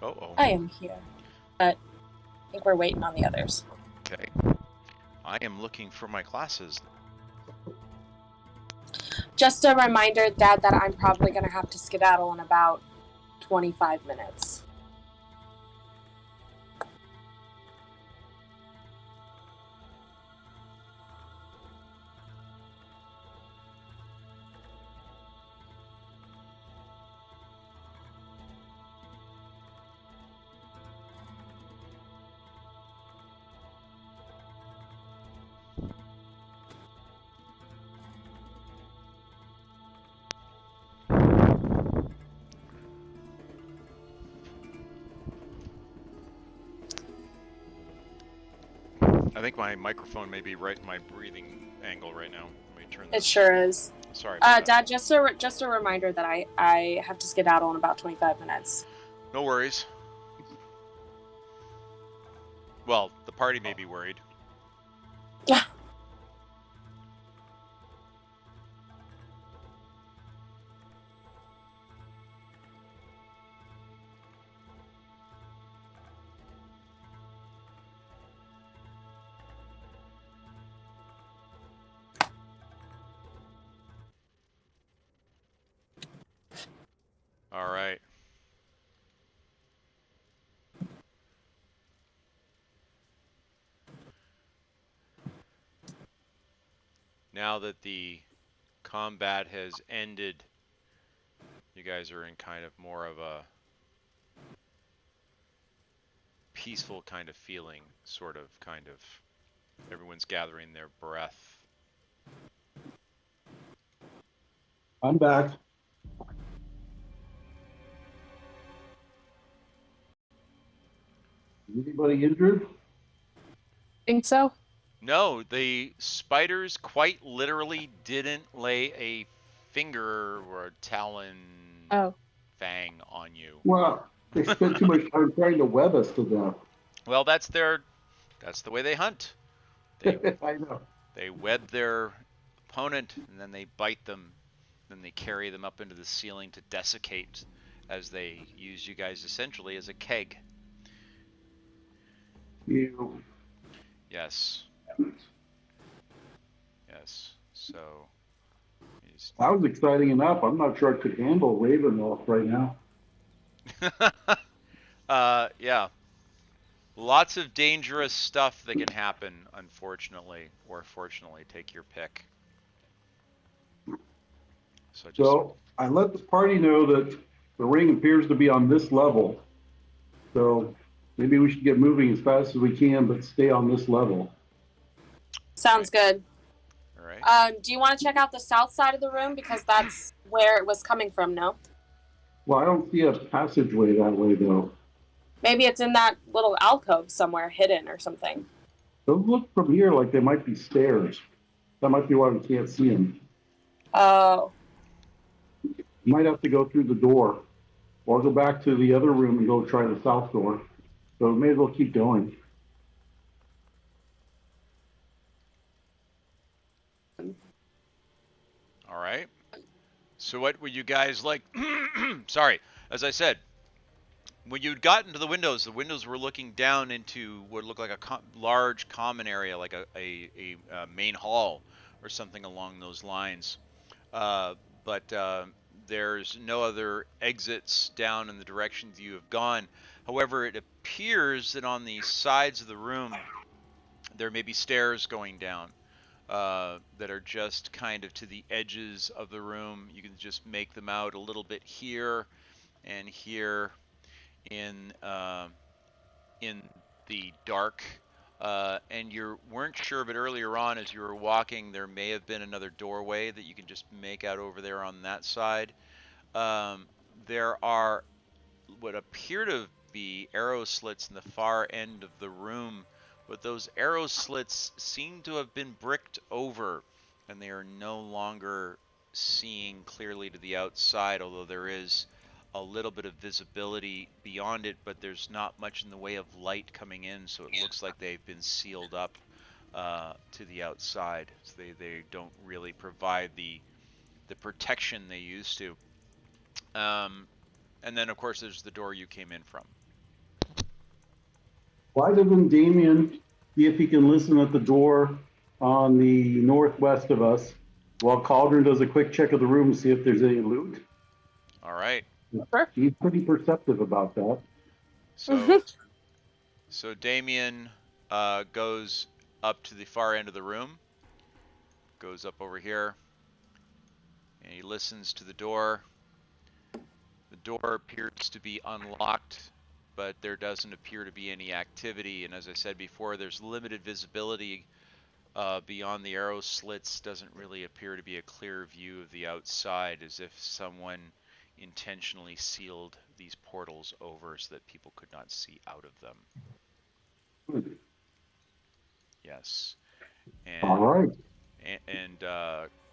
Uh-oh. I am here, but I think we're waiting on the others. Okay. I am looking for my classes. Just a reminder, Dad, that I'm probably going to have to skedaddle in about 25 minutes. I think my microphone may be right in my breathing angle right now. Let me turn this. It sure is. Sorry about that. Dad, just a reminder that I have to skedaddle in about 25 minutes. No worries. Well, the party may be worried. Yeah. All right. Now that the combat has ended, you guys are in kind of more of a peaceful kind of feeling, kind of. Everyone's gathering their breath. I'm back. Anybody injured? Think so? No, the spiders quite literally didn't lay a finger or a talon fang on you. Well, they spent too much time trying to web us to death. Well, that's the way they hunt. I know. They web their opponent and then they bite them, then they carry them up into the ceiling to desiccate as they use you guys essentially as a keg. You. Yes. Yes. So. That was exciting enough. I'm not sure I could handle Ravenloft right now. Yeah. Lots of dangerous stuff that can happen, unfortunately, or fortunately, take your pick. So just So I let the party know that the ring appears to be on this level. So maybe we should get moving as fast as we can, but stay on this level. Sounds good. all right. Do you want to check out the south side of the room? Because that's where it was coming from, no? Well, I don't see a passageway that way though. Maybe it's in that little alcove somewhere hidden or something. Those look from here like they might be stairs. That might be why we can't see them. Oh. Might have to go through the door or go back to the other room and go try the south door. So we may as well keep going. All right. So what would you guys like? Sorry, as I said, when you'd gotten to the windows were looking down into what looked like a large common area, like a main hall or something along those lines. But there's no other exits down in the directions you have gone. However, it appears that on the sides of the room there may be stairs going down that are just kind of to the edges of the room. You can just make them out a little bit here and here in the dark. And you weren't sure, but earlier on as you were walking, there may have been another doorway that you can just make out over there on that side. There are what appear to be arrow slits in the far end of the room, but those arrow slits seem to have been bricked over, and they are no longer seeing clearly to the outside, although there is a little bit of visibility beyond it, but there's not much in the way of light coming in, so it looks like they've been sealed up to the outside. So they don't really provide the protection they used to. And then, of course, there's the door you came in from. Why doesn't Damien see if he can listen at the door on the northwest of us while Cauldron does a quick check of the room to see if there's any loot? All right. Sure. He's pretty perceptive about that. So Damien goes up to the far end of the room, goes up over here, and he listens to the door. The door appears to be unlocked, but there doesn't appear to be any activity. And as I said before, there's limited visibility beyond the arrow slits. Doesn't really appear to be a clear view of the outside, as if someone intentionally sealed these portals over so that people could not see out of them. Yes. And, all right. And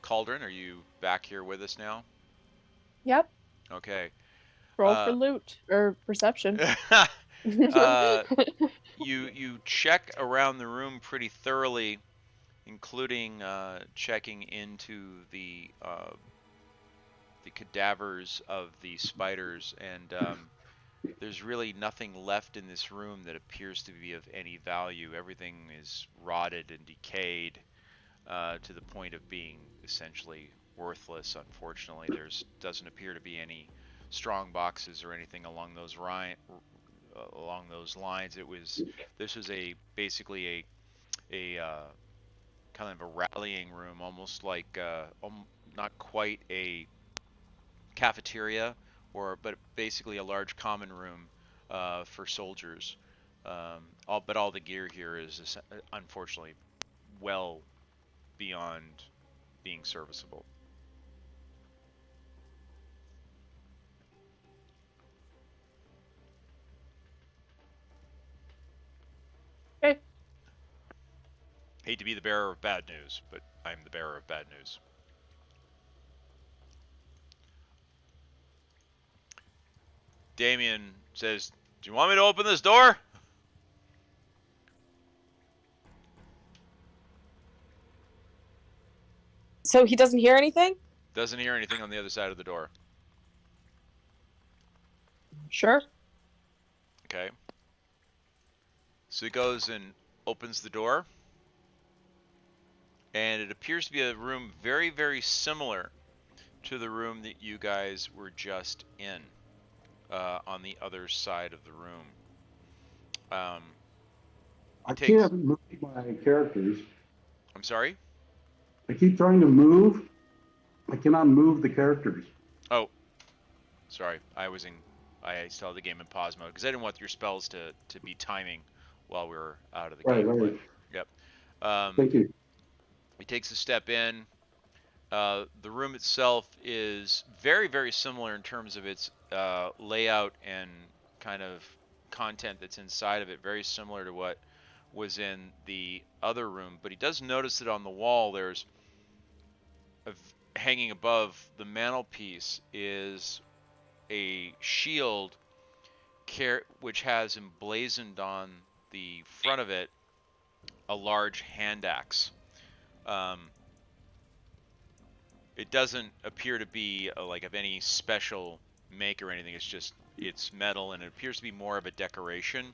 Cauldron, are you back here with us now? Yep. Okay. Roll for loot or perception. You check around the room pretty thoroughly, including checking into the cadavers of the spiders, and there's really nothing left in this room that appears to be of any value. Everything is rotted and decayed to the point of being essentially worthless. Unfortunately, doesn't appear to be any strong boxes or anything along those lines. This was basically a kind of a rallying room, almost like not quite a cafeteria, but basically a large common room for soldiers. But all the gear here is unfortunately well beyond being serviceable. Okay. Hate to be the bearer of bad news, but I'm the bearer of bad news. Damien says, "Do you want me to open this door?" So he doesn't hear anything? Doesn't hear anything on the other side of the door. Sure. Okay. So he goes and opens the door, and it appears to be a room very, very similar to the room that you guys were just in, on the other side of the room. I can't move my characters. I'm sorry? I keep trying to move, I cannot move the characters. Oh, sorry. I still have the game in pause mode because I didn't want your spells to be timing while we were out of the Right, gameplay. right. Yep. Thank you. He takes a step in. The room itself is very, very similar in terms of its layout and kind of content that's inside of it. Very similar to what was in the other room. But he does notice that on the wall there's hanging above the mantelpiece is a shield which has emblazoned on the front of it a large hand axe. It doesn't appear to be like of any special make or anything. It's metal and it appears to be more of a decoration.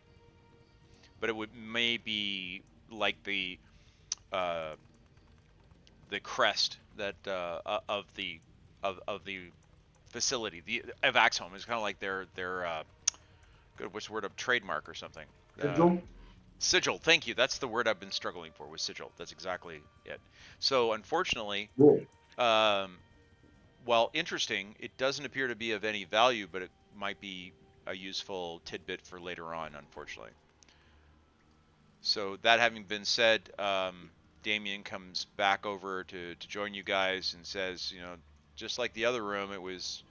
But it may be like the crest that of the facility of Axholm is kind of like their what's the word, of trademark or something. Sigil? Sigil, thank you. That's the word I've been struggling for, was sigil. That's exactly it. So unfortunately, Cool. while interesting, it doesn't appear to be of any value, but it might be a useful tidbit for later on, unfortunately. So that having been said, Damien comes back over to join you guys and says, you know, just like the other room, it was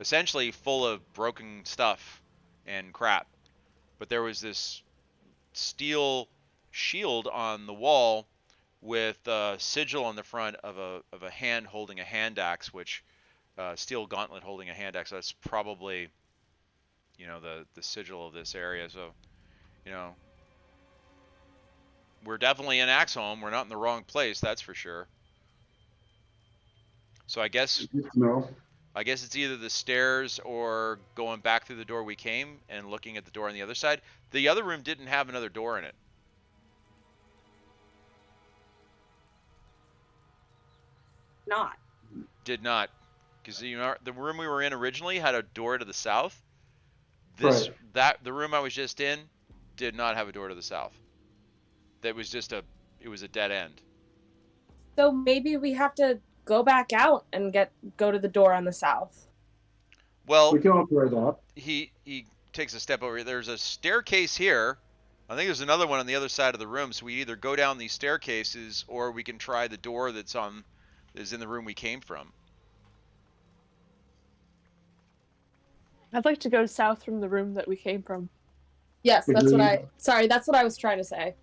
essentially full of broken stuff and crap. But there was this steel shield on the wall with a sigil on the front of a hand holding a hand axe, which steel gauntlet holding a hand axe. That's probably, you know, the sigil of this area. So, you know, we're definitely in Axholm. We're not in the wrong place, that's for sure. So I guess No. I guess it's either the stairs or going back through the door we came and looking at the door on the other side. The other room didn't have another door in it. Not. Did not. Because you know, the room we were in originally had a door to the south. The room I was just in did not have a door to the south. That was just it was a dead end. So maybe we have to go back out and go to the door on the south. Well, we can all try that. He takes a step over here. There's a staircase here. I think there's another one on the other side of the room. So we either go down these staircases or we can try the door that's in the room we came from. I'd like to go south from the room that we came from. Yes, that's what I was trying to say.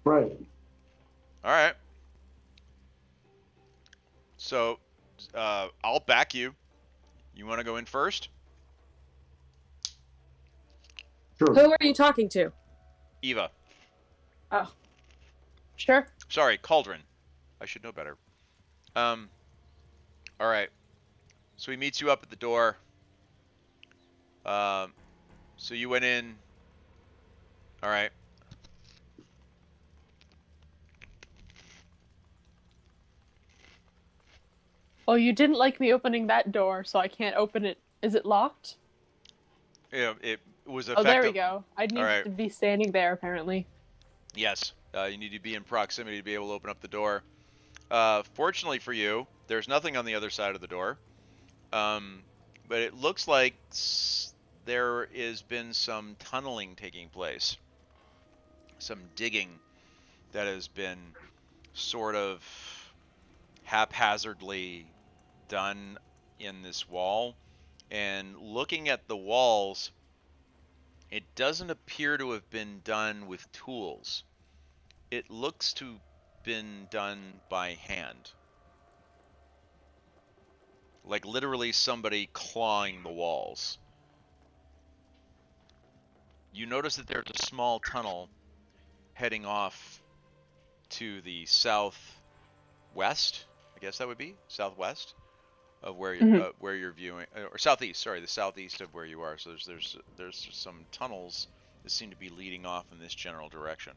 Right. All right. So, I'll back you. You want to go in first? Sure. Who are you talking to? Eva. Oh. Sure. Sorry, Cauldron. I should know better. All right. So he meets you up at the door. So you went in. All right. Oh, you didn't like me opening that door, so I can't open it. Is it locked? Yeah, it was Oh, effective. there we go. I'd need to be standing there, apparently. Yes. You need to be in proximity to be able to open up the door. Fortunately for you, there's nothing on the other side of the door. But it looks like there has been some tunneling taking place. Some digging that has been sort of haphazardly done in this wall. And looking at the walls, it doesn't appear to have been done with tools. It looks to have been done by hand. Like literally somebody clawing the walls. You notice that there's a small tunnel heading off to the southwest. I guess that would be southwest of where you're viewing, or southeast. Sorry, the southeast of where you are. So there's some tunnels that seem to be leading off in this general direction.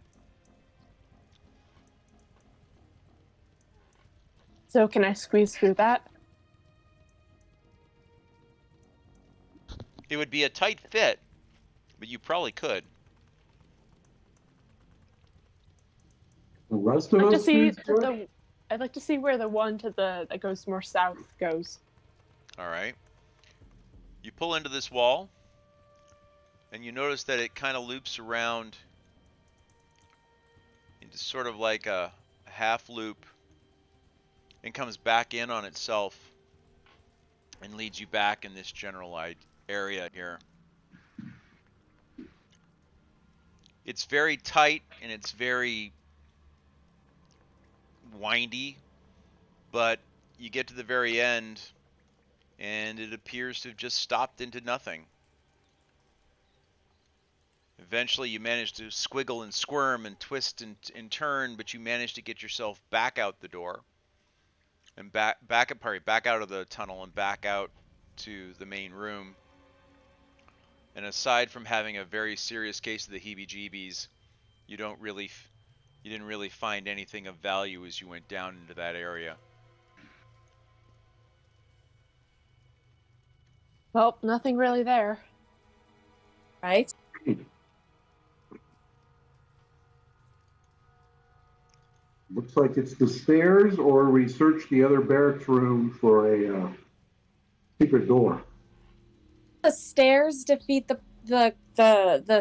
So can I squeeze through that? It would be a tight fit, but you probably could. The rest of I'd like us to see needs work? I'd like to see where the one that goes more south goes. All right. You pull into this wall, and you notice that it kind of loops around into sort of like a half loop and comes back in on itself and leads you back in this general area here. It's very tight and it's very windy, but you get to the very end and it appears to have just stopped into nothing. Eventually you manage to squiggle and squirm and twist and turn, but you manage to get yourself back out the door and back out of the tunnel and back out to the main room. And aside from having a very serious case of the heebie-jeebies, you didn't really find anything of value as you went down into that area. Well, nothing really there. Right? Looks like it's the stairs, or we search the other barracks room for a secret door. The stairs defeat the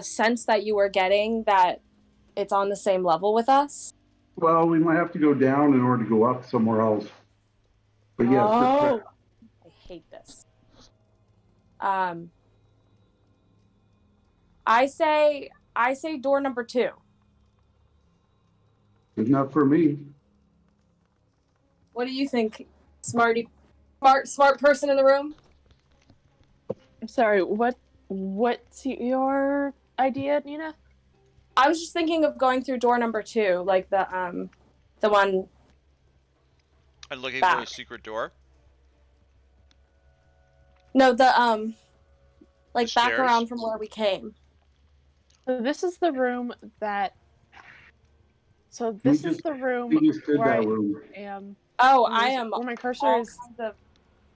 sense that you were getting that it's on the same level with us. Well, we might have to go down in order to go up somewhere else. But yes, Oh, I hate this. I say door number 2. it's not for me. What do you think, smart person in the room? I'm sorry, what's your idea, Nina? I was just thinking of going through door number 2, like the one. And looking back. for a secret door? No, the like The back stairs? around from where we came. So this is the room that. So We this is just- the room We just did where that I room. am. Oh, where I is- am. Where my cursor all is. kinds of.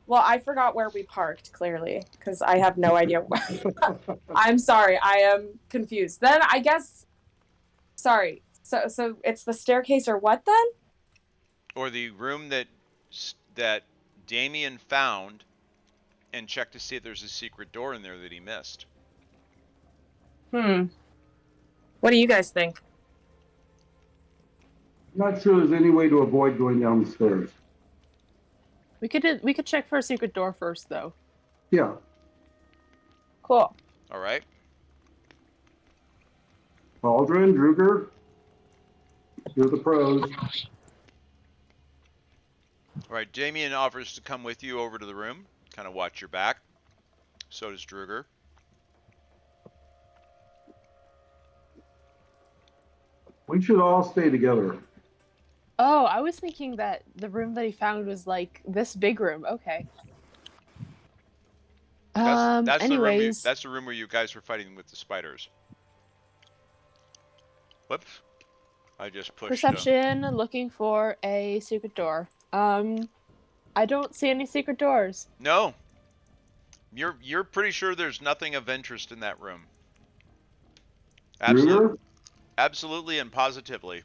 Well, I forgot where we parked, clearly, because I have no idea. I'm sorry, I am confused. Then I guess. Sorry. So it's the staircase or what then? Or the room that Damien found and checked to see if there's a secret door in there that he missed. What do you guys think? Not sure there's any way to avoid going down the stairs. We could check for a secret door first, though. Yeah. Cool. All right. Aldrin, Druger, you're the pros. All right. Damien offers to come with you over to the room. Kind of watch your back. So does Druger. We should all stay together. Oh, I was thinking that the room that he found was like this big room. Okay. That's Anyways, that's the room where you guys were fighting with the spiders. Whoops. I just pushed. perception, looking for a secret door. I don't see any secret doors. No. You're pretty sure there's nothing of interest in that room. Druger? Absolutely and positively.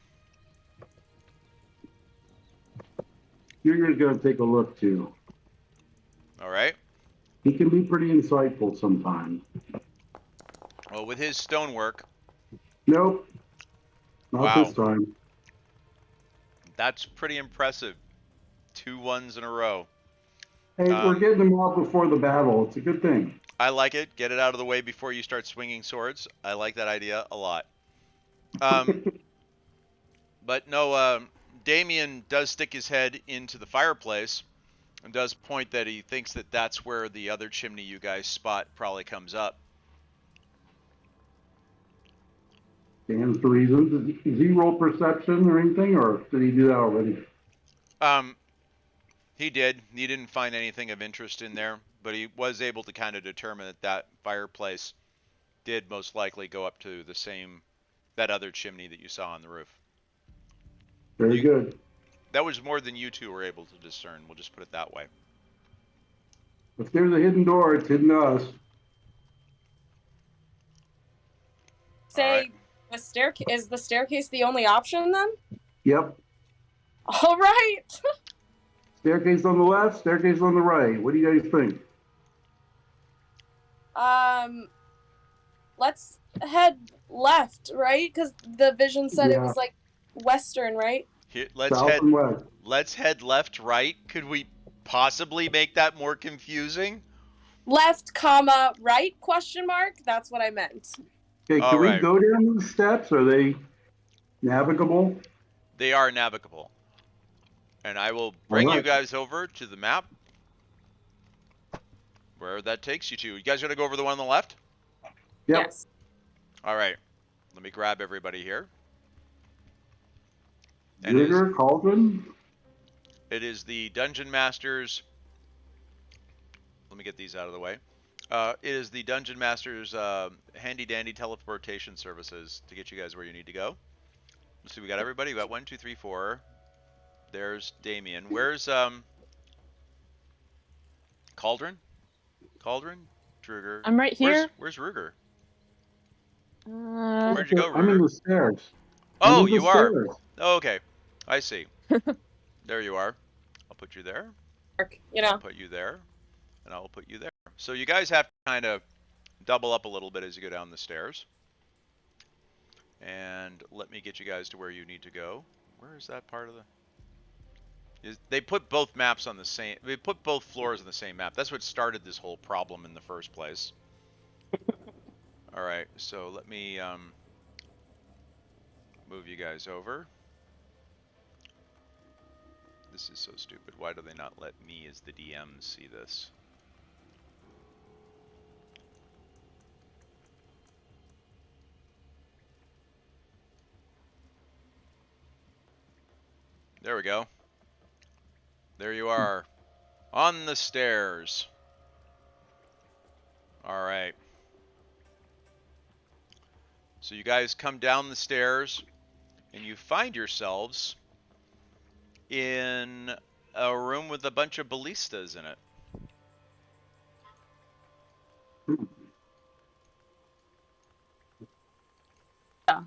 Druger's going to take a look too. All right. He can be pretty insightful sometimes. Well, with his stonework, Nope. Not Wow. this time. that's pretty impressive. 2 1s in a row. Hey, we're getting them off before the battle. It's a good thing. I like it. Get it out of the way before you start swinging swords. I like that idea a lot. But no, Damien does stick his head into the fireplace and does point that he thinks that that's where the other chimney you guys spot probably comes up. Stands to reason. Does he roll perception or anything, or did he do that already? He did. He didn't find anything of interest in there, but he was able to kind of determine that fireplace did most likely go up to that other chimney that you saw on the roof. Very good. That was more than you two were able to discern. We'll just put it that way. If there's a hidden door, it's hidden to us. Say Alright. is the staircase the only option then? Yep. All right. Staircase on the left, staircase on the right. What do you guys think? Let's head left, right? Because the vision said it Yeah. was like western, right? Here, South and west. let's head left, right. Could we possibly make that more confusing? Left, comma, right? Question mark. That's what I meant. Okay, All can we right. go down these steps? Are they navigable? They are navigable. And I will bring you guys over to the map. Where that takes you to. You guys gonna go over the one on the left? Yep. Yes. All right. Let me grab everybody here. Rigger, Cauldron? It is the Dungeon Master's. Let me get these out of the way. It is the Dungeon Master's handy dandy teleportation services to get you guys where you need to go. So we got everybody. We got 1, 2, 3, 4. There's Damien. Where's Cauldron? Cauldron? Ruger. I'm right here. Where's Ruger? Where'd you go, I'm in Ruger? the stairs. Oh, I'm in the you are. stairs. Oh, okay. I see. There you are. I'll put you there. You know. I'll put you there. And I'll put you there. So you guys have to kind of double up a little bit as you go down the stairs. And let me get you guys to where you need to go. Where is that part of the... They put both maps on the same... They put both floors on the same map. That's what started this whole problem in the first place. Alright, so let me move you guys over. This is so stupid. Why do they not let me as the DM see this? There we go. There you are. On the stairs. Alright. So you guys come down the stairs and you find yourselves in a room with a bunch of ballistas in it. Yeah.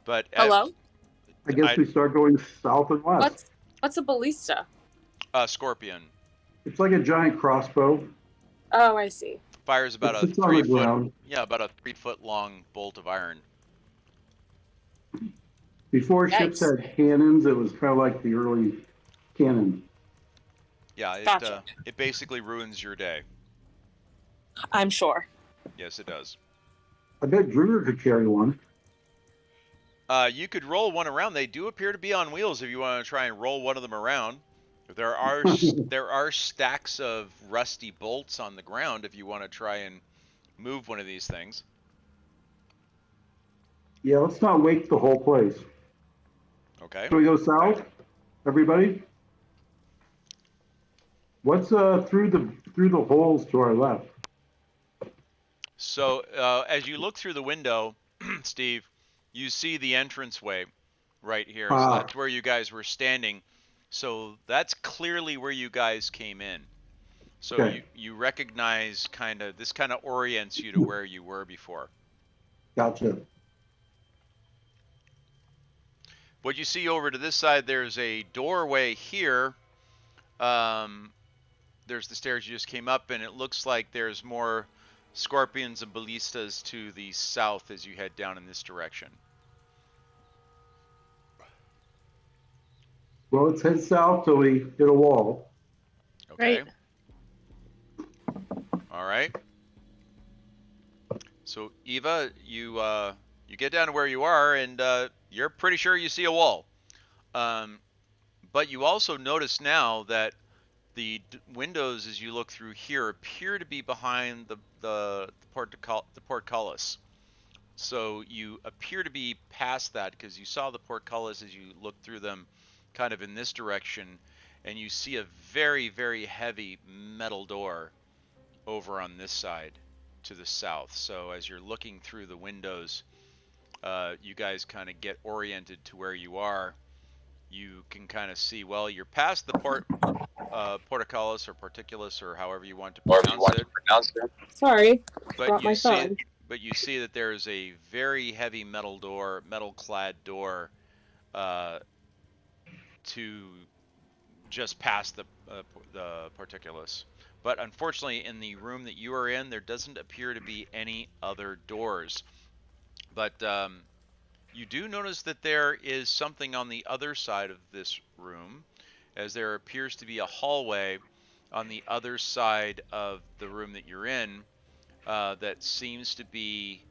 But Hello? I guess we start going south and west. What's a ballista? Scorpion. It's like a giant crossbow. Oh, I see. Fires about It a sits on the 3 foot. ground. Yeah, about a 3 foot long bolt of iron. Before ships Yikes. had cannons, it was kind of like the early cannon. Yeah, Gotcha. it basically ruins your day. I'm sure. Yes, it does. I bet Druger could carry one. You could roll one around. They do appear to be on wheels if you want to try and roll one of them around. There are stacks of rusty bolts on the ground if you want to try and move one of these things. Yeah, let's not wake the whole place. Okay. Can we go south, everybody? What's through the holes to our left? So as you look through the window, Steve, you see the entranceway right here. So that's where you guys were standing. So that's clearly where you guys came in. So Okay. you recognize this kind of orients you to where you were before. Gotcha. What you see over to this side, there's a doorway here. There's the stairs you just came up, and it looks like there's more scorpions and ballistas to the south as you head down in this direction. Well, let's head south till we hit a wall. Okay. Right. All right. So Eva, you get down to where you are, and you're pretty sure you see a wall. But you also notice now that the windows, as you look through here, appear to be behind the portcullis. So you appear to be past that because you saw the portcullis as you looked through them, kind of in this direction, and you see a very, very heavy metal door over on this side to the south. So as you're looking through the windows, you guys kind of get oriented to where you are. You can kind of see, well, you're past the portcullis or portcullis or however you want to pronounce it. Sorry. But Brought my you see phone. but you see that there is a very heavy metal-clad door to just past the portcullis. But unfortunately, in the room that you are in, there doesn't appear to be any other doors. But you do notice that there is something on the other side of this room, as there appears to be a hallway on the other side of the room that you're in that seems to be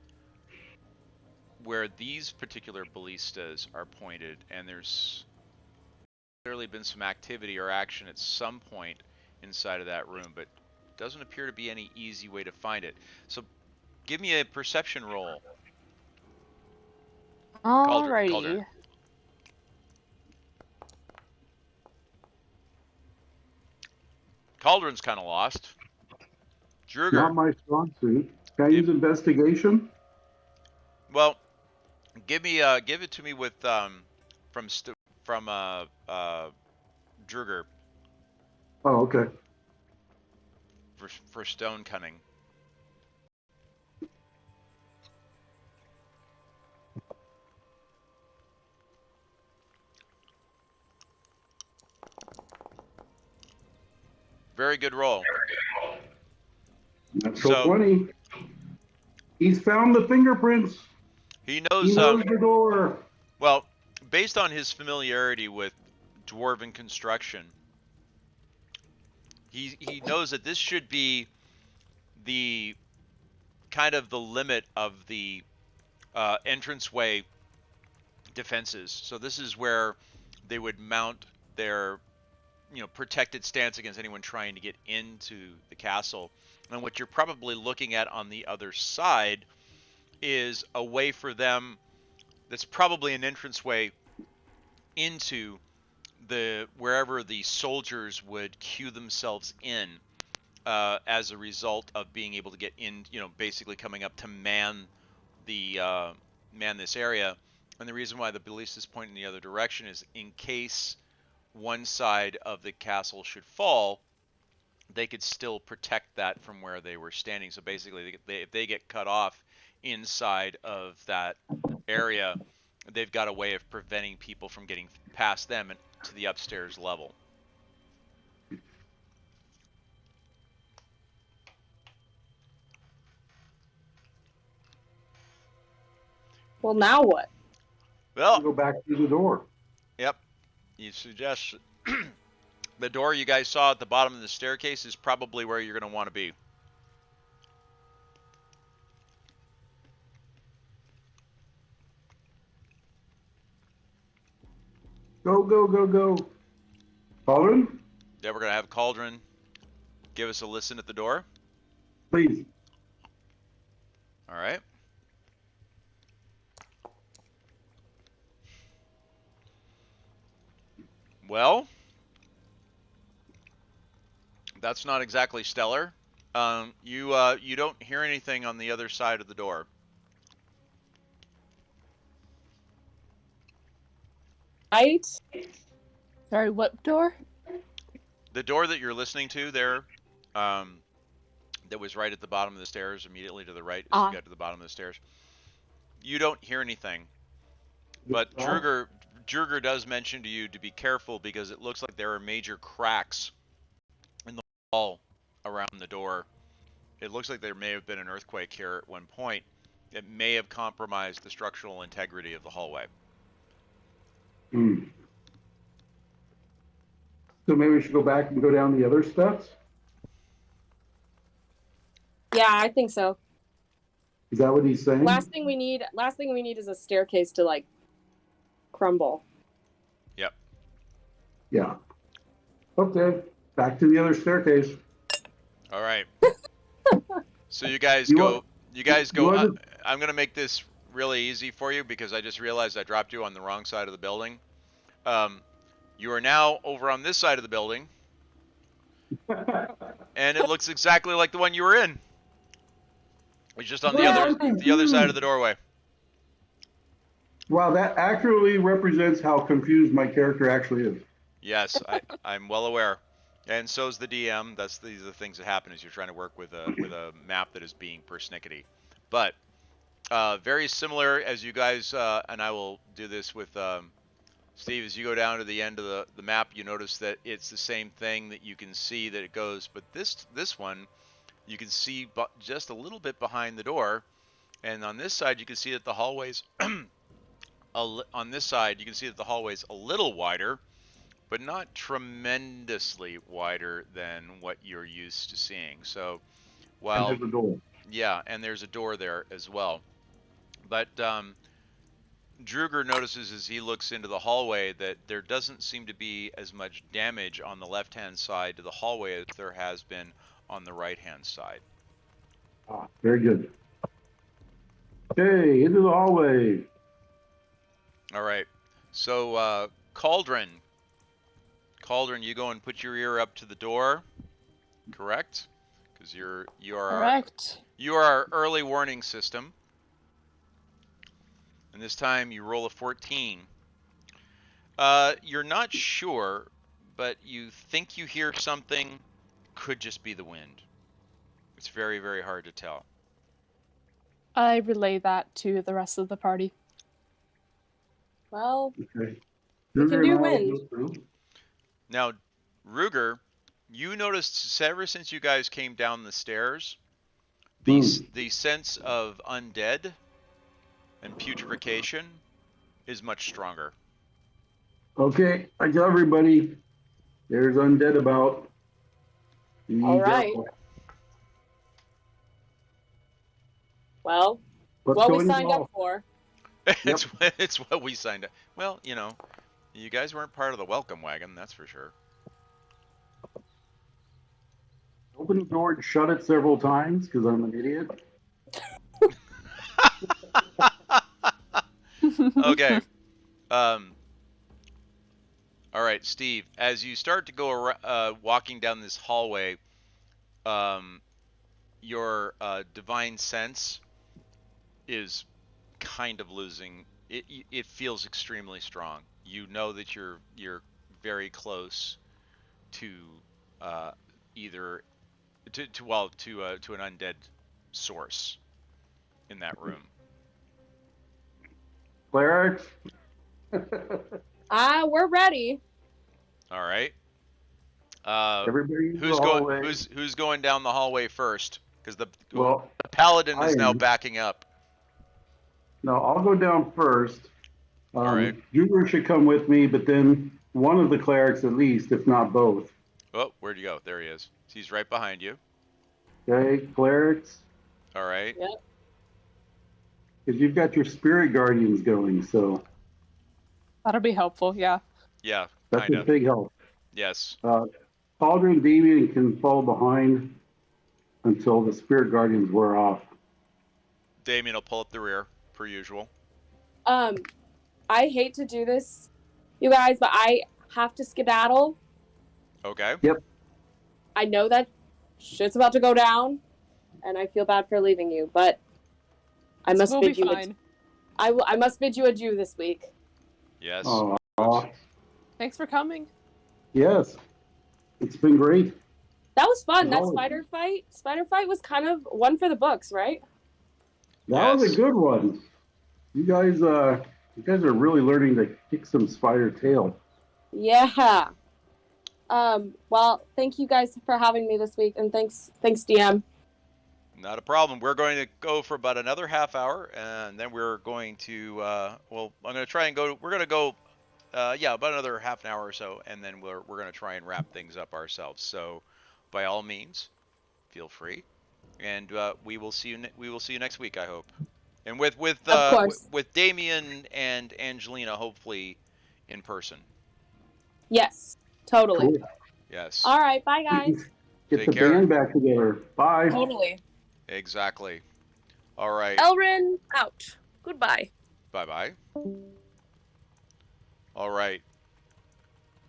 where these particular ballistas are pointed, and there's clearly been some activity or action at some point inside of that room, but doesn't appear to be any easy way to find it. So give me a perception roll. Alrighty. Cauldron. Cauldron's kind of lost. Druger. Not my strong suit. Can I use investigation? Well, give it to me with from Druger. Oh, okay. For stone cunning. Very good roll. Natural 20. He's found the fingerprints. He knows the door. Well, based on his familiarity with dwarven construction, he knows that this should be the kind of the limit of the entranceway defenses. So this is where they would mount their protected stance against anyone trying to get into the castle. And what you're probably looking at on the other side is a way for them that's probably an entranceway into wherever the soldiers would queue themselves in as a result of being able to get in, basically coming up to man this area. And the reason why the ballista is pointing in the other direction is in case one side of the castle should fall, they could still protect that from where they were standing. So basically, if they get cut off inside of that area, they've got a way of preventing people from getting past them and to the upstairs level. Well, now what? Well, go back through the door. Yep. You suggest the door you guys saw at the bottom of the staircase is probably where you're going to want to be. Go, go, go, go. Cauldron? Yeah, we're going to have Cauldron give us a listen at the door. Please. All right. Well, that's not exactly stellar. You don't hear anything on the other side of the door. Right? Sorry, what door? The door that you're listening to there, that was right at the bottom of the stairs, immediately to the right as you get to the bottom of the stairs. You don't hear anything, but Druger does mention to you to be careful because it looks like there are major cracks in the wall around the door. It looks like there may have been an earthquake here at one point. It may have compromised the structural integrity of the hallway. So maybe we should go back and go down the other steps? Yeah, I think so. Is that what he's saying? Last thing we need is a staircase to like crumble. Yep. Yeah. Okay. Back to the other staircase. All right. So you guys go. I'm going to make this really easy for you because I just realized I dropped you on the wrong side of the building. You are now over on this side of the building, and it looks exactly like the one you were in. It's just on the other side of the doorway. Wow, that accurately represents how confused my character actually is. Yes, I'm well aware, and so's the DM. These are the things that happen as you're trying to work with a map that is being persnickety. But very similar as you guys, and I will do this with Steve, as you go down to the end of the map, you notice that it's the same thing that you can see that it goes, but this one, you can see just a little bit behind the door, and on this side you can see that the hallways, on this side you can see that the hallway's a little wider, but not tremendously wider than what you're used to seeing. So, And while, there's a door. yeah, and there's a door there as well. But Druger notices as he looks into the hallway that there doesn't seem to be as much damage on the left-hand side to the hallway as there has been on the right-hand side. Ah, very good. Okay, into the hallway. All right. So, Cauldron, you go and put your ear up to the door, correct? Because you are Correct. our early warning system. And this time you roll a 14. You're not sure, but you think you hear something. Could just be the wind. It's very, very hard to tell. I relay that to the rest of the party. Well, Okay. we can Ruger do and I will wind. go through. Now, Ruger, you noticed ever since you guys came down the stairs, the sense of undead and putrefaction is much stronger. Okay, I tell everybody, there's undead about. All right. Well, Let's what go we into the signed hall. up for. It's what we signed up. Well, you know, you guys weren't part of the welcome wagon, that's for sure. Open the door and shut it several times because I'm an idiot. Okay. All right, Steve. As you start to go walking down this hallway, your divine sense is kind of losing. It feels extremely strong. You know that you're very close to either to an undead source in that room. Clerics. We're ready. All right. Everybody Who's going down the hallway first? Because the Well, paladin is I now am. backing up. No, I'll go down first. All right. Juber should come with me, but then one of the clerics at least, if not both. Oh, where'd you go? There he is. He's right behind you. Okay, clerics. All right. Yep. Because you've got your spirit guardians going, so That'll be helpful, yeah. Yeah, that's kind a of. big help. Yes. Cauldron and Damien can fall behind until the spirit guardians wear off. Damien will pull up the rear, per usual. I hate to do this, you guys, but I have to skedaddle. Okay. Yep. I know that shit's about to go down, and I feel bad for leaving you, but I must we'll bid be you. fine. I must bid you adieu this week. Yes. Thanks for coming. Yes. It's been great. That was fun. That Oh. spider fight was kind of one for the books, right? That was Yes. a good one. You guys are really learning to kick some spider tail. Yeah. Well, thank you guys for having me this week, and thanks DM. Not a problem. We're going to go for about another half hour, and then we're going to, I'm going to try and go, we're going to go, about another half an hour or so, and then we're going to try and wrap things up ourselves. So, by all means, feel free, and we will see you next week, I hope. And with Of course. with Damien and Angelina, hopefully in person. Yes, totally. Cool. Yes. All right, bye guys. Get Take the care. band back together. Bye. Totally. Exactly. All right. Elrin out. Goodbye. Bye-bye. All right.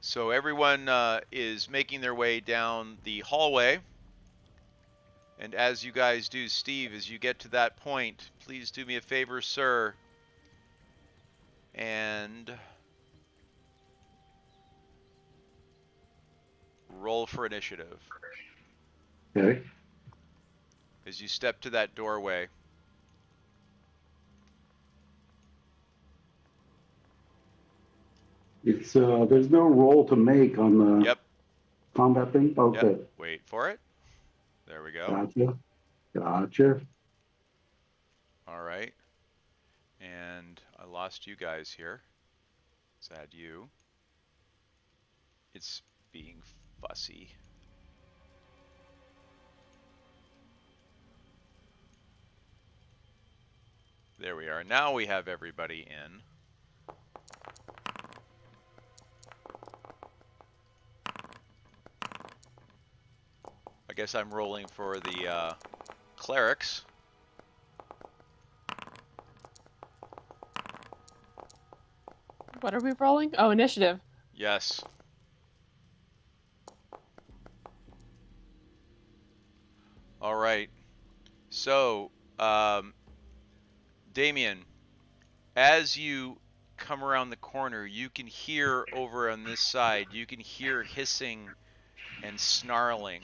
So everyone is making their way down the hallway. And as you guys do, Steve, as you get to that point, please do me a favor, sir. And roll for initiative. Okay. As you step to that doorway, It's there's no roll to make on the Yep. combat thing. Okay, Yep. Wait for it. There we go. Gotcha. All right. And I lost you guys here. Let's add you. It's being fussy. There we are. Now we have everybody in. I guess I'm rolling for the clerics. What are we rolling? Oh, initiative. Yes. All right. So, Damien, as you come around the corner, you can hear over on this side, you can hear hissing and snarling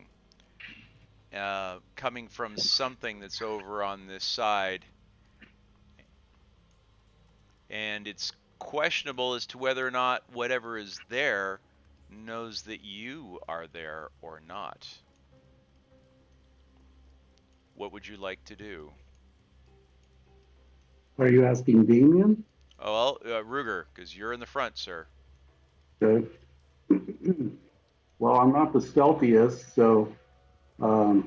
coming from something that's over on this side. And it's questionable as to whether or not whatever is there knows that you are there or not. What would you like to do? Are you asking Damien? Oh, well, Ruger, because you're in the front, sir. Okay. Well, I'm not the stealthiest, so I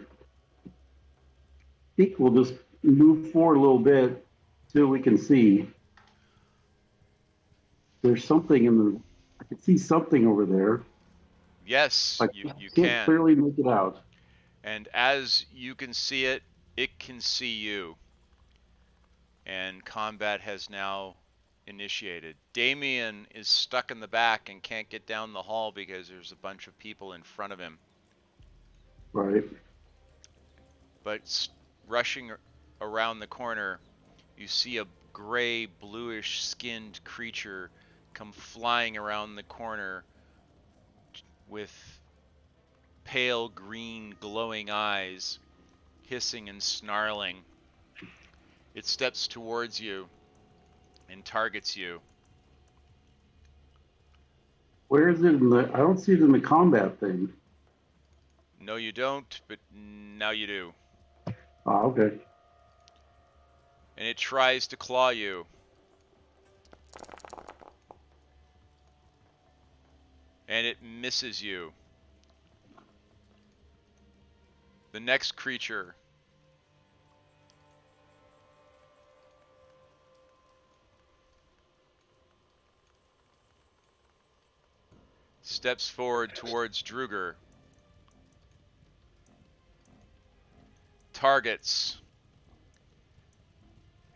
think we'll just move forward a little bit so we can see. There's something in the. I can see something over there. Yes, I you can't can. clearly make it out. And as you can see it, it can see you. And combat has now initiated. Damien is stuck in the back and can't get down the hall because there's a bunch of people in front of him. Right. But rushing around the corner, you see a gray, bluish skinned creature come flying around the corner with pale green glowing eyes, hissing and snarling. It steps towards you and targets you. Where is it in the? I don't see it in the combat thing. No, you don't, but now you do. Ah, okay. And it tries to claw you. And it misses you. The next creature steps forward towards Druger. Targets.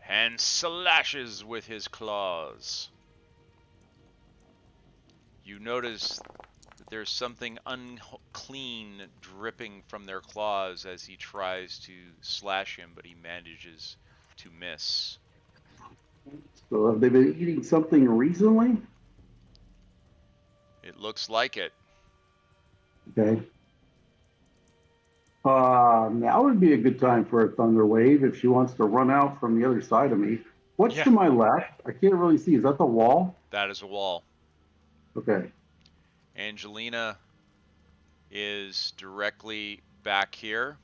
And slashes with his claws. You notice that there's something unclean dripping from their claws as he tries to slash him, but he manages to miss. So have they been eating something recently? It looks like it. Okay. Now would be a good time for a thunder wave if she wants to run out from the other side of me. What's Yeah. to my left? I can't really see. Is that the wall? That is a wall. Okay. Angelina is directly back here.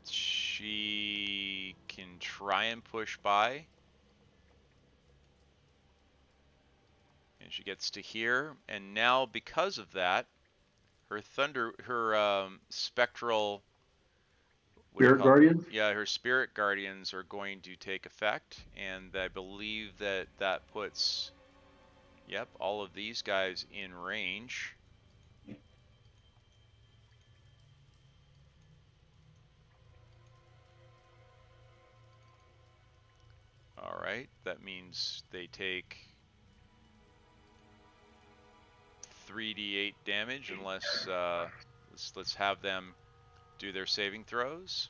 She can try and push by. And she gets to here. And now, because of that, her spectral... Spirit Guardians? Yeah, her spirit guardians are going to take effect. And I believe that that puts... Yep, all of these guys in range. All right, that means they take 3d8 damage unless let's have them do their saving throws.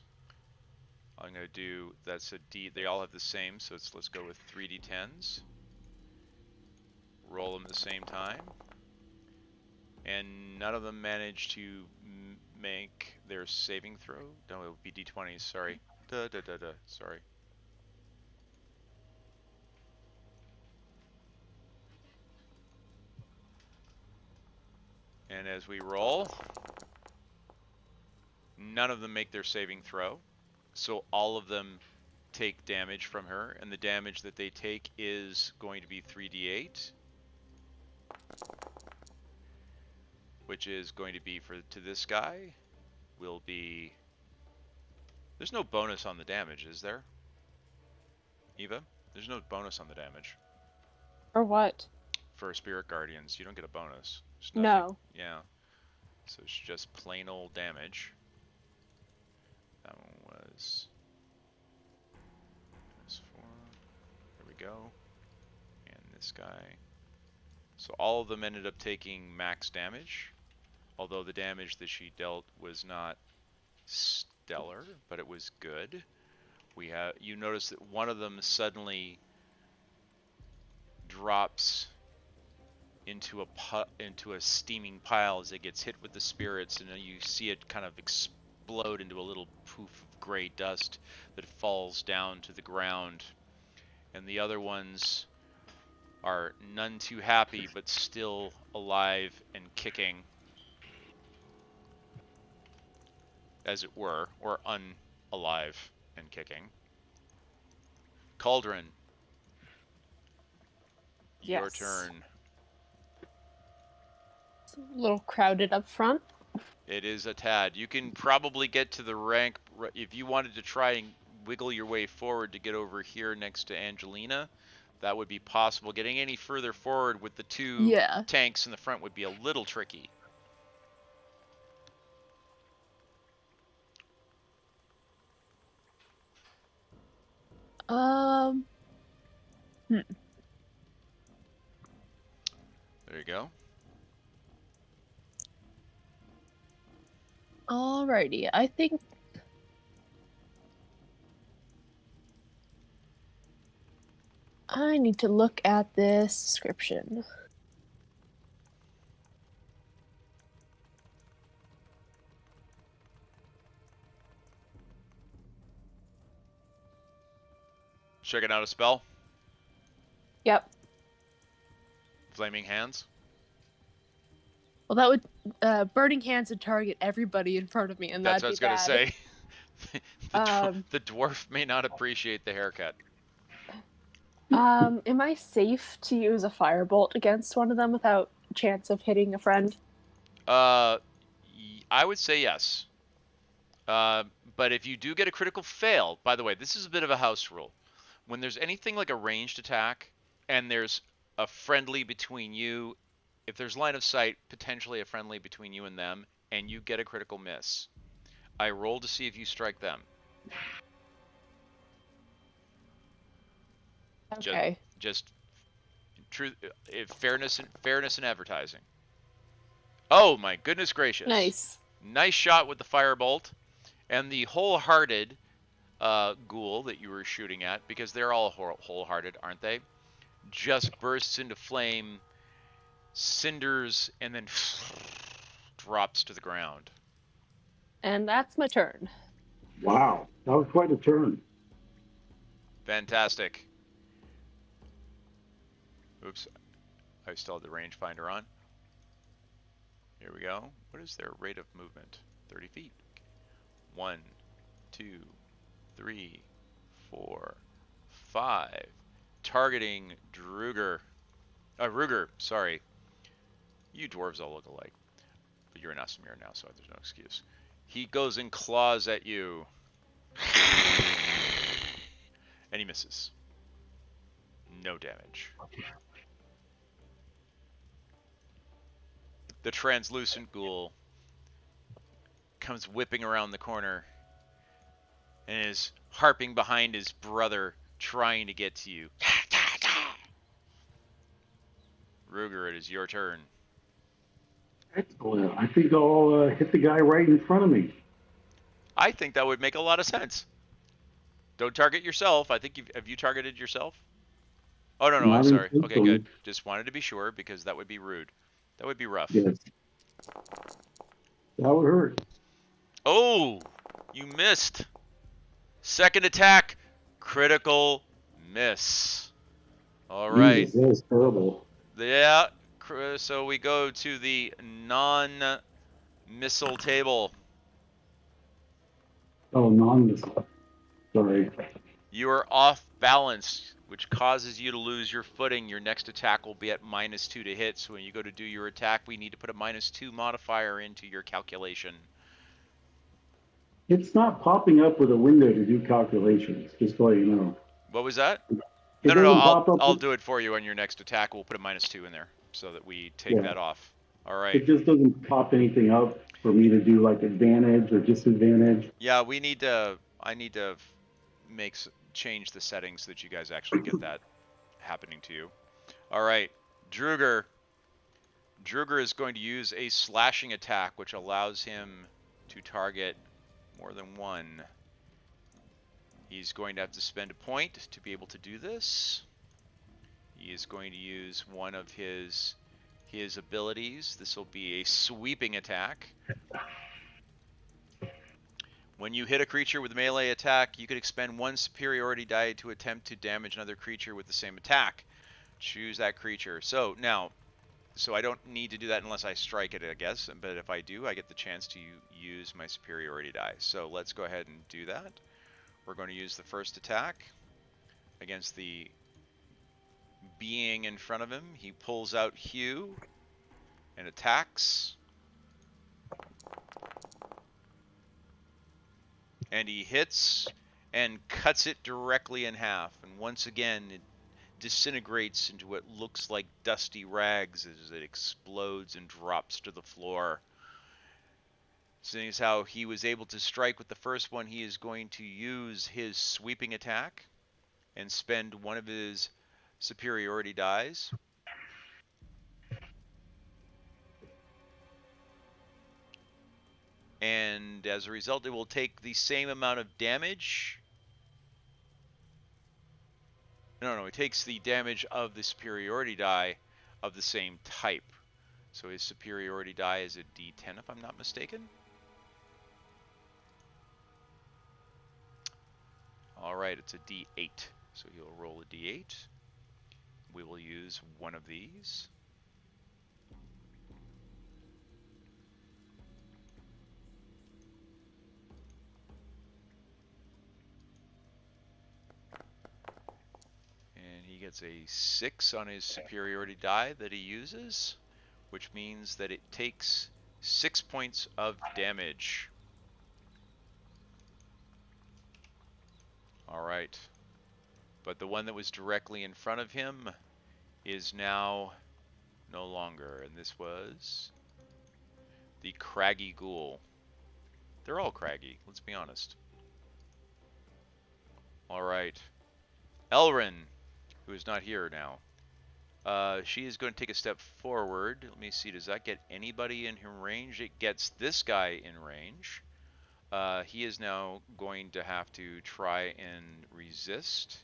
I'm gonna do, that's a D, they all have the same, so let's go with 3d10s. Roll them at the same time. And none of them manage to make their saving throw. No, it would be d20s, sorry. Sorry. And as we roll, none of them make their saving throw. So all of them take damage from her, and the damage that they take is going to be 3d8, which is going to be to this guy will be. There's no bonus on the damage, is there? Eva, there's no bonus on the damage. Or what? For Spirit Guardians, you don't get a bonus. No. Yeah. So it's just plain old damage. That one was -4. There we go. And this guy. So all of them ended up taking max damage. Although the damage that she dealt was not stellar, but it was good. You notice that one of them suddenly drops into a steaming pile as it gets hit with the spirits, and then you see it kind of explode into a little poof of gray dust that falls down to the ground. And the other ones are none too happy, but still alive and kicking, as it were, or unalive and kicking. Cauldron, your Yes. turn. It's a little crowded up front. It is a tad. You can probably get to the rank if you wanted to try and wiggle your way forward to get over here next to Angelina. That would be possible. Getting any further forward with the two tanks in the front would be a little tricky. There you go. Alrighty, I think I need to look at this description. Checking out a spell. Yep. Flaming Hands. Well, that would Burning Hands would target everybody in front of me, and that's that'd what I was be gonna say. The dwarf may not appreciate the haircut. Am I safe to use a firebolt against one of them without chance of hitting a friend? I would say yes. But if you do get a critical fail, by the way, this is a bit of a house rule. When there's anything like a ranged attack and there's a friendly between you, if there's line of sight, potentially a friendly between you and them, and you get a critical miss, I roll to see if you strike them. Okay. Just truth, fairness and advertising. Oh my goodness gracious! Nice shot with the firebolt, and the wholehearted ghoul that you were shooting at, because they're all wholehearted, aren't they? Just bursts into flame, cinders, and then drops to the ground. And that's my turn. Wow, that was quite a turn. Fantastic. Oops, I still have the rangefinder on. Here we go. What is their rate of movement? 30 feet. 1, 2, 3, 4, 5. Targeting Ruger, sorry. You dwarves all look alike. But you're an Asimir now, so there's no excuse. He goes and claws at you. And he misses. No damage. The translucent ghoul comes whipping around the corner and is harping behind his brother, trying to get to you. Ruger, it is your turn. Excellent. I think I'll hit the guy right in front of me. I think that would make a lot of sense. Don't target yourself. I think have you targeted yourself? Oh, no, I'm sorry. Okay, good. Just wanted to be sure, because that would be rude. That would be rough. Yes. That would hurt. Oh, you missed. Second attack, critical miss. All right. Jesus, that was terrible. Yeah, So we go to the non-missile table. Oh, non-missile. Sorry. You are off balance, which causes you to lose your footing. Your next attack will be at -2 to hit. So when you go to do your attack, we need to put a -2 modifier into your calculation. It's not popping up with a window to do calculations, just to let you know. What was that? It No. doesn't pop up. I'll do it for you on your next attack. We'll put a -2 in there so that we take that off. All right. It just doesn't pop anything up for me to do like advantage or disadvantage. Yeah, we need to. I need to change the settings so that you guys actually get that happening to you. All right, Druger. Druger is going to use a slashing attack, which allows him to target more than one. He's going to have to spend a point to be able to do this. He is going to use one of his abilities. This will be a sweeping attack. When you hit a creature with a melee attack, you could expend 1 superiority die to attempt to damage another creature with the same attack. Choose that creature. So now, I don't need to do that unless I strike it, I guess. But if I do, I get the chance to use my superiority die. So let's go ahead and do that. We're going to use the first attack against the being in front of him. He pulls out Hugh and attacks. And he hits and cuts it directly in half. And once again, it disintegrates into what looks like dusty rags as it explodes and drops to the floor. Seeing as how he was able to strike with the first one, he is going to use his sweeping attack and spend one of his superiority dies. And as a result, it will take the same amount of damage. No, it takes the damage of the superiority die of the same type. So his superiority die is a D10, if I'm not mistaken. All right, it's a D8. So he'll roll a D8. We will use one of these. And he gets a 6 on his superiority die that he uses, which means that it takes 6 points of damage. All right. But the one that was directly in front of him is now no longer. And this was the craggy ghoul. They're all craggy, let's be honest. All right. Elrin, who is not here now. She is going to take a step forward. Let me see, does that get anybody in her range? It gets this guy in range. He is now going to have to try and resist.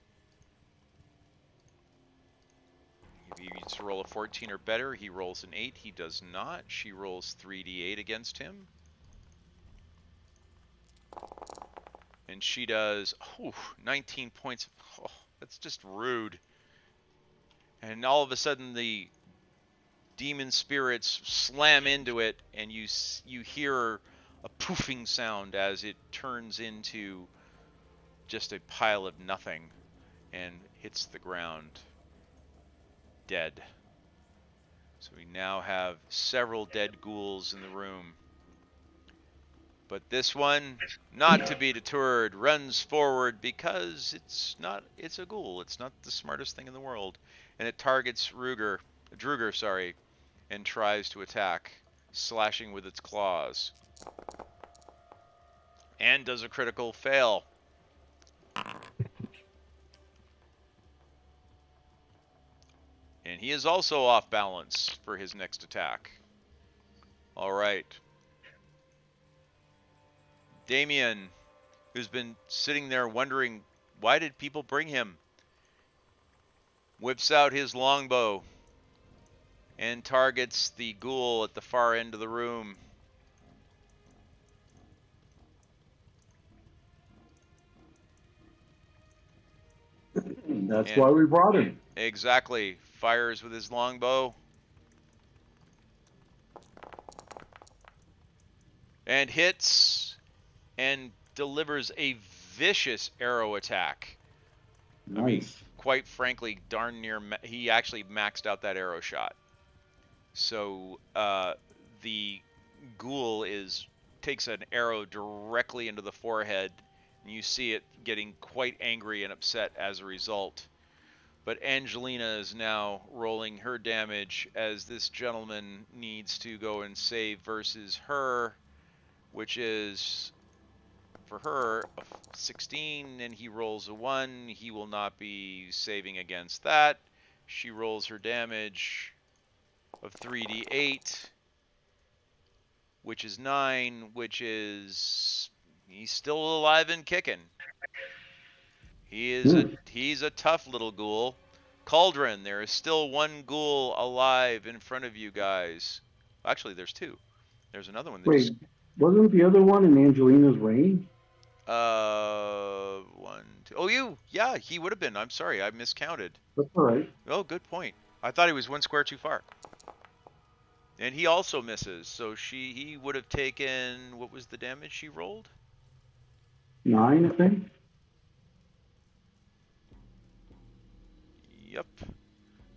If he needs to roll a 14 or better, he rolls an 8. He does not. She rolls 3d8 against him. And she does 19 points. Oh, that's just rude. And all of a sudden, the demon spirits slam into it, and you hear a poofing sound as it turns into just a pile of nothing and hits the ground dead. So we now have several dead ghouls in the room. But this one, not to be deterred, runs forward because it's a ghoul. It's not the smartest thing in the world. And it targets Druger, and tries to attack, slashing with its claws. And does a critical fail. And he is also off balance for his next attack. All right. Damien, who's been sitting there wondering, why did people bring him? Whips out his longbow and targets the ghoul at the far end of the room. That's why we brought him. Exactly. Fires with his longbow. and hits and delivers a vicious arrow attack. I mean, Nice. quite frankly, darn near he actually maxed out that arrow shot. So the ghoul takes an arrow directly into the forehead, and you see it getting quite angry and upset as a result. But Angelina is now rolling her damage as this gentleman needs to go and save versus her, which is for her a 16, and he rolls a 1. He will not be saving against that. She rolls her damage of 3d8, which is 9, which is he's still alive and kicking. He's a tough little ghoul. Cauldron, there is still one ghoul alive in front of you guys. Actually, there's 2. There's another one that Wait, wasn't the other one in Angelina's range? 1, 2. Oh, yeah, he would have been. I'm sorry, I miscounted. That's all right. Oh, good point. I thought he was 1 square too far. And he also misses, so he would have taken, what was the damage she rolled? 9, I think. Yep.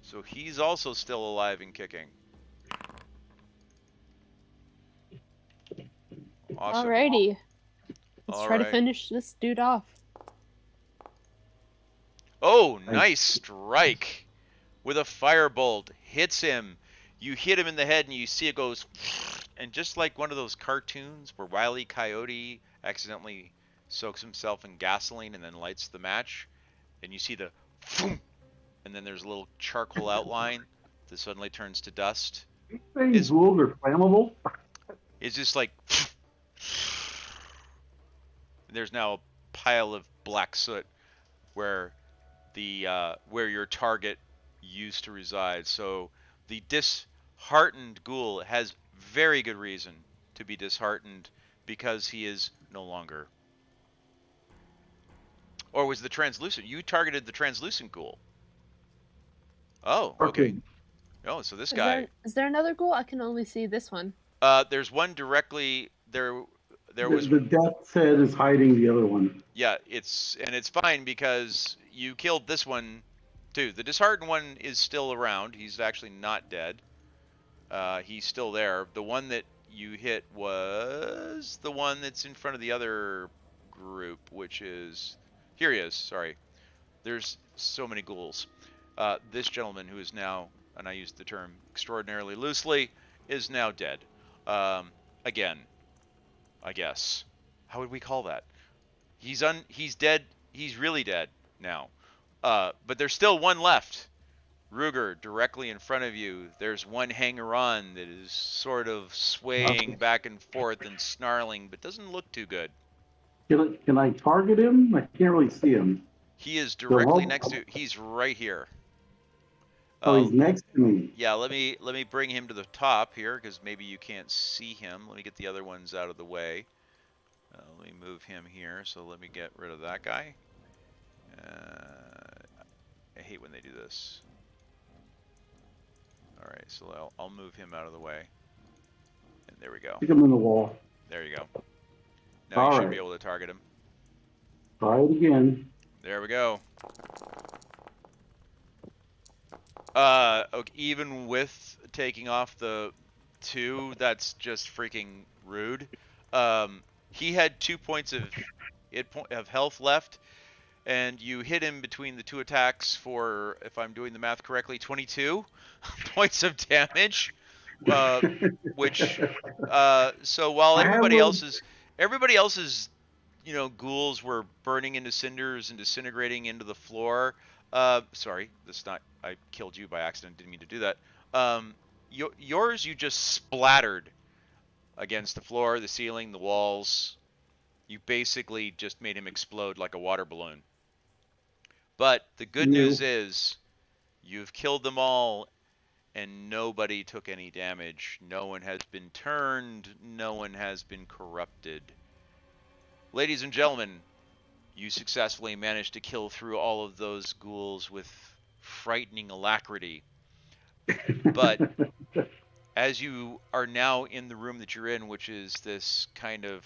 So he's also still alive and kicking. Awesome. Alrighty. Let's try to Alright. finish this dude off. Oh, nice strike with a firebolt. Hits him. You hit him in the head and you see it goes, and just like one of those cartoons where Wile E. Coyote accidentally soaks himself in gasoline and then lights the match, and you see the and then there's a little charcoal outline that suddenly turns to dust. These ghouls are flammable? It's just like there's now a pile of black soot where where your target used to reside. So the disheartened ghoul has very good reason to be disheartened because he is no longer. Or was the translucent? You targeted the translucent ghoul. Oh, okay. Oh, so this guy. Is there another ghoul? I can only see this one. There's one directly there. There was the death's head is hiding the other one. Yeah, it's fine because you killed this one too. The disheartened one is still around. He's actually not dead. He's still there. The one that you hit was the one that's in front of the other group, which is here he is. Sorry, there's so many ghouls. This gentleman, who is now, and I use the term extraordinarily loosely, is now dead. Again, I guess. How would we call that? He's dead. He's really dead now. But there's still one left. Ruger, directly in front of you, there's one hanger-on that is sort of swaying back and forth and snarling, but doesn't look too good. Can I target him? I can't really see him. He is directly next to. He's right here. Oh, he's next to me. Yeah, let me bring him to the top here because maybe you can't see him. Let me get the other ones out of the way. Let me move him here. So let me get rid of that guy. I hate when they do this. All right, so I'll move him out of the way. And there we go. Stick him in the wall. There you go. Now you should be able to target him. Try it again. There we go. Okay, even with taking off the 2, that's just freaking rude. He had 2 points of health left, and you hit him between the 2 attacks for, if I'm doing the math correctly, 22 points of damage. Which so while everybody else's ghouls were burning into cinders and disintegrating into the floor. Sorry, I killed you by accident. Didn't mean to do that. Yours, you just splattered against the floor, the ceiling, the walls. You basically just made him explode like a water balloon. But the good news is you've killed them all and nobody took any damage. No one has been turned. No one has been corrupted. Ladies and gentlemen, you successfully managed to kill through all of those ghouls with frightening alacrity. But As you are now in the room that you're in, which is this kind of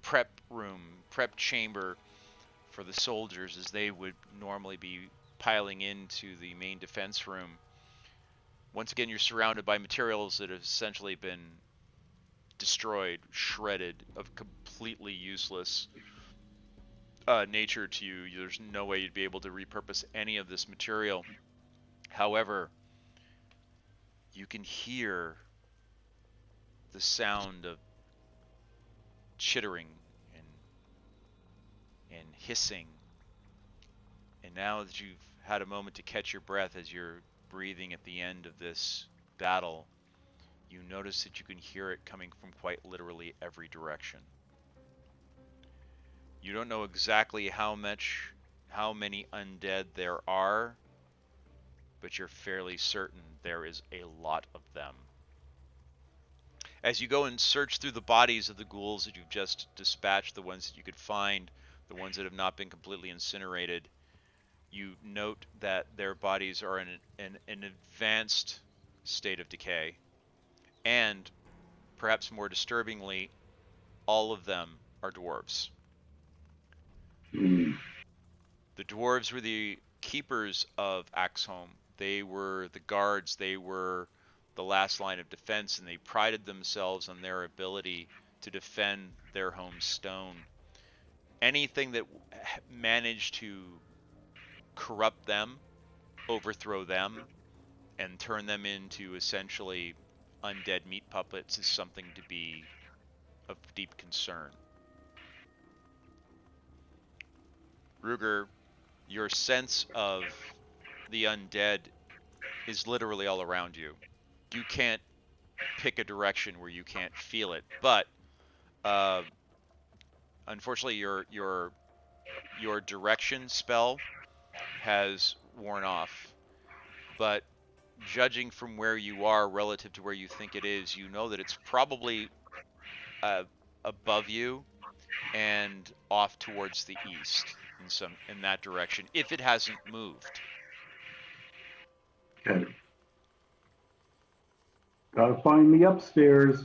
prep room, prep chamber for the soldiers as they would normally be piling into the main defense room. Once again, you're surrounded by materials that have essentially been destroyed, shredded, of completely useless nature to you. There's no way you'd be able to repurpose any of this material. However, you can hear the sound of chittering and hissing. And now that you've had a moment to catch your breath as you're breathing at the end of this battle, you notice that you can hear it coming from quite literally every direction. You don't know exactly how many undead there are, but you're fairly certain there is a lot of them. As you go and search through the bodies of the ghouls that you've just dispatched, the ones that you could find, the ones that have not been completely incinerated, you note that their bodies are in an advanced state of decay. And, perhaps more disturbingly, all of them are dwarves. The dwarves were the keepers of Axholm. They were the guards, they were the last line of defense, and they prided themselves on their ability to defend their home stone. Anything that managed to corrupt them, overthrow them, and turn them into essentially undead meat puppets is something to be of deep concern. Ruger, your sense of the undead is literally all around you. You can't pick a direction where you can't feel it, but unfortunately your direction spell has worn off. But judging from where you are relative to where you think it is, you know that it's probably above you and off towards the east in that direction, if it hasn't moved. Okay. Gotta find the upstairs.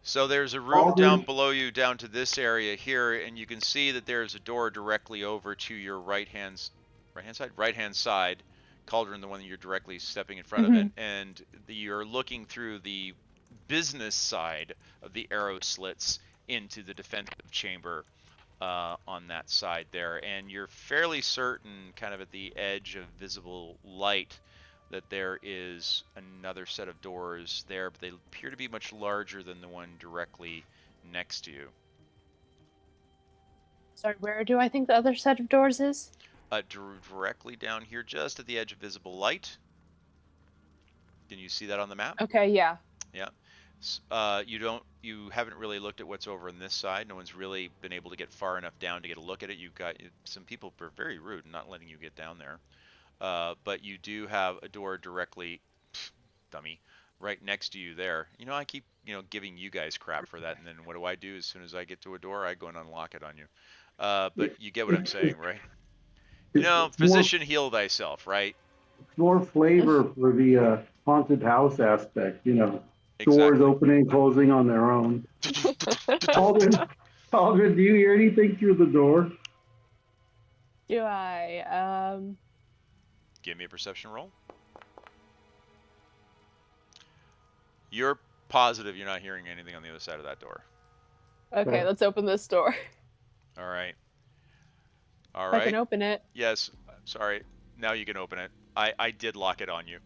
So there's a room down below you, down to this area here, and you can see that there's a door directly over to your right hand side. Cauldron, the one that you're directly stepping in front of it, and you're looking through the business side of the arrow slits into the defensive chamber on that side there, and you're fairly certain, kind of at the edge of visible light, that there is another set of doors there, but they appear to be much larger than the one directly next to you. Sorry, where do I think the other set of doors is? Directly down here, just at the edge of visible light. Can you see that on the map? Okay, yeah. Yeah. You haven't really looked at what's over on this side. No one's really been able to get far enough down to get a look at it. You've got some people who are very rude in not letting you get down there. But you do have a door directly, dummy, right next to you there. You know, I keep, giving you guys crap for that, and then what do? As soon as I get to a door, I go and unlock it on you. But you get what I'm saying, right? Physician, heal thyself, right? More flavor for the haunted house aspect, Exactly. Doors opening and closing on their own. Cauldron, do you hear anything through the door? Do I? Give me a perception roll. You're positive you're not hearing anything on the other side of that door. Okay, let's open this door. All right. I can open it. Yes. Sorry. Now you can open it. I did lock it on you.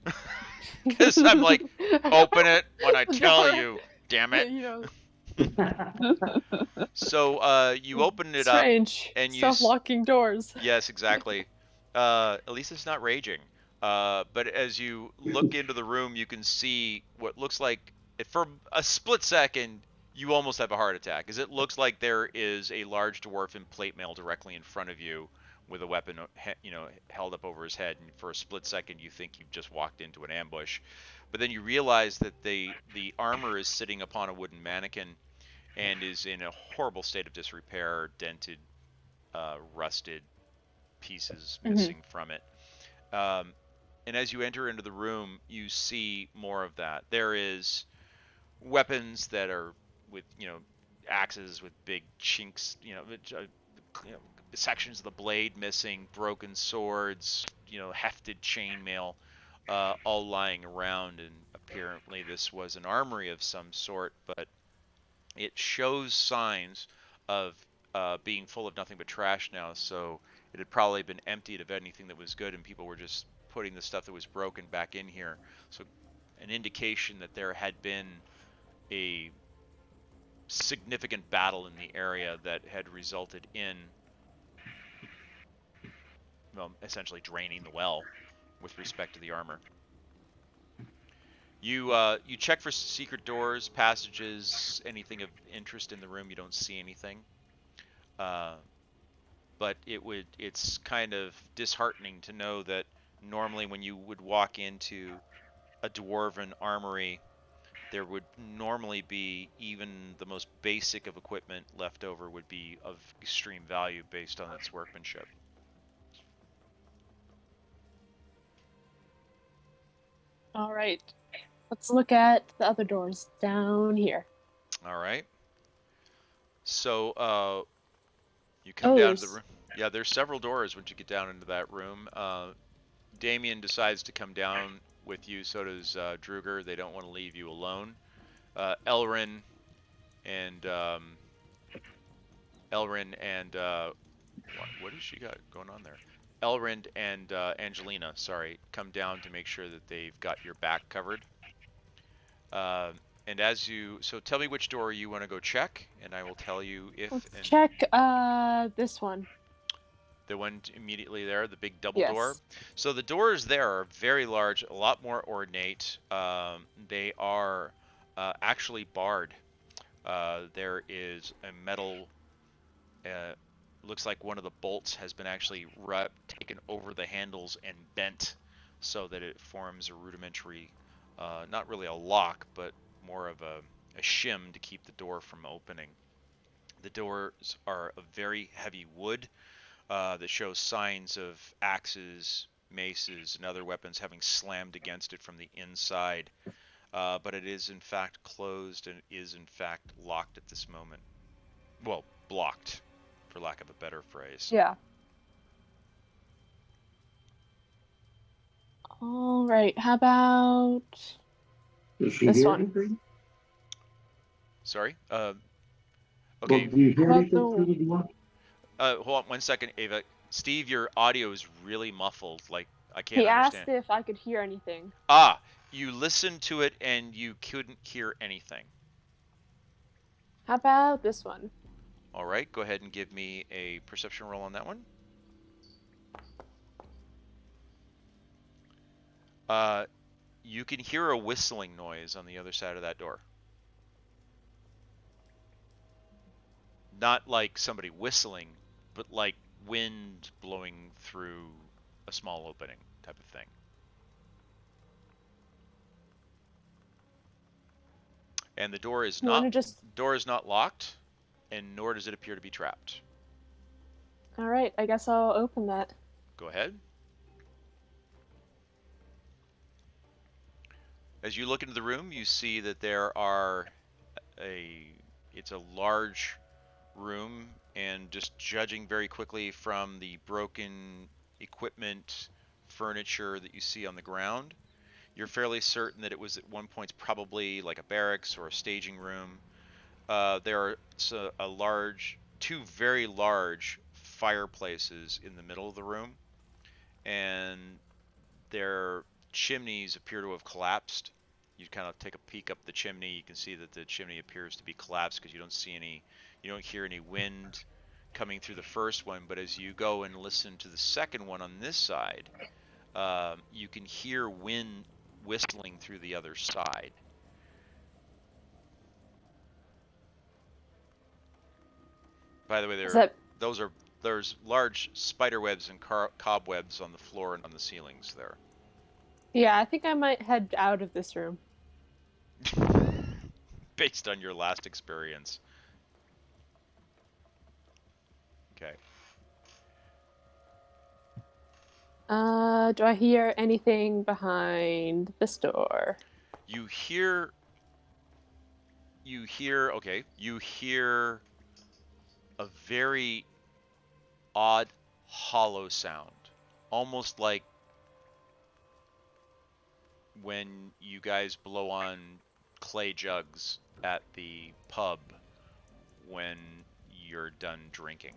Because I'm like, open it when I tell you. Damn it. So you open it up. Strange. And self-locking doors. Yes, exactly. At least it's not raging. But as you look into the room, you can see what looks like, for a split second, you almost have a heart attack, because it looks like there is a large dwarf in plate mail directly in front of you with a weapon, held up over his head, and for a split second you think you've just walked into an ambush. But then you realize that the armor is sitting upon a wooden mannequin and is in a horrible state of disrepair, dented, rusted pieces missing from it. And as you enter into the room, you see more of that. There is weapons that are with, axes with big chinks, sections of the blade missing, broken swords, hefted chainmail, all lying around. And apparently this was an armory of some sort, but it shows signs of being full of nothing but trash now. So it had probably been emptied of anything that was good, and people were just putting the stuff that was broken back in here. So an indication that there had been a significant battle in the area that had resulted in, well, essentially draining the well with respect to the armor. You check for secret doors, passages, anything of interest in the room. You don't see anything, but it's kind of disheartening to know that normally when you would walk into a dwarven armory, there would normally be even the most basic of equipment left over would be of extreme value based on its workmanship. All right. Let's look at the other doors down here. All right. So you come down to the room. Yeah, there's several doors once you get down into that room. Damien decides to come down with you. So does Druger. They don't want to leave you alone. Elrin and what has she got going on there? Elrind and Angelina, sorry, come down to make sure that they've got your back covered. And so tell me which door you want to go check, and I will tell you if. Let's check this one. The one immediately there, the big double Yes. door. So the doors there are very large, a lot more ornate. They are actually barred. There is a metal. Looks like one of the bolts has been actually taken over the handles and bent, so that it forms a rudimentary, not really a lock, but more of a shim to keep the door from opening. The doors are of very heavy wood. That shows signs of axes, maces, and other weapons having slammed against it from the inside. But it is in fact closed and is in fact locked at this moment. Well, blocked, for lack of a better phrase. Yeah. All right. How about Does she this hear one? anything? Sorry? Well, Okay. do you hear How about anything through the door? Hold on 1 second, Ava. Steve, your audio is really muffled. Like, I can't He understand. asked if I could hear anything. Ah, you listened to it and you couldn't hear anything. How about this one? All right, go ahead and give me a perception roll on that one. You can hear a whistling noise on the other side of that door. Not like somebody whistling, but like wind blowing through a small opening type of thing. And the door is not locked, and nor does it appear to be trapped. All right, I guess I'll open that. Go ahead. As you look into the room, you see that it's a large room, and just judging very quickly from the broken equipment, furniture that you see on the ground, you're fairly certain that it was at one point probably like a barracks or a staging room. There are two very large fireplaces in the middle of the room, and their chimneys appear to have collapsed. You kind of take a peek up the chimney, you can see that the chimney appears to be collapsed because you don't hear any wind coming through the first one, but as you go and listen to the second one on this side, you can hear wind whistling through the other side. By the way, there's large spider webs and cobwebs on the floor and on the ceilings there. Yeah, I think I might head out of this room. Based on your last experience. Okay. Do I hear anything behind this door? You hear a very odd hollow sound, almost like when you guys blow on clay jugs at the pub when you're done drinking.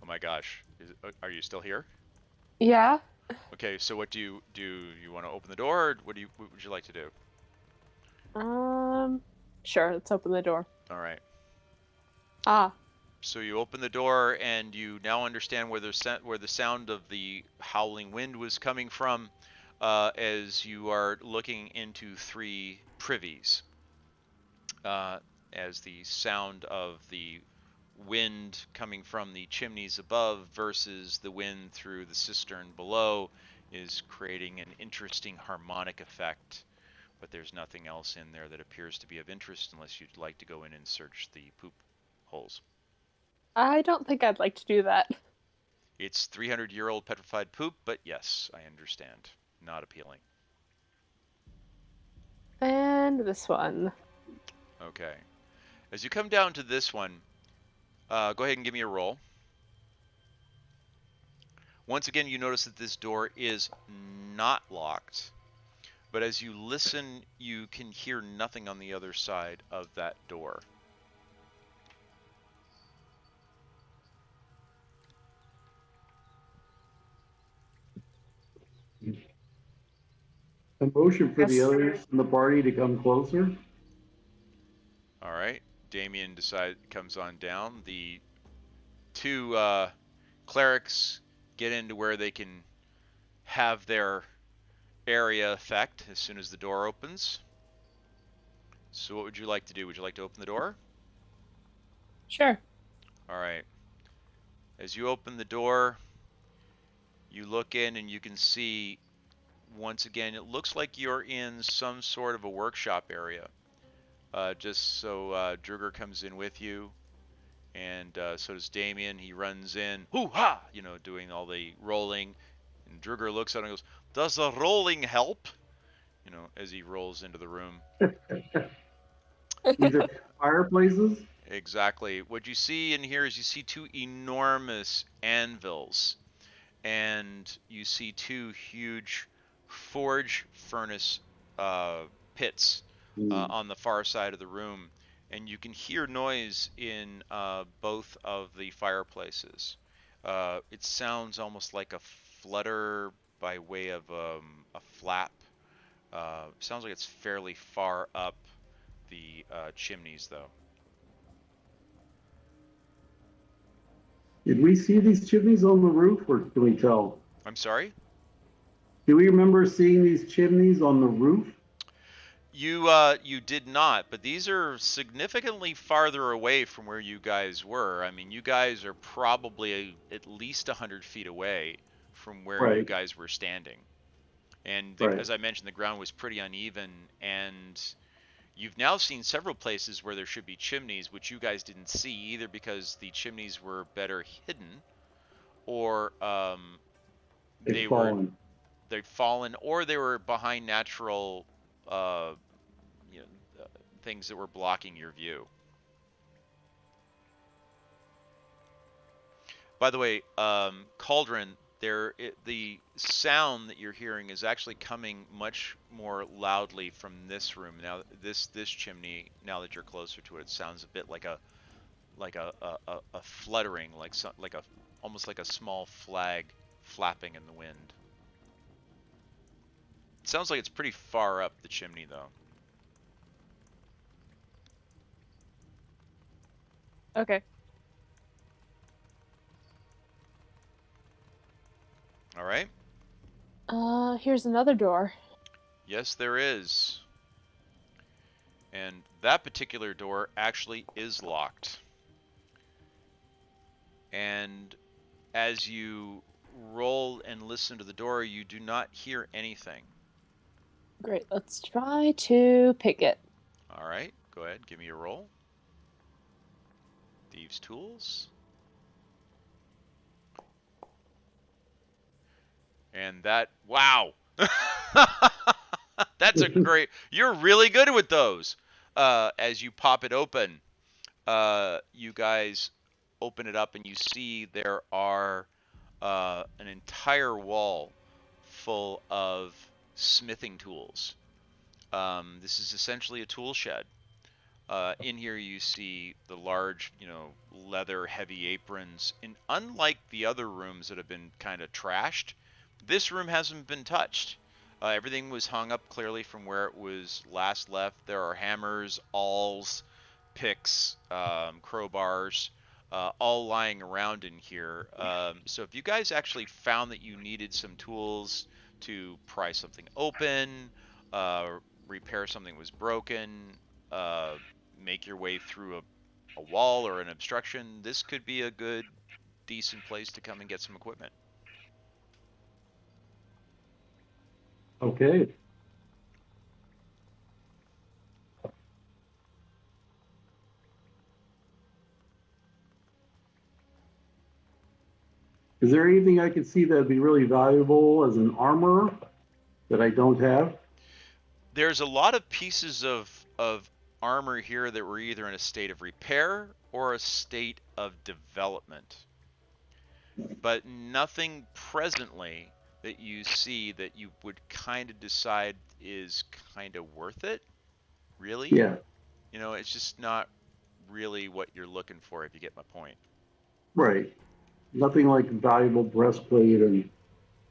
Oh my gosh, are you still here? Yeah. Okay, so what do you do? You want to open the door, or what would you like to do? Sure. Let's open the door. All right. Ah. So you open the door, and you now understand where the sound of the howling wind was coming from, as you are looking into 3 privies. As the sound of the wind coming from the chimneys above versus the wind through the cistern below is creating an interesting harmonic effect, but there's nothing else in there that appears to be of interest unless you'd like to go in and search the poop holes. I don't think I'd like to do that. It's 300-year-old petrified poop, but yes, I understand. Not appealing. And this one. Okay. As you come down to this one, go ahead and give me a roll. Once again, you notice that this door is not locked, but as you listen, you can hear nothing on the other side of that door. A motion for the Yes. others in the party to come closer. All right. Damien comes on down. The 2 clerics get into where they can have their area effect as soon as the door opens. So what would you like to do? Would you like to open the door? Sure. All right. As you open the door, you look in and you can see, once again, it looks like you're in some sort of a workshop area. Just so Druger comes in with you, and so does Damien. He runs in, hoo-ha, doing all the rolling. And Druger looks at him and goes, "Does the rolling help?" As he rolls into the room. These are fireplaces. Exactly. What you see in here is you see 2 enormous anvils, and you see 2 huge forge furnace pits on the far side of the room, and you can hear noise in both of the fireplaces. It sounds almost like a flutter by way of a flap. Sounds like it's fairly far up the chimneys, though. Did we see these chimneys on the roof, or can we tell? I'm sorry? Do we remember seeing these chimneys on the roof? You did not, but these are significantly farther away from where you guys were. I mean, you guys are probably at least 100 feet away from where you guys were standing. And as I mentioned, the ground was pretty uneven, and you've now seen several places where there should be chimneys, which you guys didn't see, either because the chimneys were better hidden, or they'd fallen, or they were behind natural things that were blocking your view. By the way, Cauldron, the sound that you're hearing is actually coming much more loudly from this room. Now, this chimney, now that you're closer to it, it sounds a bit like a fluttering, almost like a small flag flapping in the wind. It sounds like it's pretty far up the chimney, though. Okay. All right. Here's another door. Yes, there is. And that particular door actually is locked. And as you roll and listen to the door. You do not hear anything. Great. Let's try to pick it. All right, go ahead. Give me a roll. Thieves' tools. And that, wow. That's a great, you're really good with those. As you pop it open, you guys open it up and you see there are an entire wall full of smithing tools. This is essentially a tool shed. In here you see the large, leather heavy aprons. And unlike the other rooms that have been kind of trashed, this room hasn't been touched. Everything was hung up clearly from where it was last left. There are hammers, awls, picks, crowbars, all lying around in here. So if you guys actually found that you needed some tools to pry something open, repair something that was broken, make your way through a wall or an obstruction, this could be a good, decent place to come and get some equipment. Okay. Is there anything I could see that would be really valuable as an armor that I don't have? There's a lot of pieces of armor here that were either in a state of repair or a state of development. But nothing presently that you see that you would kind of decide is kind of worth it, really. Yeah. It's just not really what you're looking for, if you get my point. Right. Nothing like valuable breastplate and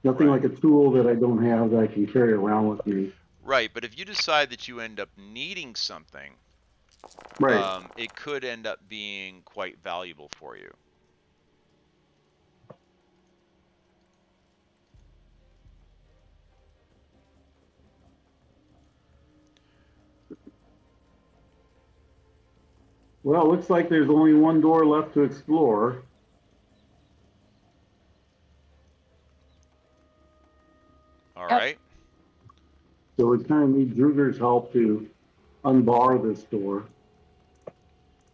nothing Right. like a tool that I don't have that I can carry around with me. Right, but if you decide that you end up needing something, Right. it could end up being quite valuable for you. Well, it looks like there's only one door left to explore. All right. So we kind of need Druger's help to unbar this door.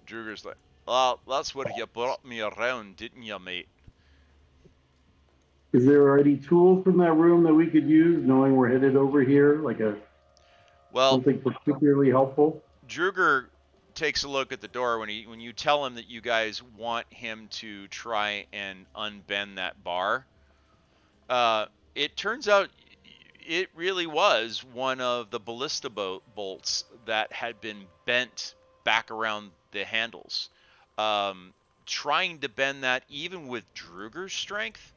Druger's like, well, that's what you brought me around, didn't you, mate? Is there any tools from that room that we could use, knowing we're headed over here, like something particularly helpful? Druger takes a look at the door when you tell him that you guys want him to try and unbend that bar. It turns out it really was one of the ballista bolts that had been bent back around the handles. Trying to bend that, even with Druger's strength,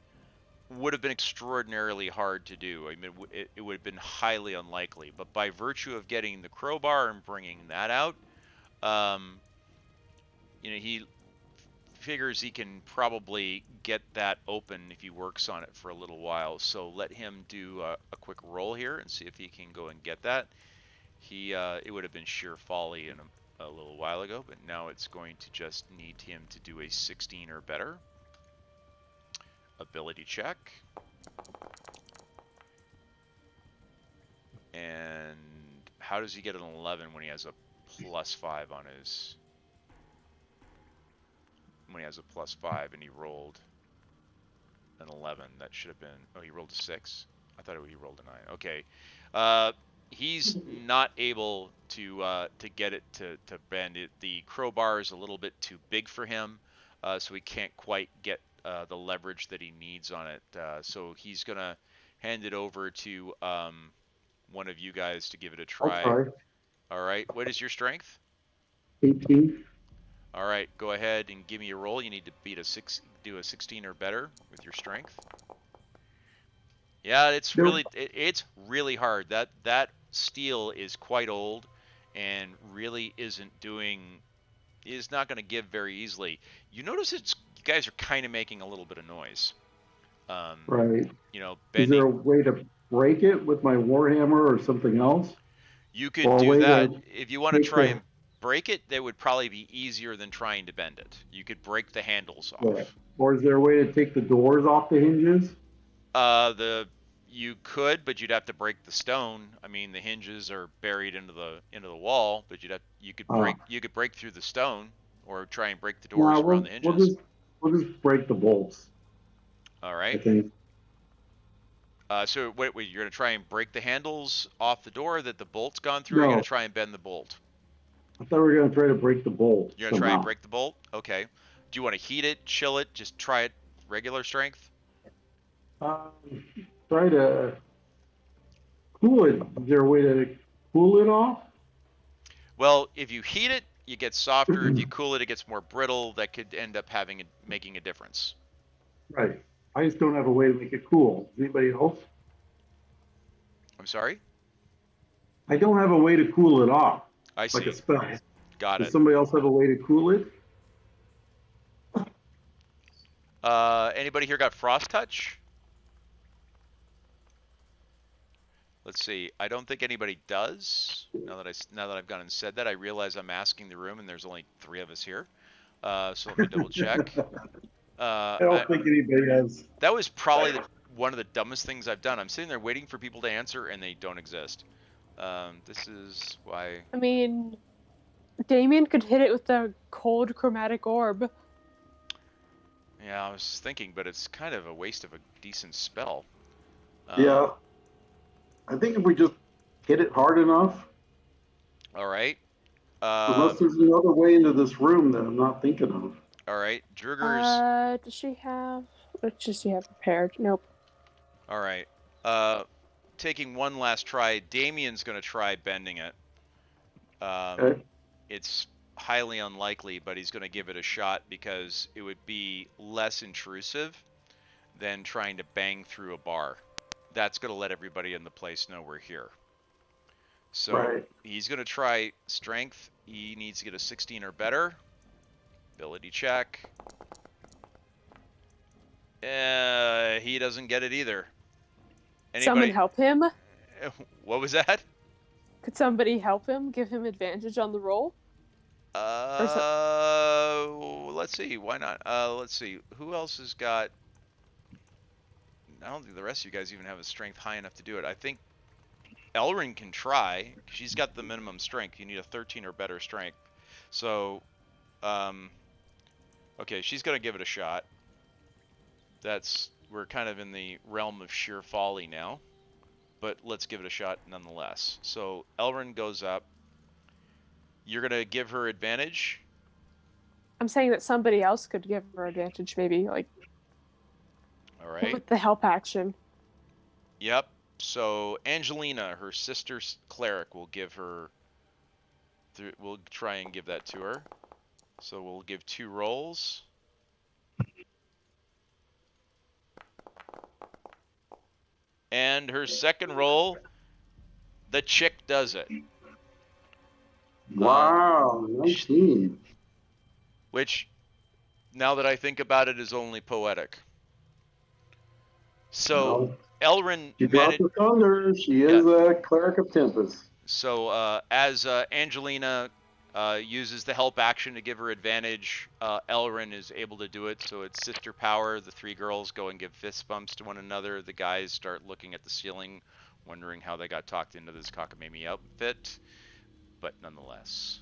would have been extraordinarily hard to do. I mean, it would have been highly unlikely. But by virtue of getting the crowbar and bringing that out, he figures he can probably get that open if he works on it for a little while. So let him do a quick roll here and see if he can go and get that. It would have been sheer folly a little while ago, but now it's going to just need him to do a 16 or better. Ability check. And how does he get an 11 when he has a +5 on his... When he has a +5 and he rolled an 11, that should have been... Oh, he rolled a 6? I thought he rolled a 9. Okay. He's not able to get it to bend. The crowbar is a little bit too big for him, so he can't quite get the leverage that he needs on it. So he's going to hand it over to one of you guys to give it a try. Okay. All right. What is your strength? 18. All right. Go ahead and give me a roll. You need to do a 16 or better with your strength. Yeah, it's really hard. That steel is quite old and really is not going to give very easily. You notice you guys are kind of making a little bit of noise. Right. Bending. Is there a way to break it with my warhammer or something else? You could do that if you want to try and break it, that would probably be easier than trying to bend it. You could break the handles Yeah. off. Or is there a way to take the doors off the hinges? You could, but you'd have to break the stone. I mean, the hinges are buried into the wall, but you could break through the stone or try and break the doors No, around the hinges. we'll just break the bolts, All I right. think. So wait, you're gonna try and break the handles off the door that the bolt's gone through, or you're No, gonna try and bend the bolt? I thought we were gonna try to break the bolt You're gonna try and somehow. break the bolt? Okay. Do you want to heat it, chill it, just try it regular strength? Um, Try to cool it. Is there a way to cool it off? Well, if you heat it, you get softer. If you cool it, it gets more brittle. That could end up making a difference. Right. I just don't have a way to make it cool. Does anybody else? I'm sorry? I don't have a way to cool it off, I like a see. spell. Got Does it. somebody else have a way to cool it? Anybody here got frost touch? Let's see. I don't think anybody does. Now that I've gone and said that, I realize I'm asking the room, and there's only 3 of us here. So let me double check. I don't think anybody has. That was probably one of the dumbest things I've done. I'm sitting there waiting for people to answer, and they don't exist. This is why. I mean, Damien could hit it with the cold chromatic orb. Yeah, I was thinking, but it's kind of a waste of a decent spell. Yeah. I think if we just hit it hard enough. All right. Unless there's another way into this room that I'm not thinking of. All right. Drugger's. Does she have? What does she have prepared? Nope. All right. Taking one last try. Damien's gonna try bending it. Okay. It's highly unlikely, but he's gonna give it a shot because it would be less intrusive than trying to bang through a bar. That's gonna let everybody in the place know we're here. So he's gonna try strength. He needs to get a 16 or better. Ability check. He doesn't get it either. Someone help him? What was that? Could somebody help him? Give him advantage on the roll? Let's see. Why not? Let's see. Who else has got? I don't think the rest of you guys even have a strength high enough to do it. I think Elrin can try. She's got the minimum strength. You need a 13 or better strength. So, okay, she's gonna give it a shot. We're kind of in the realm of sheer folly now, but let's give it a shot nonetheless. So Elrin goes up. You're gonna give her advantage? I'm saying that somebody else could give her advantage, maybe, like. All right. With the help action. Yep. So Angelina, her sister's cleric, will give her. We'll try and give that to her. So we'll give 2 rolls. And her second roll, the chick does it. Wow, 19. Which, now that I think about it, is only poetic. So, Elrin She dropped the thunder. She is a cleric of Tempest. So, as Angelina uses the help action to give her advantage, Elrin is able to do it. So it's sister power. The 3 girls go and give fist bumps to one another. The guys start looking at the ceiling, wondering how they got talked into this cockamamie outfit. But nonetheless,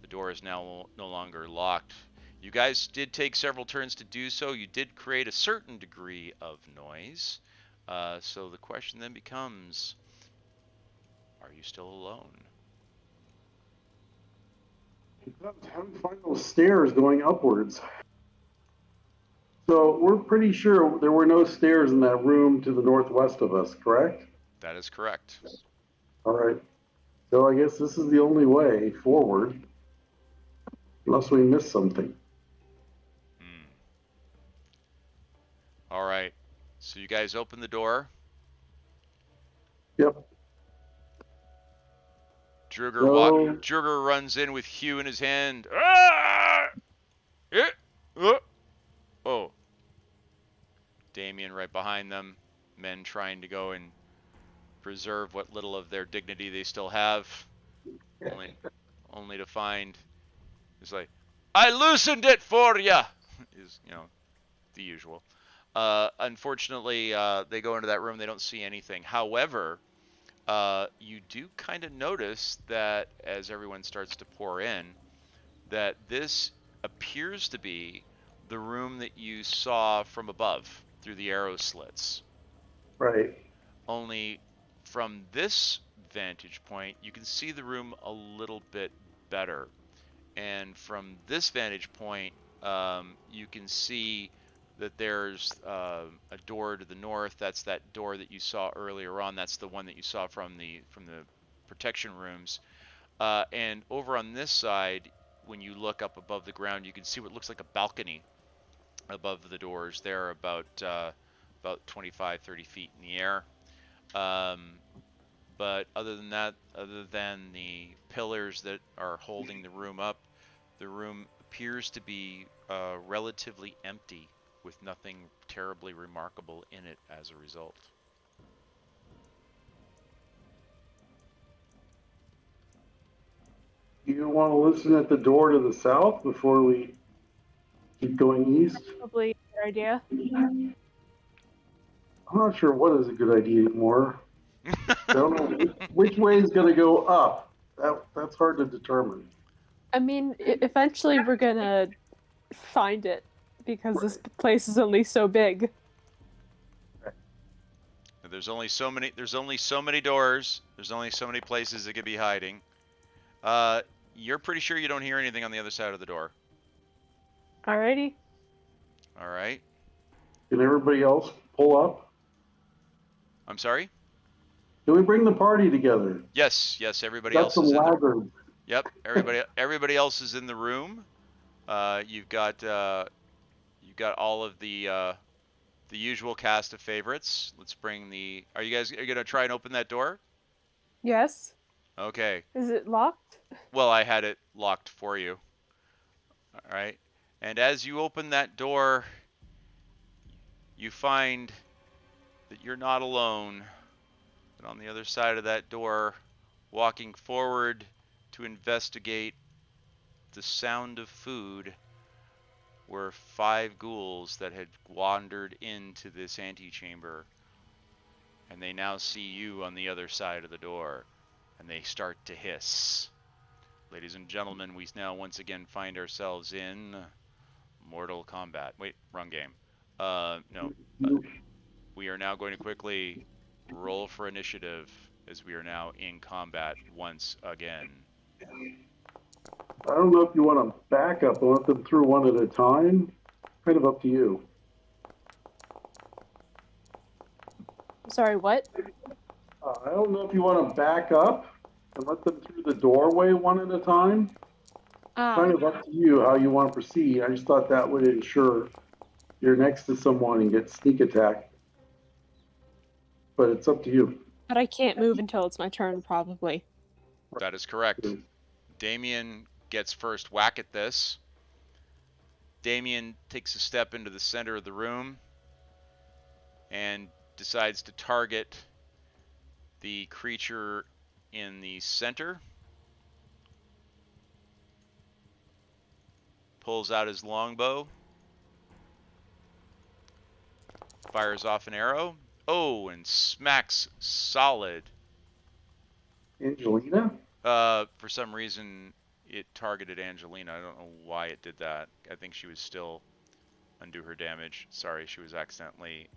the door is now no longer locked. You guys did take several turns to do so. You did create a certain degree of noise. So the question then becomes, are you still alone? How do we find those stairs going upwards? So we're pretty sure there were no stairs in that room to the northwest of us, correct? That is correct. All right. So I guess this is the only way forward, unless we miss something. All right. So you guys open the door. Yep. Druger runs in with Hugh in his hand. Ah! Oh. Damien right behind them. Men trying to go and preserve what little of their dignity they still have. only to find it's like, I loosened it for ya. Is the usual. Unfortunately, they go into that room. They don't see anything. However, you do kind of notice that as everyone starts to pour in, that this appears to be the room that you saw from above through the arrow slits. Right. Only from this vantage point, you can see the room a little bit better. And from this vantage point, you can see that there's a door to the north. That's that door that you saw earlier on. That's the one that you saw from the protection rooms. And over on this side, when you look up above the ground, you can see what looks like a balcony above the doors. They're about 25, 30 feet in the air. But other than that, other than the pillars that are holding the room up, the room appears to be relatively empty, with nothing terribly remarkable in it as a result. Do you want to listen at the door to the south before we keep going east? Probably a good idea. I'm not sure what is a good idea anymore. I don't know which way is going to go up. That's hard to determine. I mean, eventually we're gonna find it because this place is only so big. There's only so many. There's only so many doors. There's only so many places it could be hiding. You're pretty sure you don't hear anything on the other side of the door. Alrighty. All right. Can everybody else pull up? I'm sorry. Can we bring the party together? Yes. Everybody Got else some is in the. laggards. Yep. Everybody else is in the room. You've got all of the usual cast of favorites. Let's bring the. Are you gonna try and open that door? Yes. Okay. Is it locked? Well, I had it locked for you. All right. And as you open that door, you find that you're not alone. And on the other side of that door, walking forward to investigate the sound of food, were 5 ghouls that had wandered into this antechamber. And they now see you on the other side of the door, and they start to hiss. Ladies and gentlemen, we now once again find ourselves in Mortal Kombat. Wait, wrong game. No. We are now going to quickly roll for initiative, as we are now in combat once again. I don't know if you want to back up or let them through one at a time. Kind of up to you. Sorry, what? I don't know if you want to back up and let them through the doorway one at a time. Kind of up to you how you want to proceed. I just thought that would ensure you're next to someone and get sneak attack. But it's up to you. But I can't move until it's my turn, probably. That is correct. Damien gets first whack at this. Damien takes a step into the center of the room and decides to target the creature in the center. Pulls out his longbow. Fires off an arrow. Oh, and smacks solid. Angelina? For some reason, it targeted Angelina. I don't know why it did that. I think she was still undo her damage. Sorry, she was accidentally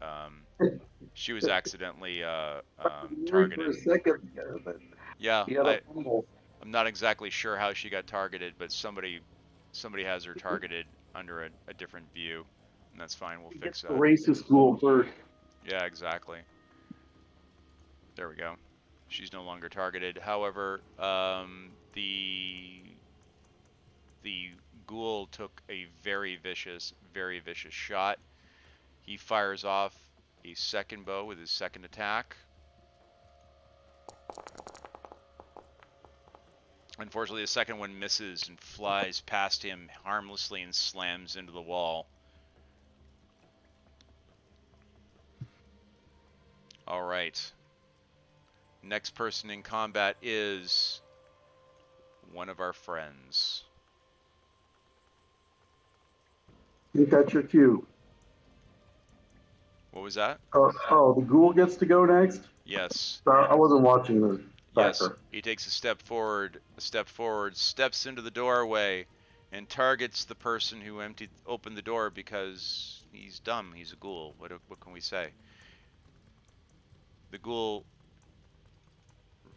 targeted. For a second there, but Yeah, fumble. I'm not exactly sure how she got targeted, but somebody has her targeted under a different view, and that's fine. We'll fix that. Racist school first. Yeah, exactly. There we go. She's no longer targeted. However, the ghoul took a very vicious shot. He fires off a second bow with his second attack. Unfortunately, the second one misses and flies past him harmlessly and slams into the wall. All right. Next person in combat is one of our friends. I think that's your cue. What was that? Oh, the ghoul gets to go next? Yes. I wasn't watching the Yes. backer. He takes a step forward, steps into the doorway, and targets the person who opened the door because he's dumb. He's a ghoul. What can we say? The ghoul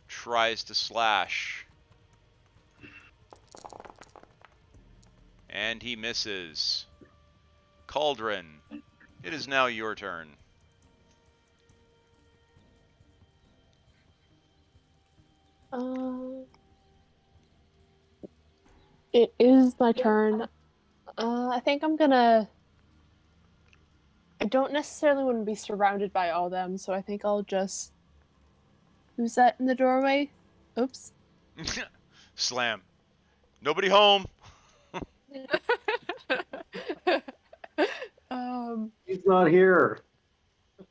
tries to slash, and he misses. Cauldron, it is now your turn. It is my turn. I think I'm gonna. I don't necessarily want to be surrounded by all them, so I think I'll just. Who's that in the doorway? Oops. Slam. Nobody home. He's not here. I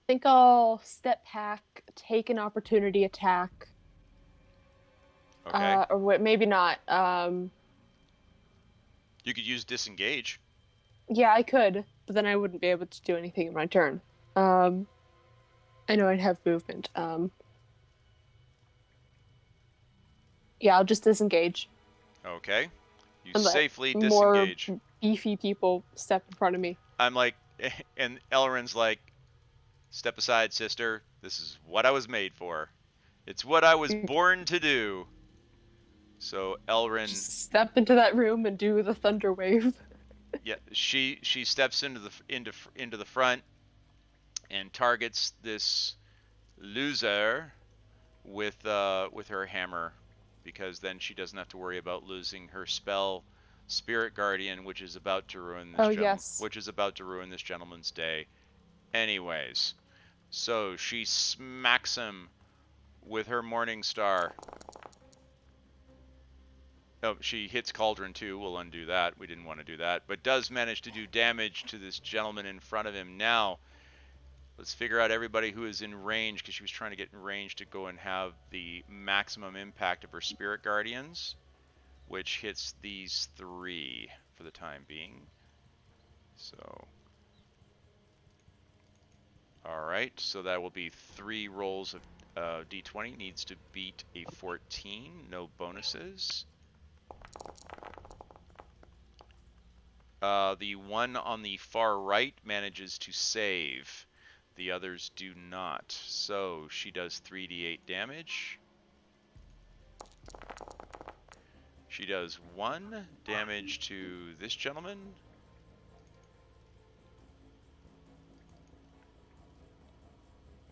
think I'll step back, take an opportunity attack. Okay. Or wait, maybe not. You could use disengage. Yeah, I could, but then I wouldn't be able to do anything in my turn. I know I'd have movement. Yeah, I'll just disengage. Okay. You And let safely more disengage. beefy people step in front of me. I'm like, and Elrin's like, step aside, sister. This is what I was made for. It's what I was born to do. So Elrin, Just step into that room and do the thunder wave. yeah, she steps into the front and targets this loser with her hammer, because then she doesn't have to worry about losing her spell, Spirit Guardian, which is about to ruin this gentleman's day. Anyways, so she smacks him with her Morning Star. Oh, she hits Cauldron too. We'll undo that. We didn't want to do that. But does manage to do damage to this gentleman in front of him. Now, let's figure out everybody who is in range, because she was trying to get in range to go and have the maximum impact of her Spirit Guardians, which hits these three for the time being. So, alright, so that will be 3 rolls of d20. Needs to beat a 14. No bonuses. The one on the far right manages to save. The others do not. So she does 3d8 damage. She does 1 damage to this gentleman.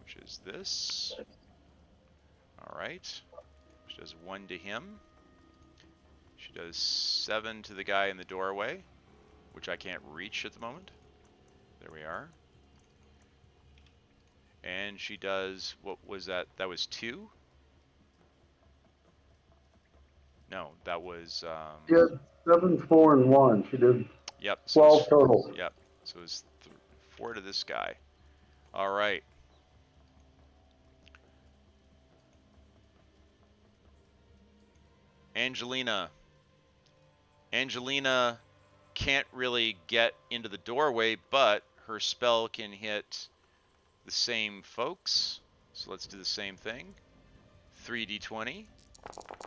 Which is this. Alright. She does 1 to him. She does 7 to the guy in the doorway, which I can't reach at the moment. There we are. And she does, what was that? That was 2? No, that was... Yeah, 7, 4, and 1. She did Yep. 12 total. Yep. So it's 4 to this guy. All right. Angelina. Angelina can't really get into the doorway, but her spell can hit the same folks. So let's do the same thing. 3d20.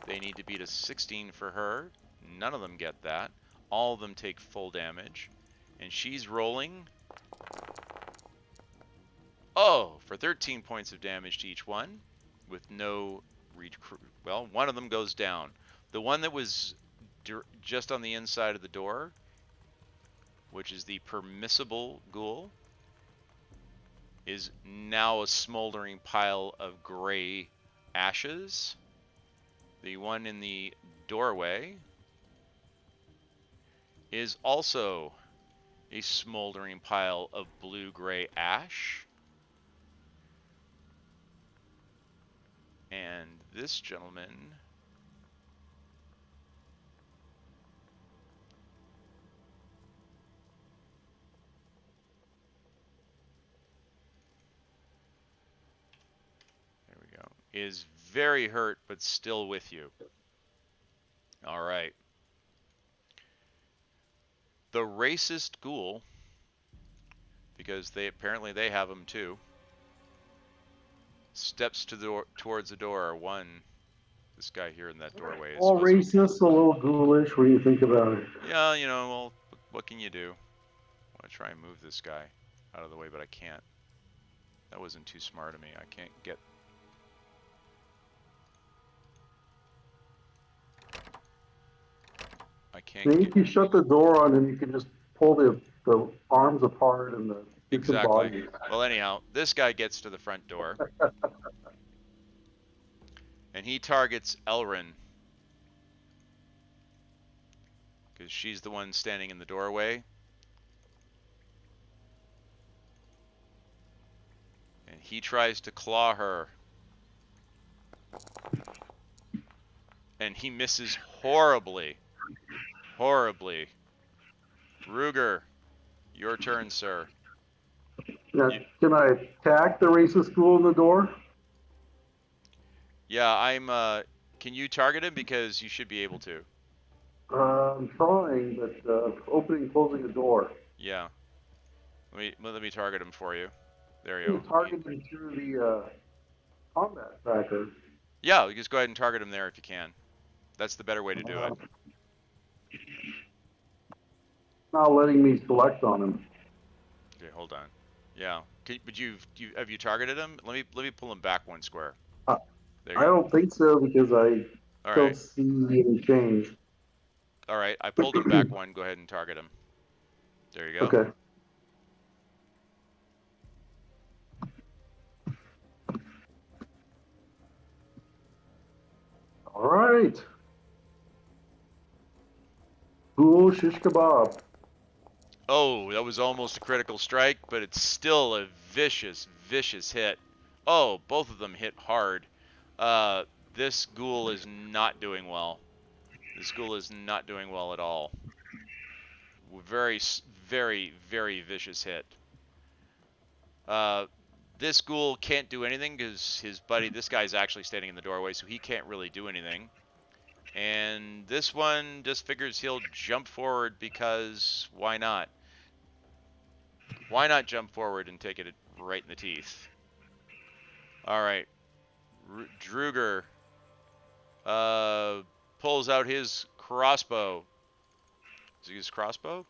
They need to beat a 16 for her. None of them get that. All of them take full damage. And she's rolling. Oh, for 13 points of damage to each one, with no well, one of them goes down. The one that was just on the inside of the door, which is the permissible ghoul, is now a smoldering pile of gray ashes. The one in the doorway is also a smoldering pile of blue-gray ash. And this gentleman there we go. is very hurt, but still with you. All right. The racist ghoul, because apparently they have them too, steps to the door, towards the door. One, this guy here in that doorway is All racist, a little ghoulish. What do you think about it? Yeah, you know, well, what can you do? I want to try and move this guy out of the way, but I can't. That wasn't too smart of me. I can't get... I can't Maybe get... if you shut the door on him, you can just pull the arms apart and the Exactly. body. Well, anyhow, this guy gets to the front door. And he targets Elrin. Because she's the one standing in the doorway. And he tries to claw her. And he misses horribly. Horribly. Ruger, your turn, sir. Now, can I attack the racist ghoul in the door? Yeah, can you target him? Because you should be able to. I'm trying, but opening and closing the door. Yeah. Let me target him for you. There you You go. target him through the combat tracker. Yeah, just go ahead and target him there if you can. That's the better way to do it. Not letting me select on him. Okay, hold on. Yeah. But have you targeted him? Let me pull him back one square. There you I go. don't think so because I All don't right. see any change. All right. I pulled him back one. Go ahead and target him. There you go. Okay. All right. Ghoul shish kebab. Oh, that was almost a critical strike, but it's still a vicious, vicious hit. Oh, both of them hit hard. This ghoul is not doing well. This ghoul is not doing well at all. Very, very, very vicious hit. This ghoul can't do anything because his buddy, this guy's actually standing in the doorway, so he can't really do anything. And this one just figures he'll jump forward because why not? Why not jump forward and take it right in the teeth? All right. Druger pulls out his crossbow. Does he use crossbow?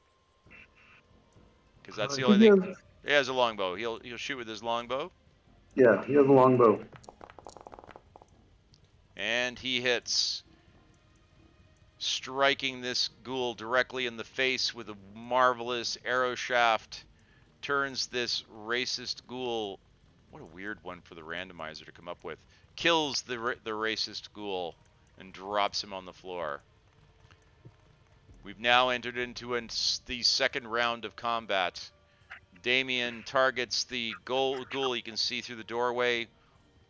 Because that's the only thing. He has a longbow. He'll shoot with his longbow. Yeah, he has a longbow. And he hits, striking this ghoul directly in the face with a marvelous arrow shaft. Turns this racist ghoul. What a weird one for the randomizer to come up with. Kills the racist ghoul and drops him on the floor. We've now entered into the second round of combat. Damien targets the ghoul you can see through the doorway,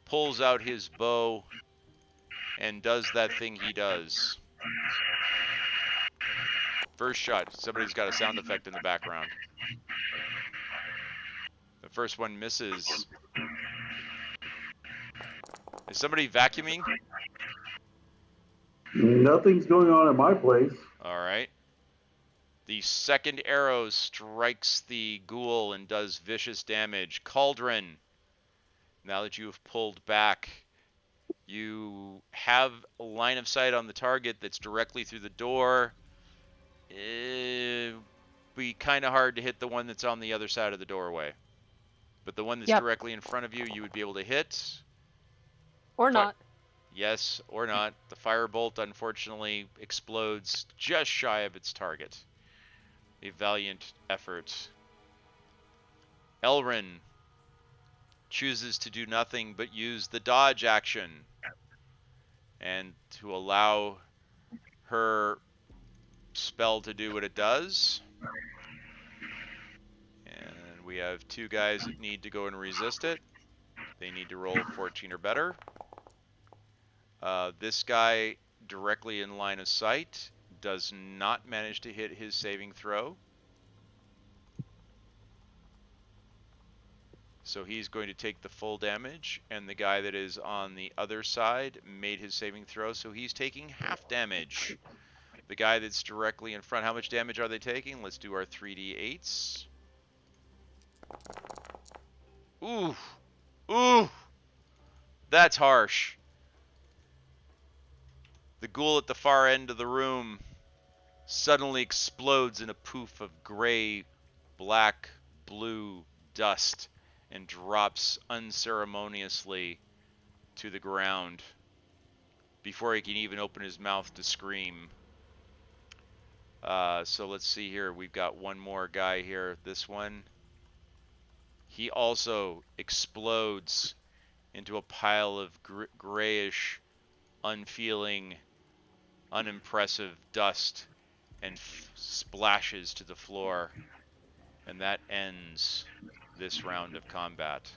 pulls out his bow, and does that thing he does. First shot. Somebody's got a sound effect in the background. The first one misses. Is somebody vacuuming? Nothing's going on at my place. All right. The second arrow strikes the ghoul and does vicious damage. Cauldron, now that you have pulled back, you have a line of sight on the target that's directly through the door. It'd be kind of hard to hit the one that's on the other side of the doorway. But the one that's directly in front of you, you would be able to hit. Or not. Yes, or not. The firebolt, unfortunately, explodes just shy of its target. A valiant effort. Elrin chooses to do nothing but use the dodge action and to allow her spell to do what it does. And we have two guys that need to go and resist it. They need to roll 14 or better. This guy directly in line of sight does not manage to hit his saving throw. So he's going to take the full damage, and the guy that is on the other side made his saving throw, so he's taking half damage. The guy that's directly in front, how much damage are they taking? Let's do our 3d8s. Ooh. Ooh. That's harsh. The ghoul at the far end of the room suddenly explodes in a poof of gray, black, blue dust and drops unceremoniously to the ground before he can even open his mouth to scream. So let's see here. We've got one more guy here. This one. He also explodes into a pile of grayish, unfeeling, unimpressive dust and splashes to the floor. And that ends this round of combat.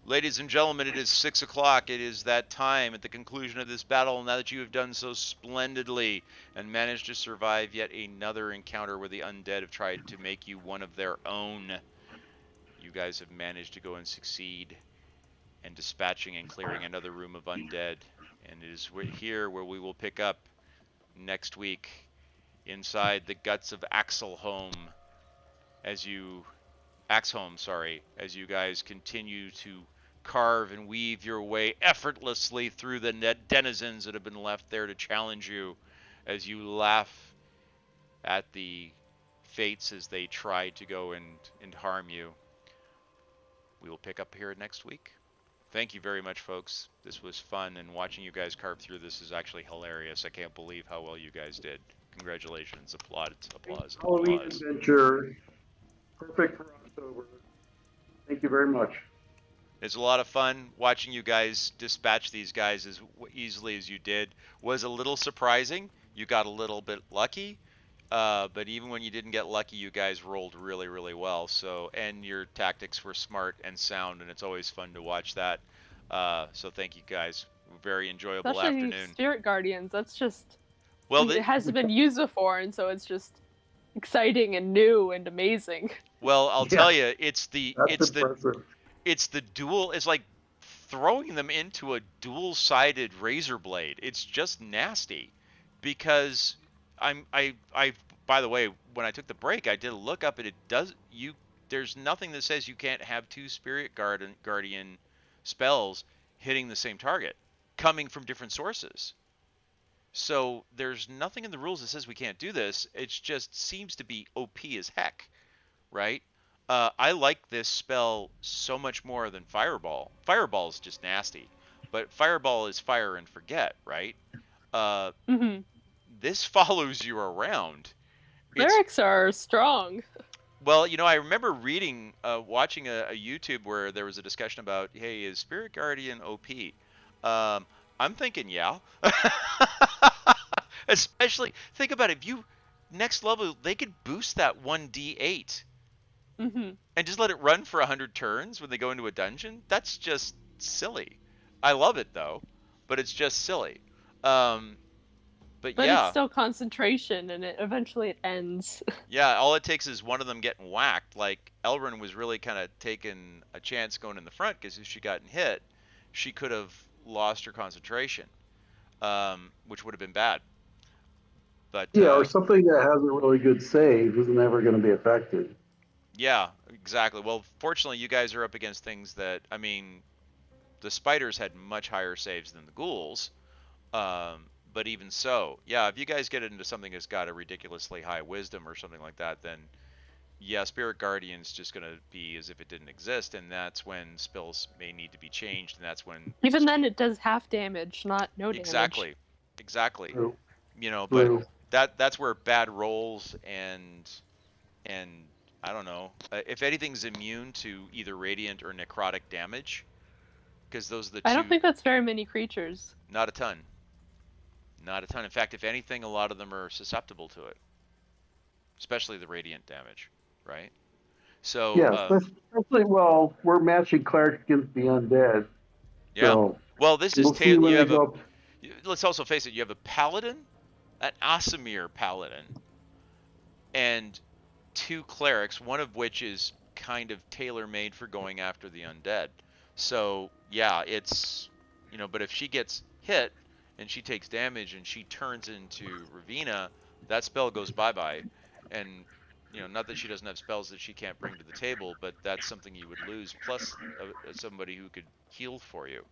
Ladies and gentlemen, it is 6 o'clock. It is that time at the conclusion of this battle. Now that you have done so splendidly and managed to survive yet another encounter where the undead have tried to make you one of their own, you guys have managed to go and succeed in dispatching and clearing another room of undead. And it is here where we will pick up next week inside the guts of Axeholm as you guys continue to carve and weave your way effortlessly through the denizens that have been left there to challenge you, as you laugh at the fates as they try to go and harm you. We will pick up here next week. Thank you very much, folks. This was fun, and watching you guys carve through this is actually hilarious. I can't believe how well you guys did. Congratulations. Applause. Halloween adventure. Perfect for October. Thank you very much. It's a lot of fun watching you guys dispatch these guys as easily as you did. Was a little surprising. You got a little bit lucky, but even when you didn't get lucky, you guys rolled really, really well. So, and your tactics were smart and sound, and it's always fun to watch that. So thank you guys. Very enjoyable Especially afternoon. Spirit Guardians. That's just, Well, it hasn't been used before, and so it's just exciting and new and amazing. Well, I'll tell you, it's the dual. It's like throwing them into a dual-sided razor blade. It's just nasty, because by the way, when I took the break, I did a look up, and there's nothing that says you can't have two Spirit Guardian spells hitting the same target, coming from different sources. So there's nothing in the rules that says we can't do this. It just seems to be OP as heck, right? I like this spell so much more than Fireball. Fireball is just nasty, but Fireball is fire and forget, right? This follows you around. Clerics are strong. Well, I remember watching a YouTube where there was a discussion about, hey, is Spirit Guardian OP? I'm thinking, yeah. Especially, think about it. If you, next level, they could boost that 1d8. And just let it run for 100 turns when they go into a dungeon. That's just silly. I love it, though. But it's just silly. But yeah. It's still concentration, and eventually it ends. Yeah, all it takes is one of them getting whacked. Like, Elrond was really kind of taking a chance going in the front, because if she got hit, she could have lost her concentration, which would have been bad. But or something that has a really good save is never going to be affected. Yeah, exactly. Well, fortunately, you guys are up against things that, the spiders had much higher saves than the ghouls. But even so, yeah, if you guys get into something that's got a ridiculously high wisdom or something like that, then yeah, Spirit Guardian's just going to be as if it didn't exist, and that's when spells may need to be changed, and that's when... Even then, it does half damage, not no damage. Exactly. True. But that's where bad rolls and I don't know, if anything's immune to either radiant or necrotic damage, because those are the two... I don't think that's very many creatures. Not a ton. In fact, if anything, a lot of them are susceptible to it, especially the radiant damage, right? So especially, we're matching clerics against the undead. Yeah. So well, this is let's also face it. You have a paladin, an Aasimir paladin, and two clerics, one of which is kind of tailor-made for going after the undead. So yeah, it's, you know, but if she gets hit and she takes damage and she turns into Ravina, that spell goes bye-bye. And you know, not that she doesn't have spells that she can't bring to the table, but that's something you would lose, plus somebody who could heal for you.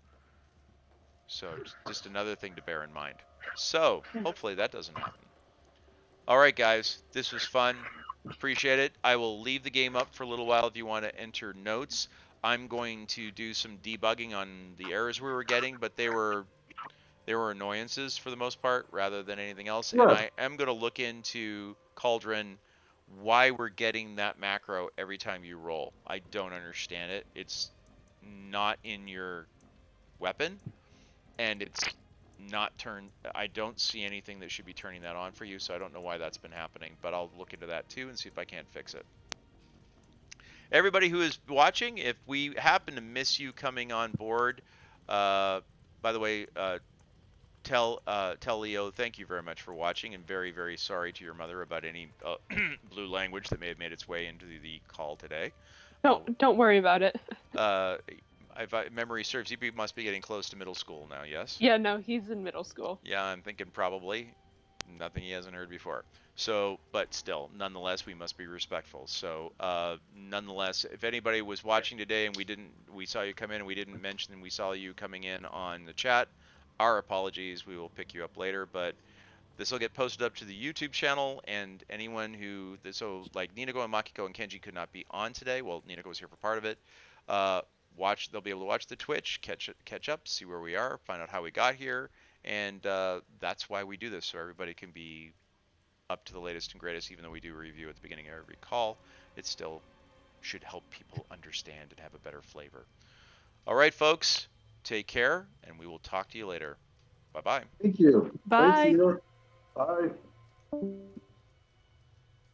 So just another thing to bear in mind. So hopefully that doesn't happen. All right, guys, this was fun. Appreciate it. I will leave the game up for a little while if you want to enter notes. I'm going to do some debugging on the errors we were getting, but they were annoyances for the most part rather than anything else. Yeah. And I am going to look into Cauldron why we're getting that macro every time you roll. I don't understand it. It's not in your weapon, and it's not turned. I don't see anything that should be turning that on for you, so I don't know why that's been happening, but I'll look into that too and see if I can't fix it. Everybody who is watching, if we happen to miss you coming on board, by the way, tell Leo thank you very much for watching, and very, very sorry to your mother about any blue language that may have made its way into the call today. Don't worry about it. If memory serves, you must be getting close to middle school now, yes? Yeah, no, he's in middle school. Yeah, I'm thinking probably nothing he hasn't heard before. So, but still, nonetheless, we must be respectful. So, nonetheless, if anybody was watching today and we saw you come in and we didn't mention we saw you coming in on the chat, our apologies. We will pick you up later, but this will get posted up to the YouTube channel, and anyone who, so like Ninako and Makiko and Kenji could not be on today. Well, Ninako was here for part of it. They'll be able to watch the Twitch, catch up, see where we are, find out how we got here, and that's why we do this, so everybody can be up to the latest and greatest. Even though we do a review at the beginning of every call, it still should help people understand and have a better flavor. All right, folks, take care, and we will talk to you later. Bye-bye. Thank you. Bye. Thanks, Eva. Bye.